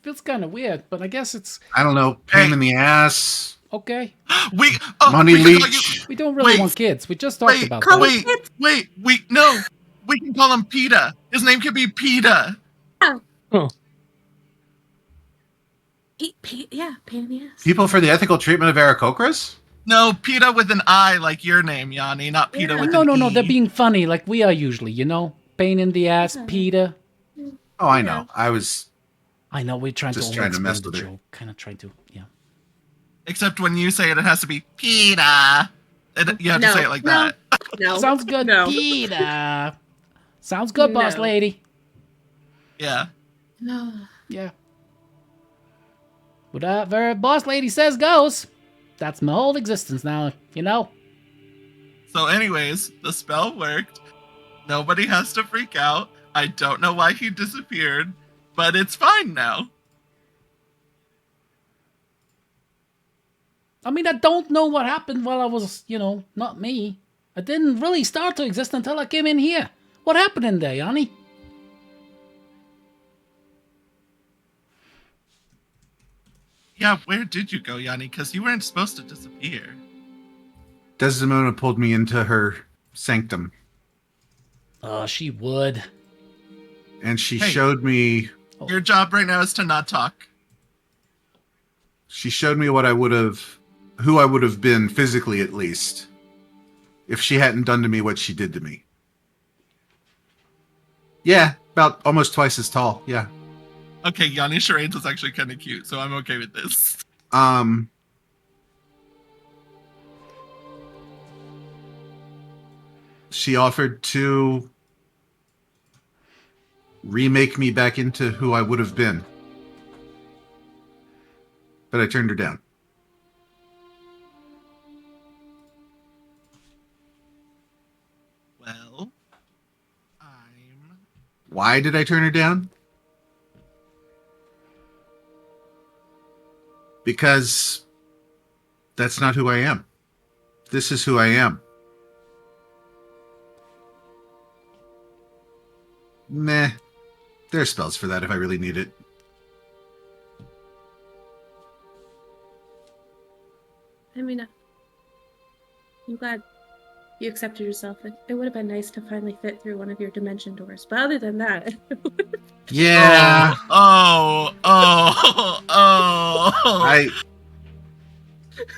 Feels kind of weird, but I guess it's I don't know. Pain in the ass. okay. Money we can call leech. We don't really Wait. want kids. We just talked Wait, about call that. it- wait. We can call him PETA. His name could be PETA. Yeah, pain in the ass. People for the ethical treatment of Aarakocras? No, PETA with an I, like your name, Yanni, not PETA Yeah. with No, an no, E. they're being funny like we are usually, you know? Pain in the ass, Yeah. Peter. Oh, I know. I was... I know, we're trying Just to trying to explain mess the with her. joke. Kind of trying to, yeah. Except when you say it, it has to be PETA. You have to No, say it like no. that. No. Sounds good, No. Peter. Sounds good, boss No. lady. Yeah. No. Yeah. Whatever boss lady says goes. That's my whole existence now, you know? So anyways, the spell worked. Nobody has to freak out. I don't know why he disappeared, but it's fine now. I mean, I don't know what happened while I was, you know, not me. I didn't really start to exist until I came in here. What happened in there, Yanni? Yeah, where did you go, Yanni? Because you weren't supposed to disappear. Desdemona pulled me into her sanctum, Oh, she would. and she Hey. showed me... Your job right now is to not talk. She showed me what I would have... Who I would have been, physically at least, if she hadn't done to me what she did to me. Yeah, about almost twice as tall, yeah. Okay, Yanni Charades is actually kind of cute, so I'm okay with this. She offered to remake me back into who I would have been. But I turned her down. Well, I'm... Why did I turn her down? Because that's not who I am. This is who I am. Meh. There are spells for that if I really need it. I mean, I'm glad you accepted yourself. It would have been nice to finally fit through one of your dimension doors. But other than that, Yeah. Oh.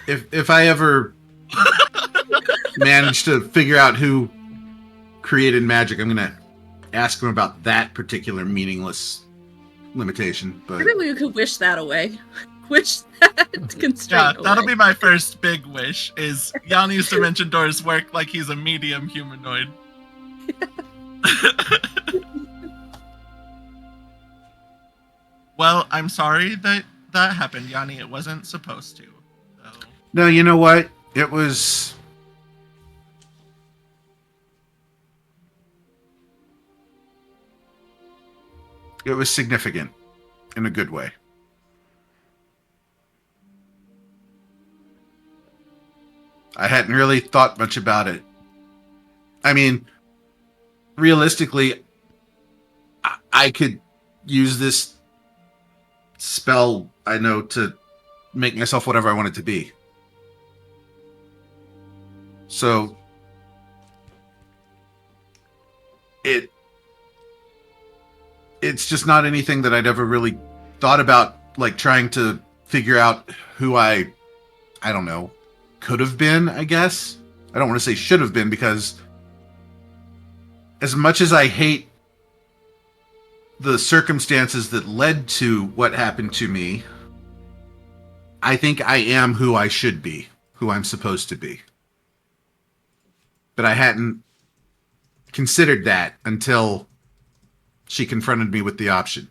If I ever manage to figure out who created magic, I'm gonna ask him about that particular meaningless limitation. But maybe we could wish that away. Wish that constraint Yeah, that'll away. be my first big wish, is Yanni's dimension doors work like he's a medium humanoid. Well, I'm sorry that happened, Yanni. It wasn't supposed to. So. no, you know what? It was... It was significant in a good way. I hadn't really thought much about it. I mean, realistically, I could use this spell, I know, to make myself whatever I want it to be. So, it's just not anything that I'd ever really thought about, like trying to figure out who I don't know, could have been, I guess. I don't want to say should have been, because as much as I hate the circumstances that led to what happened to me, I think I am who I should be, who I'm supposed to be. But I hadn't considered that until she confronted me with the option.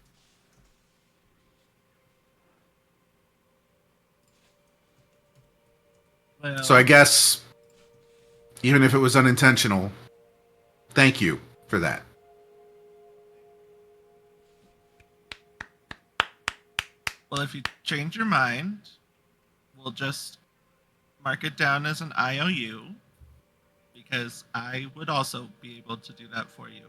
Well, So I guess, even if it was unintentional, thank you for that. well, if you change your mind, we'll just mark it down as an IOU, because I would also be able to do that for you.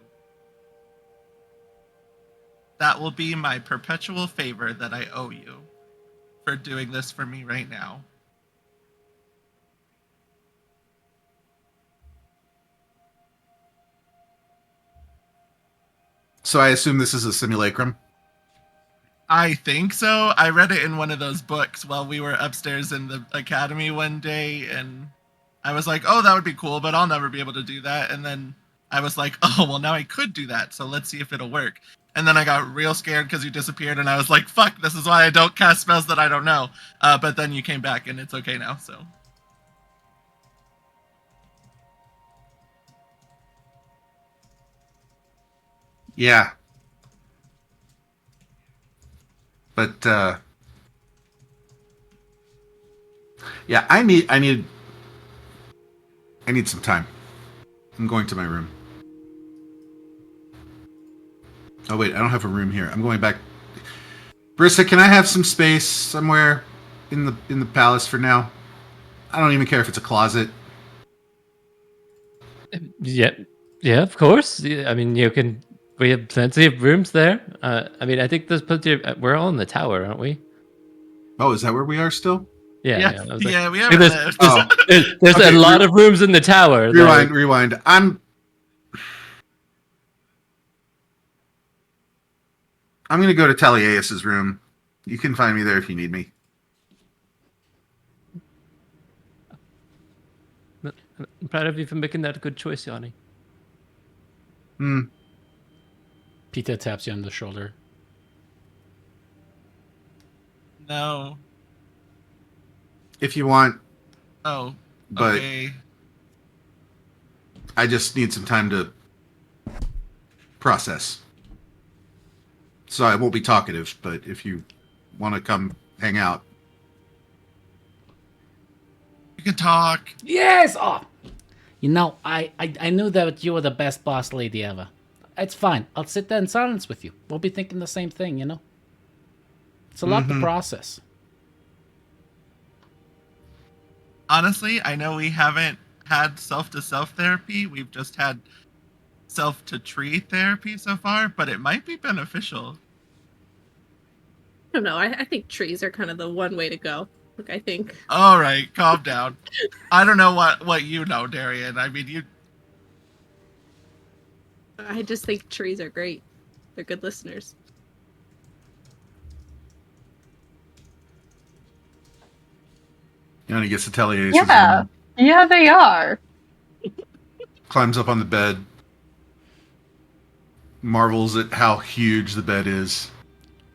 That will be my perpetual favor that I owe you for doing this for me right now. So I assume this is a simulacrum? I think so. I read it in one of those books while we were upstairs in the academy one day, and I was like, oh, that would be cool, but I'll never be able to do that. And then I was like, oh, well, now I could do that, so let's see if it'll work. And then I got real scared because you disappeared, and I was like, fuck, this is why I don't cast spells that I don't know. But then you came back, and it's okay now, so. Yeah. But yeah, I need some time. I'm going to my room. Oh wait, I don't have a room here. I'm going back. Brissa, can I have some space somewhere in the palace for now? I don't even care if it's a closet. Yeah, yeah, of course. Yeah, I mean, you can. We have plenty of rooms there. I mean, I think there's plenty. We're all in the tower, aren't we? Oh, is that where we are still? Yeah, yeah. I was like, Yeah, we "Hey, haven't there's, lived. Oh. there's Okay, a lot of rooms in the tower. like- Rewind. I'm gonna go to Talieas's room. You can find me there if you need me. I'm proud of you for making that a good choice, Yanni. Peter taps you on the shoulder. No. If you want, Oh, but okay. I just need some time to process. So I won't be talkative, but if you want to come hang out. You can talk. Yes! Oh! You know, I knew that you were the best boss lady ever. It's fine. I'll sit there in silence with you. We'll be thinking the same thing, you know? It's a lot to process. Honestly, I know we haven't had self-to-self therapy. We've just had self-to-tree therapy so far, but it might be beneficial. I don't know. I think trees are kind of the one way to go. Like, I think. All right, calm down. I don't know what you know, Darian. I mean, you. I just think trees are great. They're good listeners. He gets to Talieas's Yeah. room, Yeah, they are. climbs up on the bed, marvels at how huge the bed is,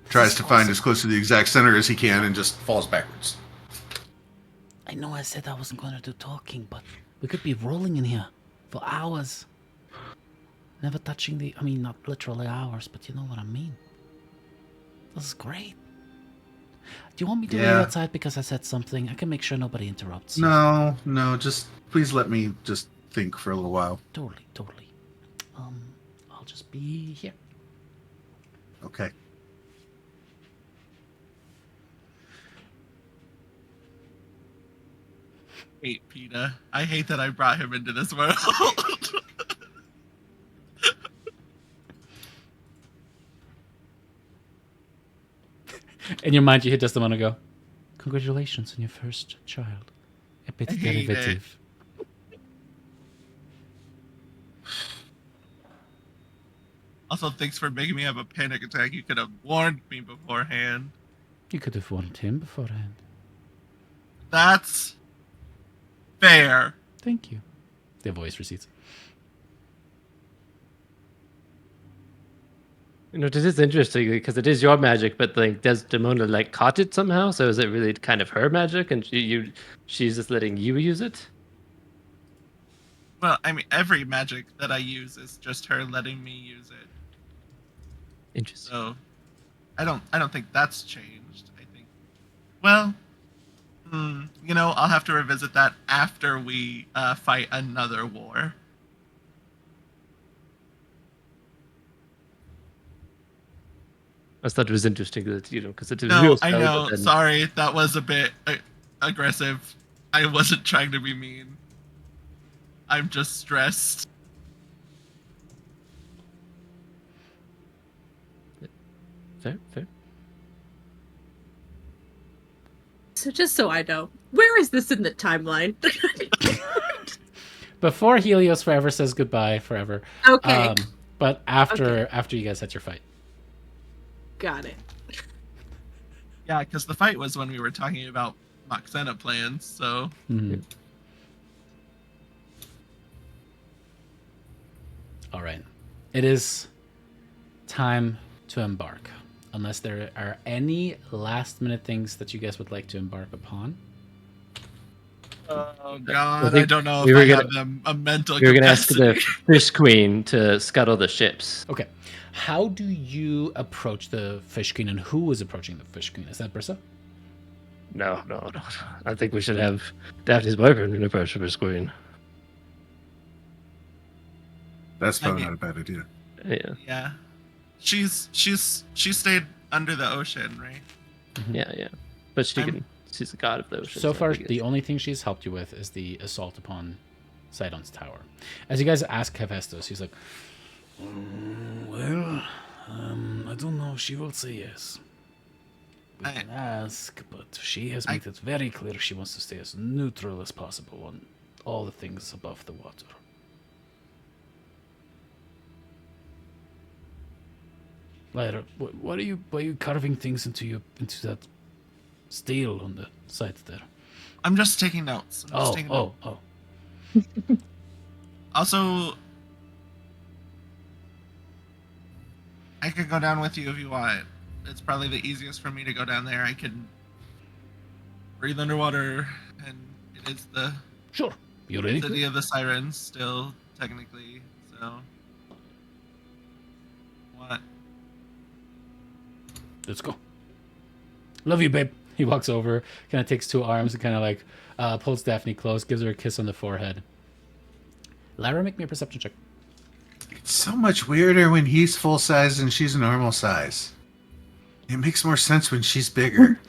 tries to find as close to the exact center as he can, and just falls backwards. I know I said I wasn't going to do talking, but we could be rolling in here for hours. Never touching not literally hours, but you know what I mean. This is great. Do you want me to wait outside because I said something? I can make sure nobody interrupts you. No, just please let me just think for a little while. Totally. I'll just be here. Okay. hate PETA. I hate that I brought him into this world. In your mind, you hit just a moment ago. Congratulations on your first child. A bit I hate derivative. Also, thanks for making me have a panic attack. You could have warned me beforehand. You could have warned him beforehand. That's fair. Thank you. The voice receipts. You know, this is interesting because it is your magic, but like, does Demona like caught it somehow? So is it really kind of her magic, and she's just letting you use it? Well, I mean, every magic that I use is just her letting me use it. Interesting. So, I don't think that's changed. I think. Well, I'll have to revisit that after we fight another war. I thought it was interesting that, because it's a No, real I spell, know. but then- Sorry, that was a bit aggressive. I wasn't trying to be mean. I'm just stressed. Fair. So just so I know, where is this in the timeline? Before Helios forever says goodbye forever. Okay. But after you guys had your fight. Got it. Yeah, because the fight was when we were talking about Moxena plans, so... Mhm. All right. It is time to embark. Unless there are any last minute things that you guys would like to embark upon. Oh god, think I don't know we if were I gonna- have them a mental We were going to ask capacity. the Fish Queen to scuttle the ships. Okay. How do you approach the Fish Queen, and who is approaching the Fish Queen? Is that Brissa? No. I think we should have Daphne's boyfriend approach the Fish Queen. That's probably mean- not a bad idea. Yeah. Yeah. She stayed under the ocean, right? Yeah. But she's the god of the ocean. So far, I think the it's- only thing she's helped you with is the assault upon Sidon's tower. As you guys ask Hephaestus, he's like, well, I don't know if she will say yes. We I- can ask, but she has made it very clear she wants to stay as neutral as possible on all the things above the water. Lyra, why are you carving things into that steel on the side there? I'm just taking notes. Oh. Also, I could go down with you if you want. It's probably the easiest for me to go down there. I can breathe underwater, and it is the Sure. You ready? city of the sirens still, technically. So, what? Let's go. Love you, babe. He walks over, kind of takes two arms and kind of like pulls Daphne close, gives her a kiss on the forehead. Lyra, make me a perception check. It's so much weirder when he's full size and she's normal size. It makes more sense when she's bigger.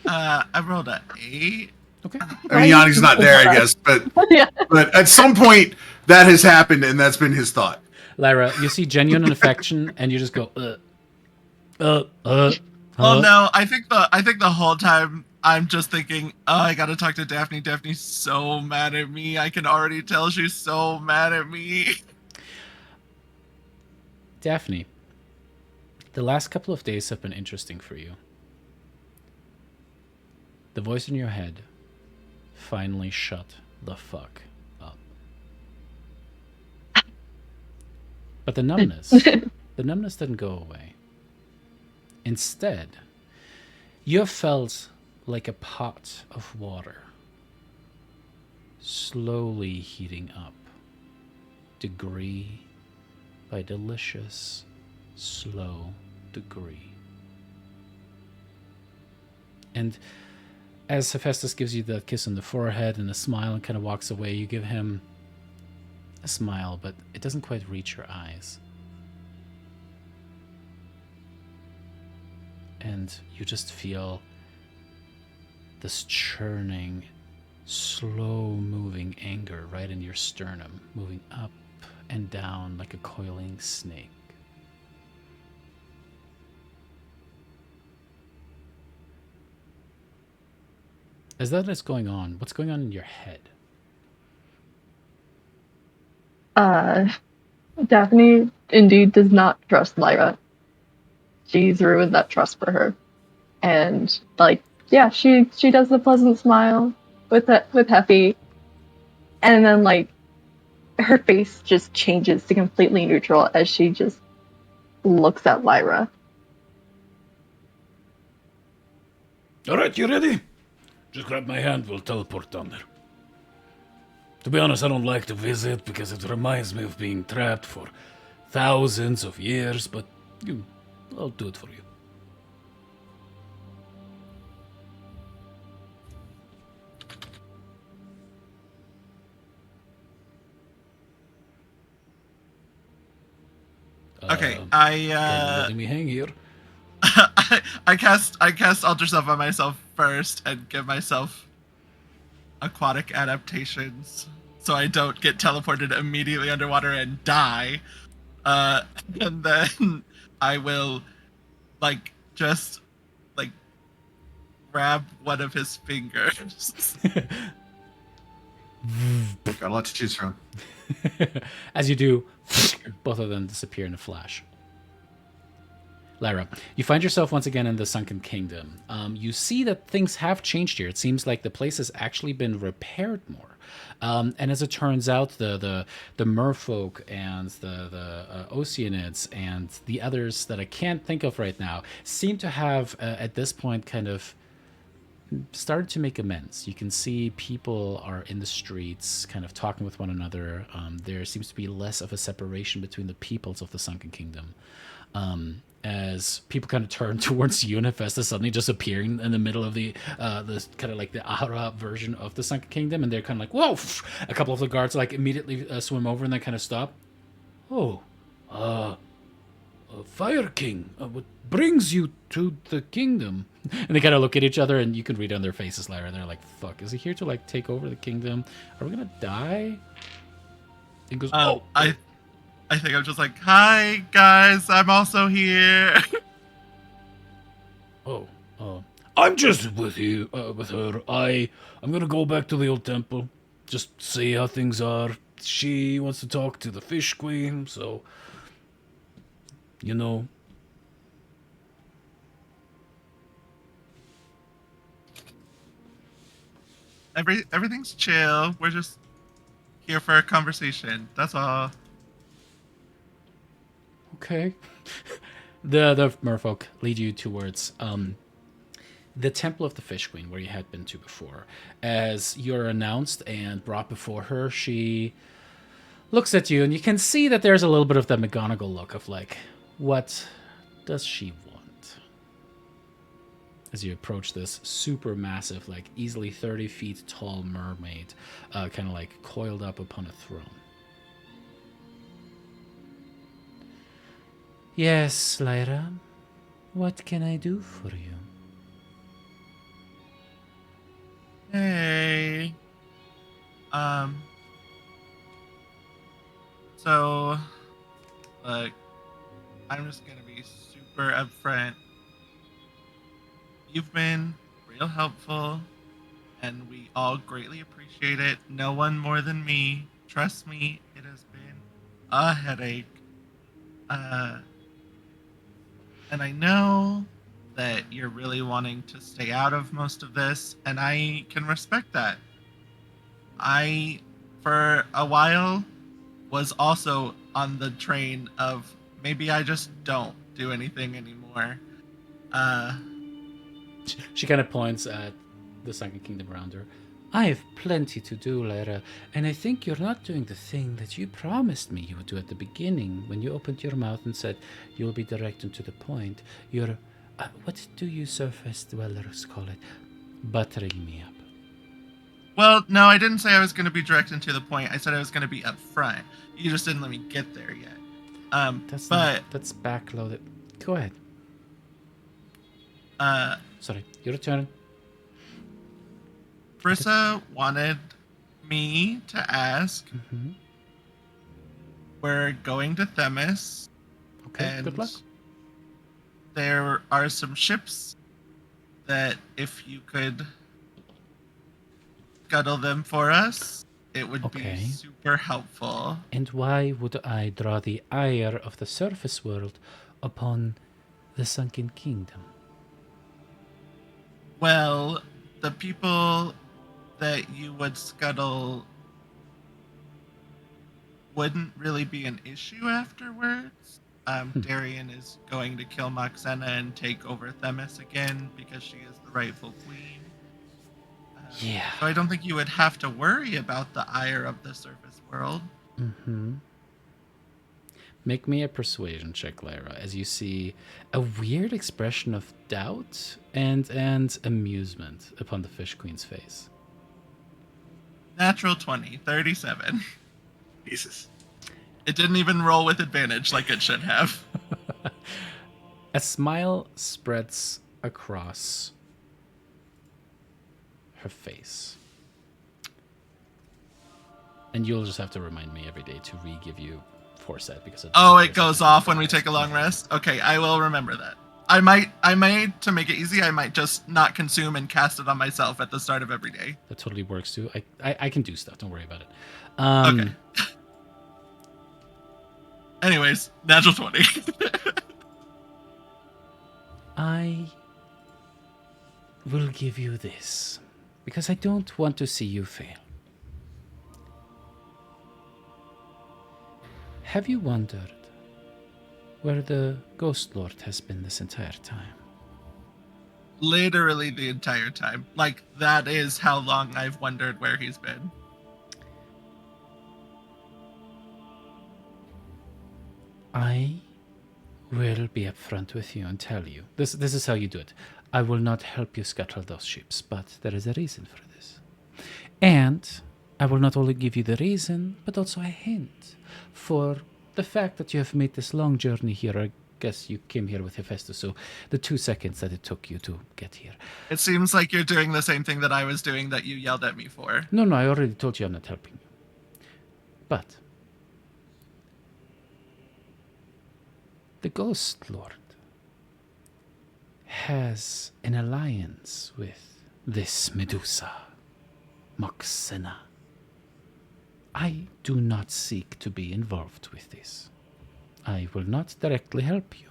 I rolled an 8. Okay. I mean, Yanni's not there, I guess, but Yeah. but at some point that has happened, and that's been his thought. Lyra, you see genuine affection, and you just go, Oh no, I think the whole time I'm just thinking, oh, I gotta talk to Daphne. Daphne's so mad at me. I can already tell she's so mad at me. Daphne, the last couple of days have been interesting for you. The voice in your head finally shut the fuck up. But the numbness didn't go away. Instead, you have felt like a pot of water slowly heating up, degree by delicious, slow degree. And as Hephaestus gives you the kiss on the forehead and a smile and kind of walks away, you give him a smile, but it doesn't quite reach your eyes. And you just feel this churning, slow-moving anger right in your sternum, moving up and down like a coiling snake. As that is going on, what's going on in your head? Daphne indeed does not trust Lyra. She's ruined that trust for her. And she does the pleasant smile with Heffy. And then her face just changes to completely neutral as she just looks at Lyra. All right, you ready? Just grab my hand, we'll teleport down there. To be honest, I don't like to visit because it reminds me of being trapped for thousands of years, but I'll do it for you. Okay, Letting me hang here. I cast Alter Self on myself first and give myself aquatic adaptations so I don't get teleported immediately underwater and die. And then I will just grab one of his fingers. Got a lot to choose from. As you do, both of them disappear in a flash. Lyra, you find yourself once again in the Sunken Kingdom. You see that things have changed here. It seems like the place has actually been repaired more. And as it turns out, the merfolk and the Oceanids and the others that I can't think of right now seem to have, at this point, kind of started to make amends. You can see people are in the streets kind of talking with one another. There seems to be less of a separation between the peoples of the Sunken Kingdom. As people kind of turn towards Unifest is suddenly just appearing in the middle of the kind of like the Ahra version of the Sunken Kingdom, and they're kind of like, whoa! A couple of the guards like immediately swim over and then kind of stop. Oh, Fire King, what brings you to the kingdom? And they kind of look at each other, and you can read on their faces, Lyra. They're like, "Fuck, is he here to like take over the kingdom? Are we gonna die?" And goes, "Oh, I think I'm just like, hi guys, I'm also here. I'm just with you, with her. I'm gonna go back to the old temple, just see how things are. She wants to talk to the Fish Queen, so you know." Everything's chill. We're just here for a conversation. That's all. Okay. The merfolk lead you towards the Temple of the Fish Queen, where you had been to before. As you're announced and brought before her, she looks at you, and you can see that there's a little bit of the McGonagall look of like, what does she want? As you approach this super massive, like easily 30 feet tall mermaid, kind of like coiled up upon a throne. Yes, Lyra. What can I do for you? Hey. So, look, I'm just gonna be super upfront. You've been real helpful, and we all greatly appreciate it. No one more than me. Trust me, it has been a headache. And I know that you're really wanting to stay out of most of this, and I can respect that. I, for a while, was also on the train of maybe I just don't do anything anymore. She kind of points at the Sunken Kingdom around her. I have plenty to do, Lyra, and I think you're not doing the thing that you promised me you would do at the beginning when you opened your mouth and said you'll be direct and to the point. You're, what do you surface dwellers call it? Buttering me up. Well, no, I didn't say I was going to be direct and to the point. I said I was going to be upfront. You just didn't let me get there yet. That's backloaded. Go ahead. Sorry, your turn. Brissa wanted me to ask. Mm-hmm. We're going to Themis. Okay, and good luck. There are some ships that if you could scuttle them for us, it would be super helpful. And why would I draw the ire of the surface world upon the Sunken Kingdom? Well, the people that you would scuttle wouldn't really be an issue afterwards. Darian is going to kill Moxena and take over Themis again because she is the rightful queen. Yeah. So I don't think you would have to worry about the ire of the surface world. Mm-hmm. Make me a persuasion check, Lyra, as you see a weird expression of doubt and amusement upon the Fish Queen's face. Natural 20, 37. Jesus. It didn't even roll with advantage like it should have. A smile spreads across her face. And you'll just have to remind me every day to re-give you foresight because it It goes off when we take a long rest? Okay, I will remember that. I might, to make it easy, I might just not consume and cast it on myself at the start of every day. That totally works too. I can do stuff. Don't worry about it. Okay. Anyways, natural 20. I will give you this because I don't want to see you fail. Have you wondered where the Ghost Lord has been this entire time? Literally the entire time. Like, that is how long I've wondered where he's been. I will be upfront with you and tell you. This is how you do it. I will not help you scuttle those ships, but there is a reason for this. And I will not only give you the reason, but also a hint for the fact that you have made this long journey here. I guess you came here with Hephaestus, so the 2 seconds that it took you to get here. It seems like you're doing the same thing that I was doing that you yelled at me for. No, I already told you I'm not helping you. But the Ghost Lord has an alliance with this Medusa, Moxena. I do not seek to be involved with this. I will not directly help you,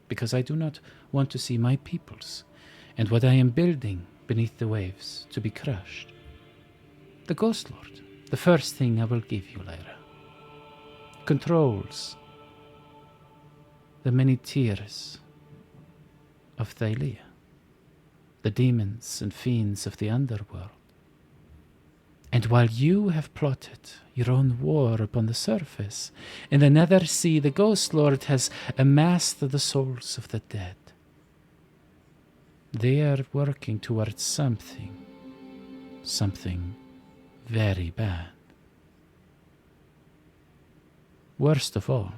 because I do not want to see my peoples and what I am building beneath the waves to be crushed. The Ghost Lord, the first thing I will give you, Lyra, controls the many tiers of Thylea, the demons and fiends of the underworld. And while you have plotted your own war upon the surface, in the nether sea the Ghost Lord has amassed the souls of the dead. They are working towards something very bad. Worst of all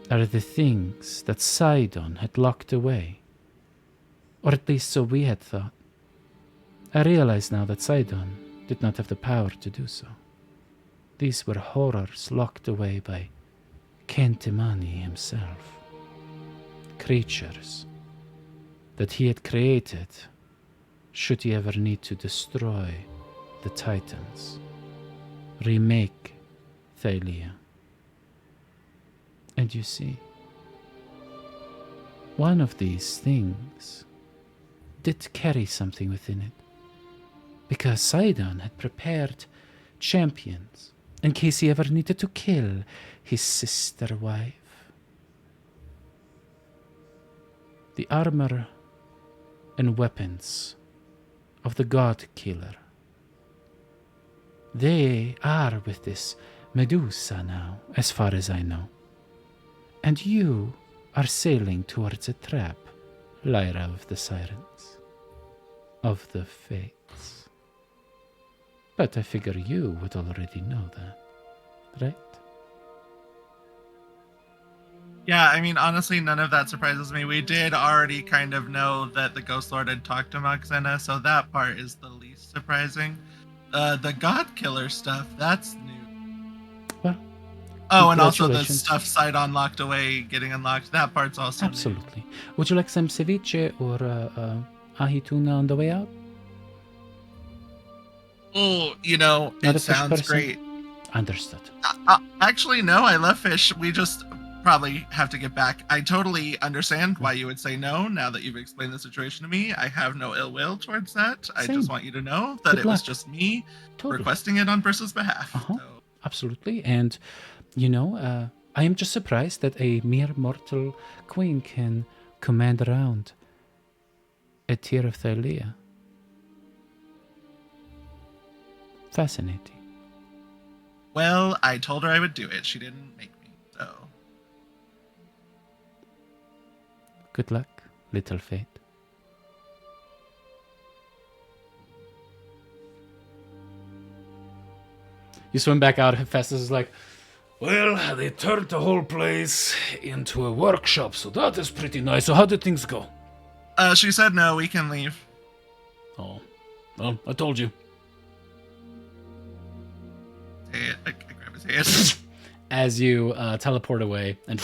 are the things that Sidon had locked away, or at least so we had thought. I realize now that Sidon did not have the power to do so. These were horrors locked away by Kentimani himself. Creatures that he had created should he ever need to destroy the Titans, remake Thylea. And you see, one of these things did carry something within it, because Sidon had prepared champions in case he ever needed to kill his sister wife. The armor and weapons of the God Killer. They are with this Medusa now, as far as I know. And you are sailing towards a trap, Lyra of the Sirens, of the Fates. But I figure you would already know that, right? Yeah, I mean, honestly, none of that surprises me. We did already kind of know that the Ghost Lord had talked to Moxena, so that part is the least surprising. The God Killer stuff, that's new. Well, and also the congratulations. stuff Sidon locked away, getting unlocked, that part's also Absolutely. Would you like some ceviche or ahi tuna on the way out? Oh, Not a it fish sounds person? great. Understood. Actually, no, I love fish. We just probably have to get back. I totally understand why you would say no now that you've explained the situation to me. I have no ill will towards that. I Same. just want you to know that Good it was luck. just me Totally. requesting it on Bristol's behalf. Uh-huh. So, Absolutely. And, I am just surprised that a mere mortal queen can command around a tier of Thylea. Fascinating. well, I told her I would do it. She didn't make me. So, Good luck, little fate. You swim back out. Hephaestus is like, Well, they turned the whole place into a workshop, so that is pretty nice. So how did things go? She said no, we can leave. Oh, well, I told you. I grab his hand. As you teleport away, and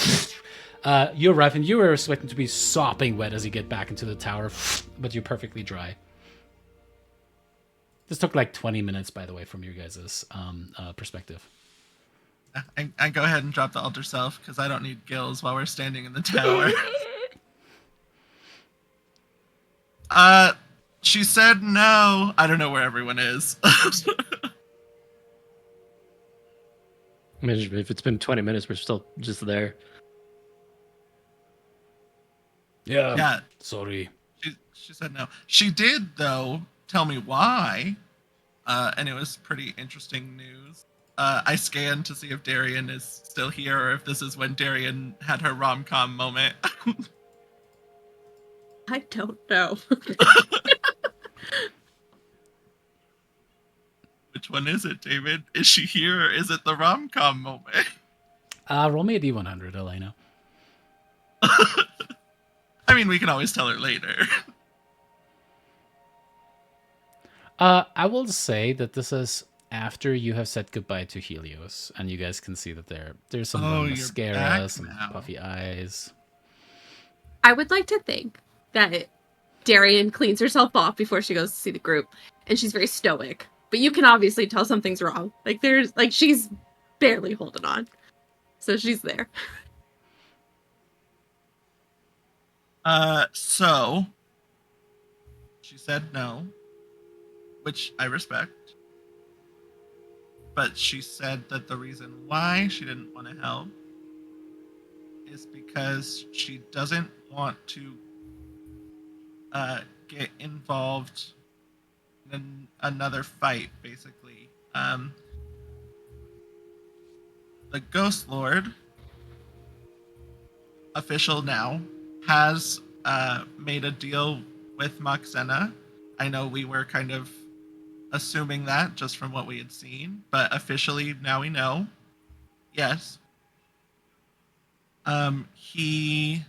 you arrive, and you are expecting to be sopping wet as you get back into the tower, but you're perfectly dry. This took like 20 minutes, by the way, from your guys' perspective. I go ahead and drop the altar self because I don't need gills while we're standing in the tower. She said no. I don't know where everyone is. I mean, if it's been 20 minutes, we're still just there. Yeah. Sorry. She said no. She did though tell me why, and it was pretty interesting news. I scanned to see if Darian is still here or if this is when Darian had her rom-com moment. I don't know. Which one is it, David? Is she here or is it the rom-com moment? Roll me a D100, Elena. I mean, we can always tell her later. I will say that this is after you have said goodbye to Helios, and you guys can see that there's some Oh, you're mascara, back some now. puffy eyes. I would like to think that Darian cleans herself off before she goes to see the group, and she's very stoic. But you can obviously tell something's wrong. She's barely holding on. So she's there. So she said no, which I respect. But she said that the reason why she didn't want to help is because she doesn't want to get involved in another fight, basically. The Ghost Lord, official now, has made a deal with Moxena. I know we were kind of assuming that just from what we had seen, but officially now we know. Yes. He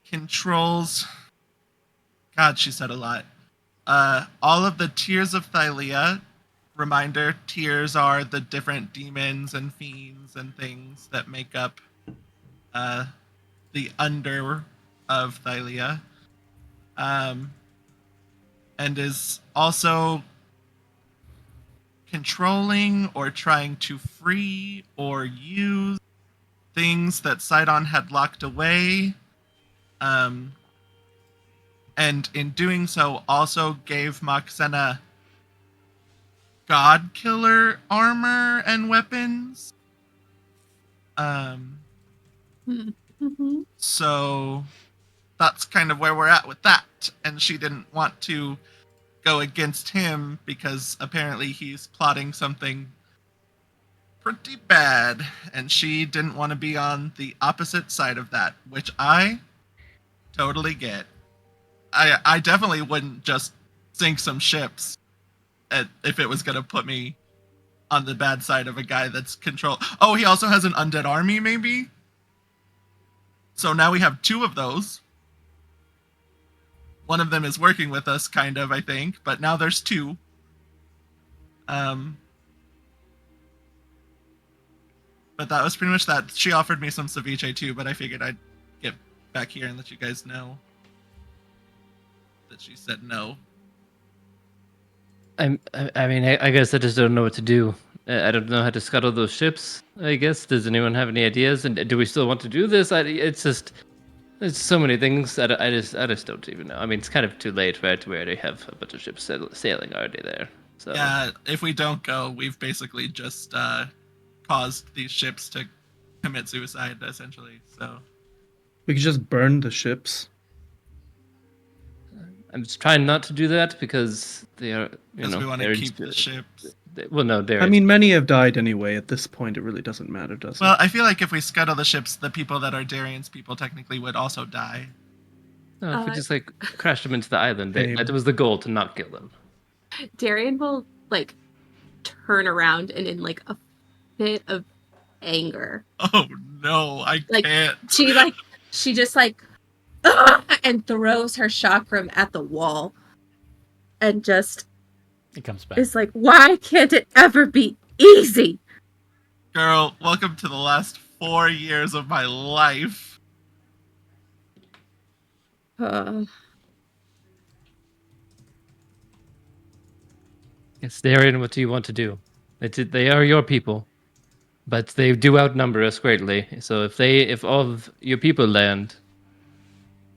controls. God, she said a lot. All of the tiers of Thylea. Reminder: tiers are the different demons and fiends and things that make up the under of Thylea. And is also controlling or trying to free or use things that Sidon had locked away. And in doing so, also gave Moxena God Killer armor and weapons. Mm-hmm. So that's kind of where we're at with that. And she didn't want to go against him because apparently he's plotting something pretty bad. And she didn't want to be on the opposite side of that, which I totally get. I definitely wouldn't just sink some ships if it was going to put me on the bad side of a guy that's control. Oh, he also has an undead army, maybe? So now we have two of those. One of them is working with us, kind of, I think, but now there's two. But that was pretty much that. She offered me some ceviche too, but I figured I'd get back here and let you guys know that she said no. I mean, I guess I just don't know what to do. I don't know how to scuttle those ships, I guess. Does anyone have any ideas? And do we still want to do this? It's so many things that I just don't even know. I mean, it's kind of too late, right? We already have a bunch of ships sailing already there. So Yeah, if we don't go, we've basically just caused these ships to commit suicide, essentially. So We could just burn the ships. I'm just trying not to do that because they are, because we want to keep the ships. Well, no, they're. I mean, many have died anyway. At this point, it really doesn't matter, does Well, it? I feel like if we scuttle the ships, the people that are Darian's people technically would also die. No, if we just crash them into the island, Same. that was the goal, to not kill them. Darian will turn around and in a fit of anger. Oh no, I Like, can't. She just and throws her chakram at the wall. And just It comes back. is like, why can't it ever be easy? Girl, welcome to the last 4 years of my life. Yes, Darian, what do you want to do? They are your people, but they do outnumber us greatly. So if all of your people land,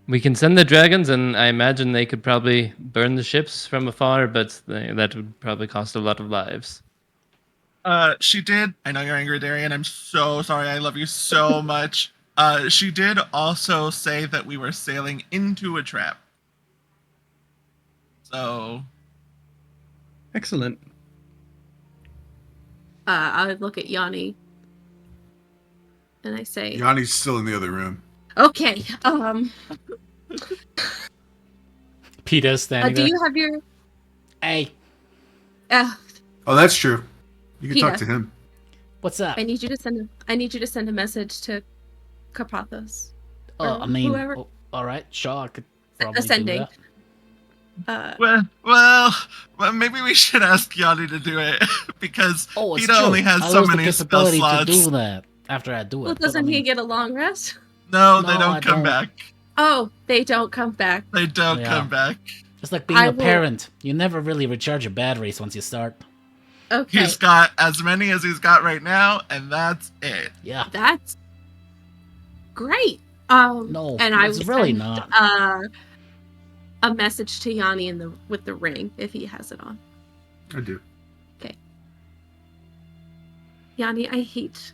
we can send the dragons, and I imagine they could probably burn the ships from afar, but that would probably cost a lot of lives. She did. I know you're angry, Darian. I'm so sorry. I love you so much. She did also say that we were sailing into a trap. So, Excellent. I would look at Yanni. And I say, Yanni's still in the other room. okay, Peter's standing do there. you have your... Hey, Oh, that's true. You can talk Peter. to him. what's up? I need you to send a message to Carpathos. Oh, or I mean, whoever. all right, sure, I could probably Ascending. do that. well, maybe we should ask Yanni to do it because Oh, it's Peter true. only has I so lose the many spell capability slots. to do that after I do it. Well, but I doesn't he mean, get a long rest? No, No, they I don't come don't. back. Oh, they don't come back. They don't Yeah. come back. It's like being I a will- parent. You never really recharge your batteries once you start. Okay, He's got as many as he's got right now, and that's it. Yeah. that's great. No, and I it's would really send, not. a message to Yanni with the ring if he has it on. I do. Yanni, I hate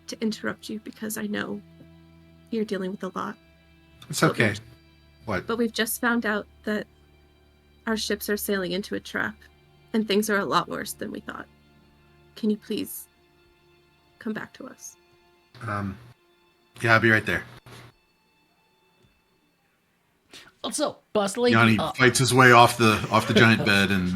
to interrupt you because I know you're dealing with a lot. It's okay. What? But we've just found out that our ships are sailing into a trap, and things are a lot worse than we thought. Can you please come back to us? Yeah, I'll be right there. Also, boss lady, Yanni fights his way off the giant bed and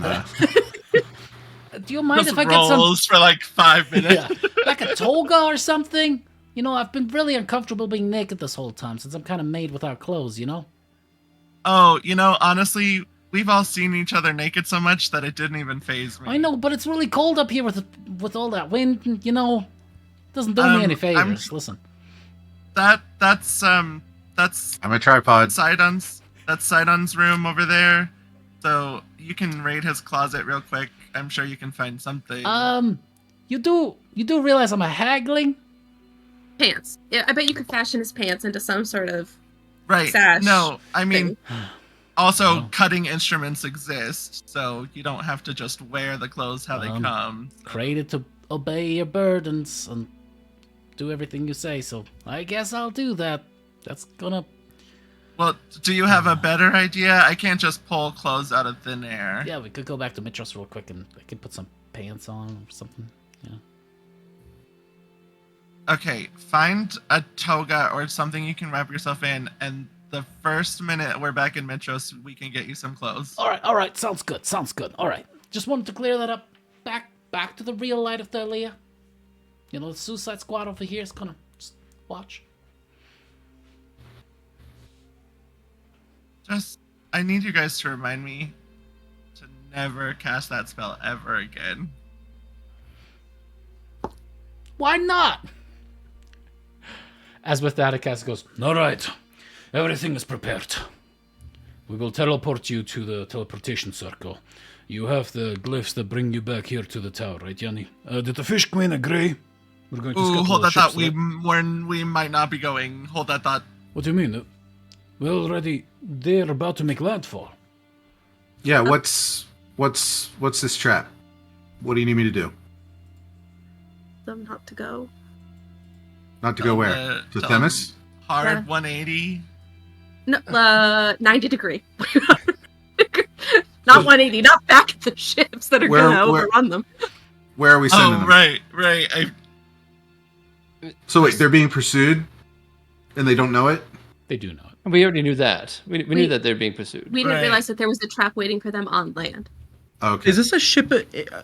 do you mind Just if I get some, rolls for like 5 minutes. yeah, like a toga or something? You know, I've been really uncomfortable being naked this whole time since I'm kind of made without clothes. You know. Oh, honestly, we've all seen each other naked so much that it didn't even faze me. I know, but it's really cold up here with all that wind. You know, doesn't do me any favors. Listen. That's I'm a tripod. Sidon's room over there. So you can raid his closet real quick. I'm sure you can find something. You do realize I'm a haggling? Pants. Yeah, I bet you could fashion his pants into some sort of right. sash No, I mean, thing. also Oh. cutting instruments exist, so you don't have to just wear the clothes how they come. Created to obey your burdens and do everything you say, so I guess I'll do that. That's gonna... Well, do you have a better idea? I can't just pull clothes out of thin air. Yeah, we could go back to Mitros real quick and I could put some pants on or something. Yeah. Okay, find a toga or something you can wrap yourself in, and the first minute we're back in Mitros, we can get you some clothes. All right. Sounds good. All right. Just wanted to clear that up. Back to the real light of Thylea. You know, the Suicide Squad over here is gonna just watch. I need you guys to remind me to never cast that spell ever again. Why not? As with that, Akas goes, all right, everything is prepared. We will teleport you to the teleportation circle. You have the glyphs that bring you back here to the tower, right, Yanni? Did the Fish Queen agree? We're going to Ooh, scuttle hold the that thought. ships, right? We might not be going. Hold that thought. What do you mean? They're about to make landfall. Yeah, what's this trap? What do you need me to do? Them not to go. Not to go where? To tell Themis? Hard Yeah. 180. No, 90 degree. Not 180, not back at the ships that are Where- gonna where- overrun them. Where are we sending Oh, them? right. So wait, they're being pursued, and they don't know it. They do know it. We already knew that. We knew that they're being pursued. We didn't Right. realize that there was a trap waiting for them on land. Okay. Is this a ship?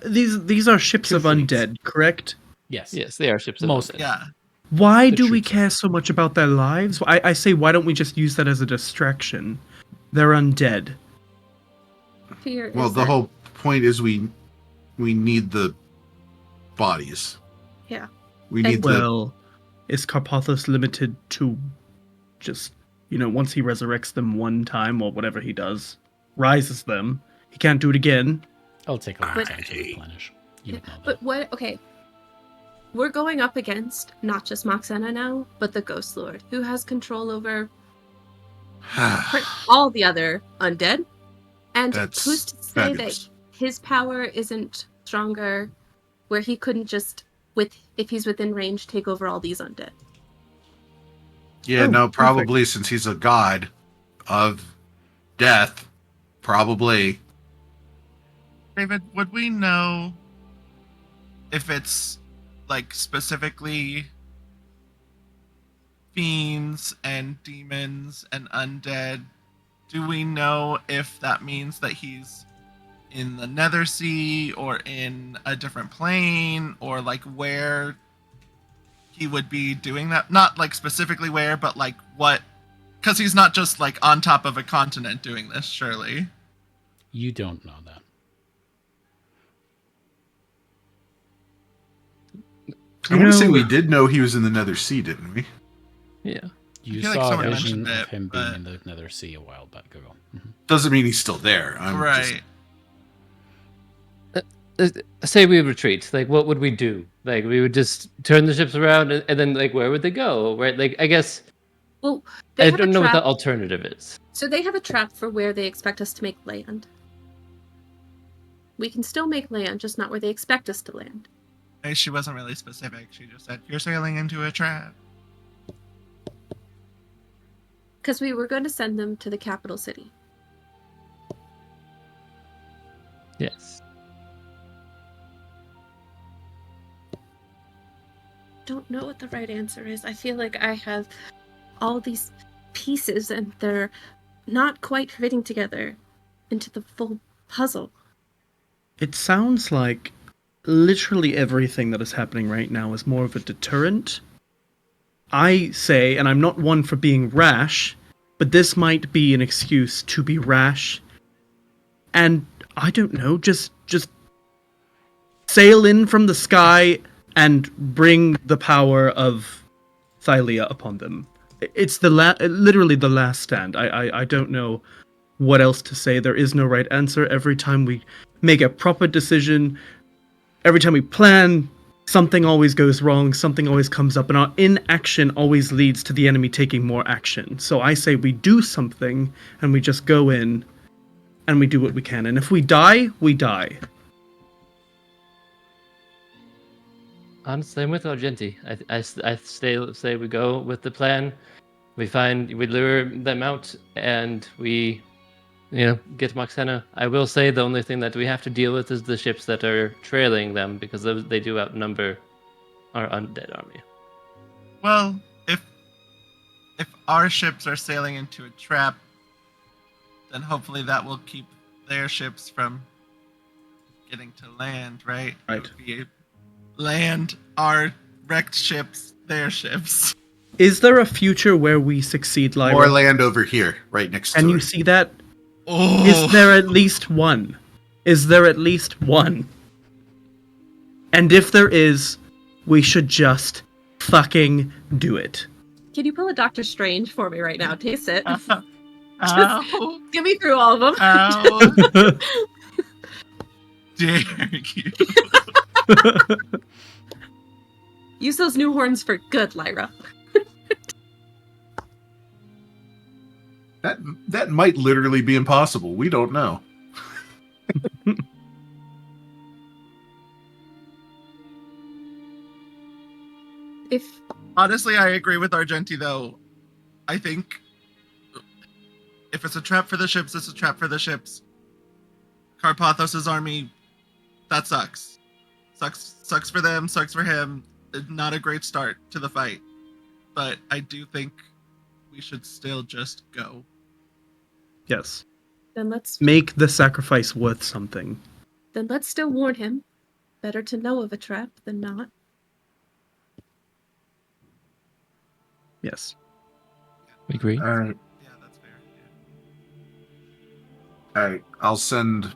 These are ships Two of fleets. undead, correct? Yes. Yes, they are ships of Mostly. undead. Yeah. Why The do we troops. care so much about their lives? I say, why don't we just use that as a distraction? They're undead. Fear Well, is the that, whole point is we need the bodies. yeah. We need the Well, is Carpathos limited to just, once he resurrects them one time or whatever he does, rises them, he can't do it again? It'll take a long But- time to replenish. You would know that. But what? Okay, we're going up against not just Moxena now, but the Ghost Lord, who has control over all the other undead. And That's who's to say fabulous. that his power isn't stronger, where he couldn't just, if he's within range, take over all these undead? Yeah, Oh, no, perfect. probably since he's a god of death, probably. David, would we know if it's like specifically fiends and demons and undead? Do we know if that means that he's in the Nether Sea or in a different plane, or like where he would be doing that? Not like specifically where, but like what? Because he's not just like on top of a continent doing this, surely. You don't know that. I want to say we did know he was in the Nether Sea, didn't we? Yeah. You feel like saw a someone vision mentioned of it, him being but- in the Nether Sea a while back ago. Mhm. Doesn't mean he's still there. Right. Say we retreat. Like, what would we do? Like, we would just turn the ships around, and then, like, where would they go? Right? Like, I guess Well, I have a don't know what trap. the alternative is. So they have a trap for where they expect us to make land. We can still make land, just not where they expect us to land. She wasn't really specific. She just said, "You're sailing into a trap." Because we were going to send them to the capital city. Yes. Don't know what the right answer is. I feel like I have all these pieces and they're not quite fitting together into the full puzzle. It sounds like literally everything that is happening right now is more of a deterrent. I say, and I'm not one for being rash, but this might be an excuse to be rash. And I don't know, just sail in from the sky and bring the power of Thylea upon them. It's literally the last stand. I don't know what else to say. There is no right answer. Every time we make a proper decision, every time we plan, something always goes wrong, something always comes up, and our inaction always leads to the enemy taking more action. So I say we do something, and we just go in, and we do what we can. And if we die, we die. Honestly, I'm with Argenti. I say we go with the plan. We lure them out, and we, get Moxena. I will say the only thing that we have to deal with is the ships that are trailing them, because they do outnumber our undead army. Well, if our ships are sailing into a trap, then hopefully that will keep their ships from getting to land, right? Right. It would be land our wrecked ships, their ships. Is there a future where we succeed, Lyra? More land over here, right next Can to you it. see that? Oh, Is there at least one? Is there at least one? And if there is, we should just fucking do it. Can you pull a Doctor Strange for me right now? Taste it. Ow, Get me through all of them. ow, dare you? Use those new horns for good, Lyra. That might literally be impossible. We don't know. If Honestly, I agree with Argenti, though. I think if it's a trap for the ships, it's a trap for the ships. Carpathos' army, that sucks. Sucks for them, sucks for him. Not a great start to the fight. But I do think we should still just go. Yes. then let's Make the sacrifice worth something. still warn him. Better to know of a trap than not. Yes. We agree. All right. Yeah, that's fair. Yeah. All right. I'll send.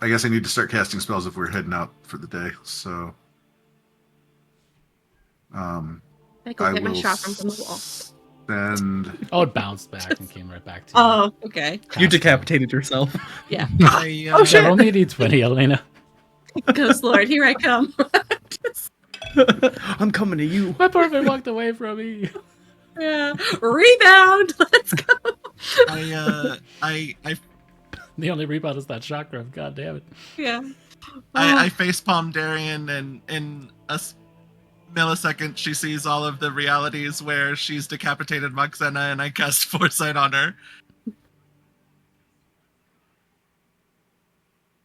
I guess I need to start casting spells if we're heading out for the day. So, I go I get my will chakram from the wall. send. Oh, it bounced back and came right back to you. Oh, okay. You decapitated yourself. Yeah. I, shit. Roll me a d20, Elena. Ghost Lord, here I come. I'm coming to you. My partner walked away from me. Yeah. Rebound. Let's go. I The only rebound is that chakra. God damn it. Yeah. I facepalm Darian, and in a millisecond, she sees all of the realities where she's decapitated Moxena, and I cast Foresight on her.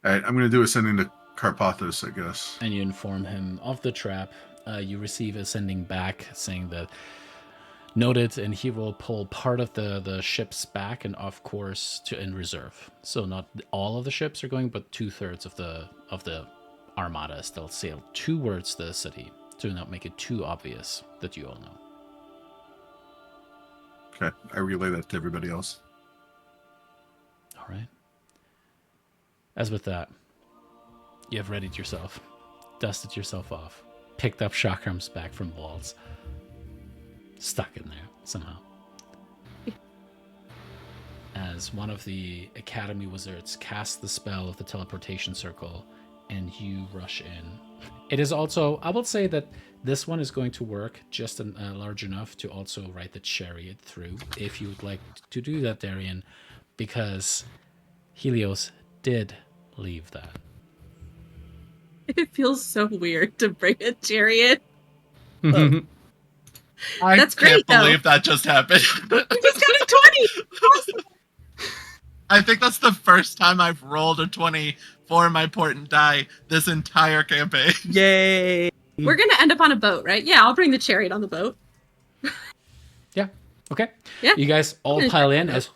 All right. I'm going to do ascending to Carpathos, I guess. And you inform him of the trap. You receive a sending back saying that noted, and he will pull part of the ships back and off course to in reserve. So not all of the ships are going, but 2/3 of the armada still sail towards the city to not make it too obvious that you all know. Okay. I relay that to everybody else. All right. As with that, you have readied yourself, dusted yourself off, picked up chakrams back from walls, stuck in there somehow. As one of the Academy wizards casts the spell of the teleportation circle, and you rush in. It is also, I will say that this one is going to work just large enough to also ride the chariot through, if you would like to do that, Darian, because Helios did leave that. It feels so weird to bring a chariot. I That's great, can't believe that just happened. We just got a 20. I think that's the first time I've rolled a 20 for my portent die this entire campaign. Yay! We're gonna end up on a boat, right? Yeah, I'll bring the chariot on the boat. Yeah. Okay. Yeah. You guys all pile in as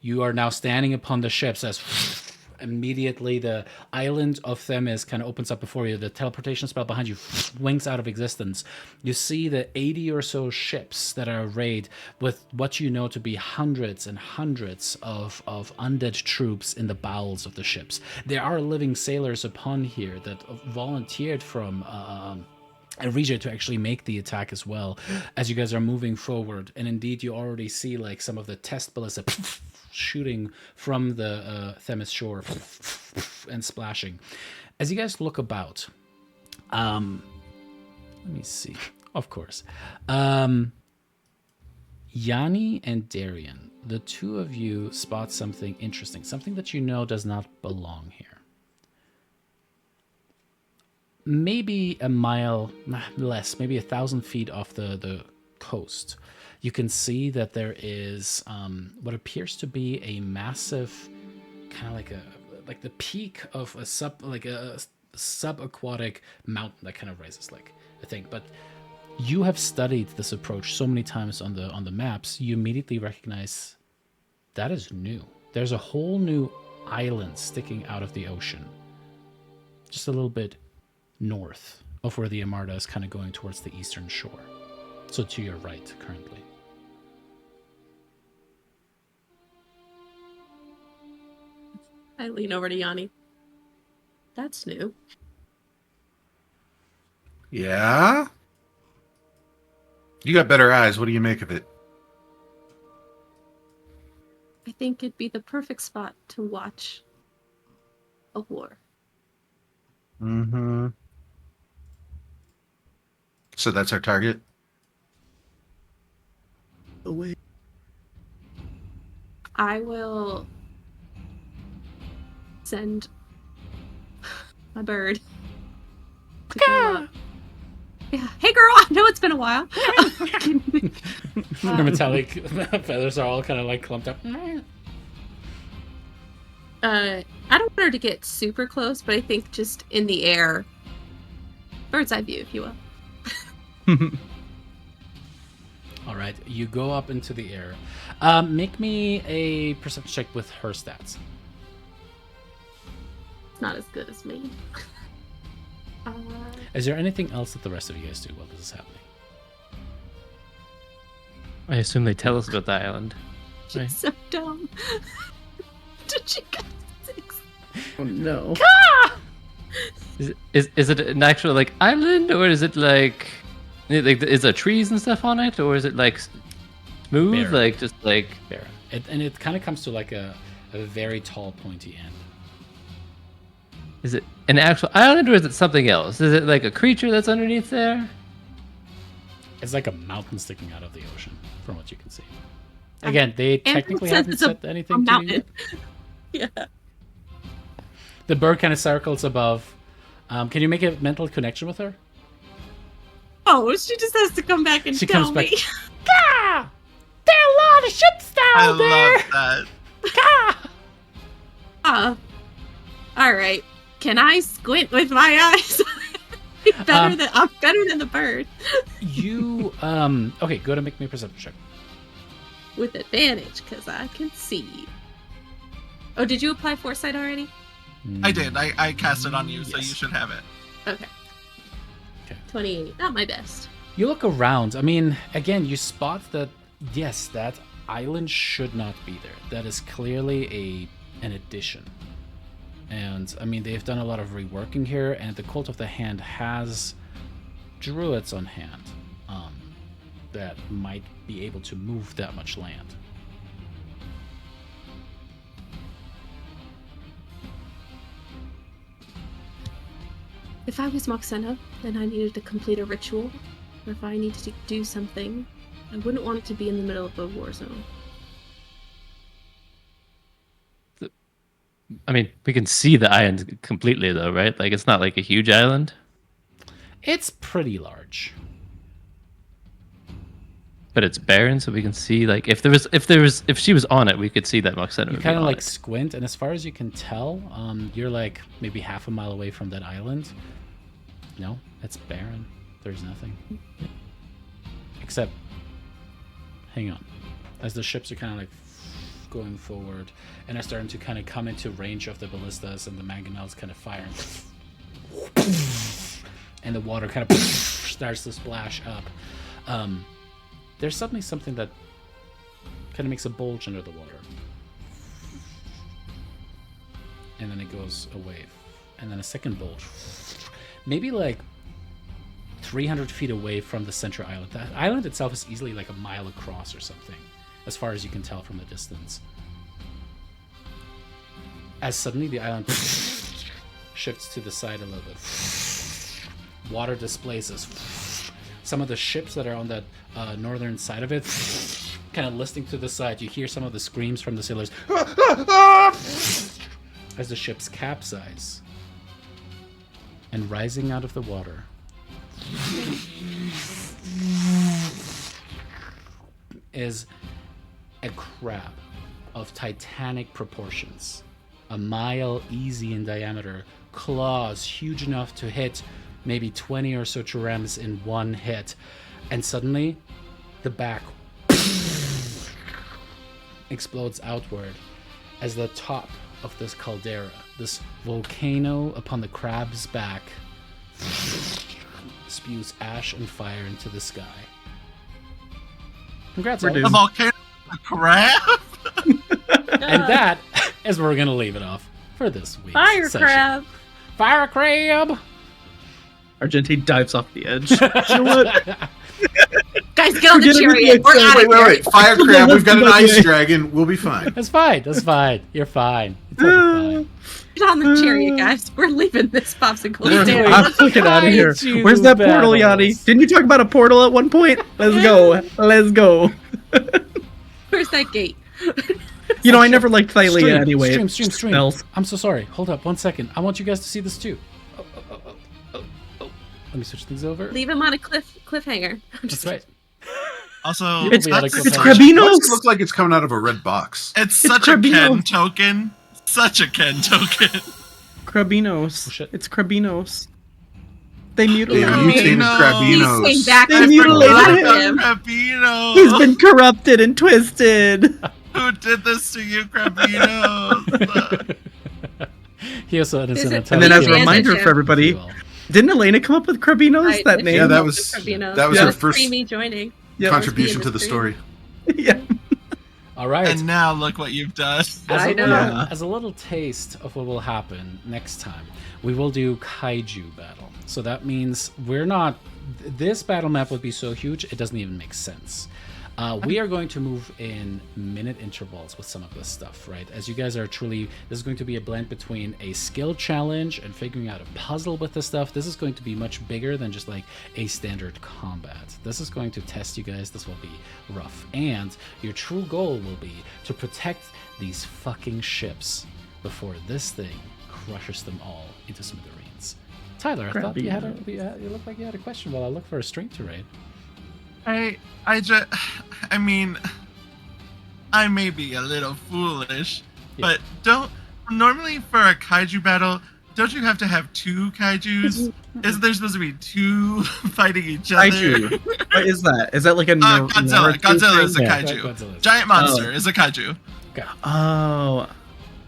you are now standing upon the ships as immediately the island of Themis kind of opens up before you. The teleportation spell behind you winks out of existence. You see the 80 or so ships that are arrayed with what you know to be hundreds and hundreds of undead troops in the bowels of the ships. There are living sailors upon here that volunteered from Regia to actually make the attack as well as you guys are moving forward. And indeed, you already see like some of the test ballista shooting from the Themis shore and splashing. As you guys look about, let me see. Of course, Yanni and Darian, the two of you spot something interesting, something that you know does not belong here. Maybe a mile less, maybe 1,000 feet off the coast, you can see that there is what appears to be a massive, kind of like the peak of a subaquatic mountain that kind of rises like a thing. But you have studied this approach so many times on the maps, you immediately recognize that is new. There's a whole new island sticking out of the ocean, just a little bit north of where the Armada is kind of going towards the eastern shore. So to your right currently. I lean over to Yanni. That's new. Yeah? You got better eyes. What do you make of it? I think it'd be the perfect spot to watch a war. Mm-hmm. So that's our target? Away. I will send my bird to go up. Yeah. Hey girl, I know it's been a while. Your metallic feathers are all kind of like clumped up. I don't want her to get super close, but I think just in the air. Bird's eye view, if you will. All right, you go up into the air. Make me a perception check with her stats. It's not as good as me. Is there anything else that the rest of you guys do while this is happening? I assume they tell us about the island. She's Right. so dumb. Did she get 6? Oh no. Is it an actual like island, or is it like is there trees and stuff on it, or is it like smooth, Barren. like just like Barren. And it kind of comes to like a very tall, pointy end. is it an actual island or is it something else? Is it like a creature that's underneath there? It's like a mountain sticking out of the ocean, from what you can see. Again, they Andrew technically says haven't it's a said anything to you mountain. yet. Yeah. The bird kind of circles above. Can you make a mental connection with her? Oh, she just has to come back and She tell comes back. me. Gah! There are a lot of ships I down there. love that. Gah! All right. Can I squint with my eyes? I'm better than the bird. You okay? Go to make me a perception check. With advantage, because I can see. Oh, did you apply foresight already? I did. I cast it on you, so Yes. you should have it. Okay. Okay. 28. Not my best. You look around. I mean, again, you spot that yes, that island should not be there. That is clearly an addition. And I mean, they've done a lot of reworking here, and the Cult of the Hand has druids on hand that might be able to move that much land. If I was Moxena and I needed to complete a ritual, or if I needed to do something, I wouldn't want it to be in the middle of a war zone. I mean, we can see the island completely though, right? Like it's not like a huge island. It's pretty large. But it's barren, so we can see like if she was on it, we could see that Moxena You would be kind of on like it. squint, and as far as you can tell, you're like maybe half a mile away from that island. No, it's barren. There's nothing. Except, hang on. As the ships are kind of like going forward, and are starting to kind of come into range of the ballistas, and the mangonels kind of firing. And the water kind of starts to splash up. There's suddenly something that kind of makes a bulge under the water. And then it goes away. And then a second bulge. Maybe like 300 feet away from the center island. The island itself is easily like a mile across or something, as far as you can tell from the distance. As suddenly the island shifts to the side a little bit. Water displaces. Some of the ships that are on that northern side of it kind of listing to the side. You hear some of the screams from the sailors as the ships capsize. And rising out of the water is a crab of titanic proportions. A mile easy in diameter, claws huge enough to hit maybe 20 or so Chirems in one hit, and suddenly the back explodes outward as the top of this caldera, this volcano upon the crab's back, spews ash and fire into the sky. Congrats, We're Alex. The volcano, the crab. And that is where we're gonna leave it off for this week. Fire crab! Fire crab! Argentine dives off the edge. You know what? Guys, get on the Forget everything chariot. I We're said. out of here. Wait. Fire crab. We've got an ice dragon. We'll be fine. That's fine. That's fine. You're fine. It's totally fine. Get on the chariot, guys. We're leaving this popsicle stand. I'm fucking out of here. Kaiju Where's that portal, battles. Yanni? Didn't you talk about a portal at one point? Let's go. Let's go. Where's that gate? You know, I never liked Thylea Stream, anyway. stream, It stream, stream. smells. I'm so sorry. Hold up 1 second. I want you guys to see this too. Oh. Let me switch things over. Leave him on a cliffhanger. I'm just That's right. Also, It's- that's it's such- Why Crabinos. does it look like it's coming out of a red box? It's It's such a Crabino. Ken token. Such a Ken token. Crabinos. Oh, shit. It's Crabinos. They They mutilated Crabino. him. mutated He's Crabinos. back They to mutilated him. Crabino. He's been corrupted and twisted. Who did this to you, Crabino? He also had Is it- And then, as a Yeah, reminder yeah. for everybody, didn't Elena come up with Crabinos? That name? Yeah, that was Crabino. that was Yeah. her first Creamy joining. Yep. contribution in to the the stream. story. Yeah. All right. And now look what you've done. I know. As a little taste of what will happen next time, we will do kaiju battle. So that means we're not. This battle map would be so huge, it doesn't even make sense. We are going to move in minute intervals with some of this stuff, right? As you guys are truly, this is going to be a blend between a skill challenge and figuring out a puzzle with this stuff. This is going to be much bigger than just like a standard combat. This is going to test you guys. This will be rough. And your true goal will be to protect these fucking ships before this thing crushes them all into smithereens. Tyler, I thought you looked like you had a question while I look for a string to raid. I mean, I may be a little foolish, Yeah. but normally for a kaiju battle, don't you have to have two kaijus? Isn't there supposed to be two fighting each other? Kaiju. What is that? Is that like a Godzilla. Godzilla is a thing? kaiju. Godzilla is- Giant monster is a kaiju. Oh,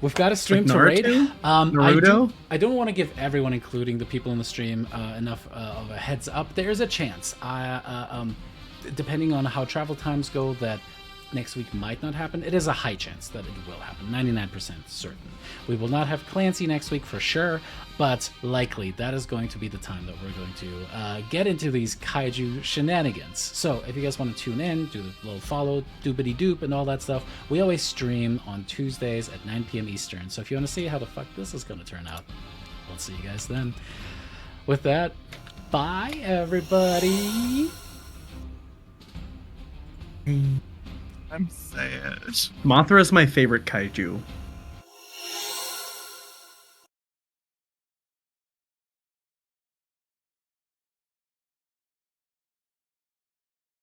We've got a stream Like to raid. Naruto? Naruto? I don't want to give everyone, including the people in the stream, enough of a heads up. There's a chance, depending on how travel times go, that next week might not happen. It is a high chance that it will happen, 99% certain. We will not have Clancy next week for sure, but likely that is going to be the time that we're going to get into these kaiju shenanigans. So if you guys want to tune in, do the little follow, doobity doop and all that stuff, we always stream on Tuesdays at 9 p.m. Eastern. So if you want to see how the fuck this is going to turn out, we'll see you guys then. With that, bye everybody. I'm sad. Mothra is my favorite kaiju.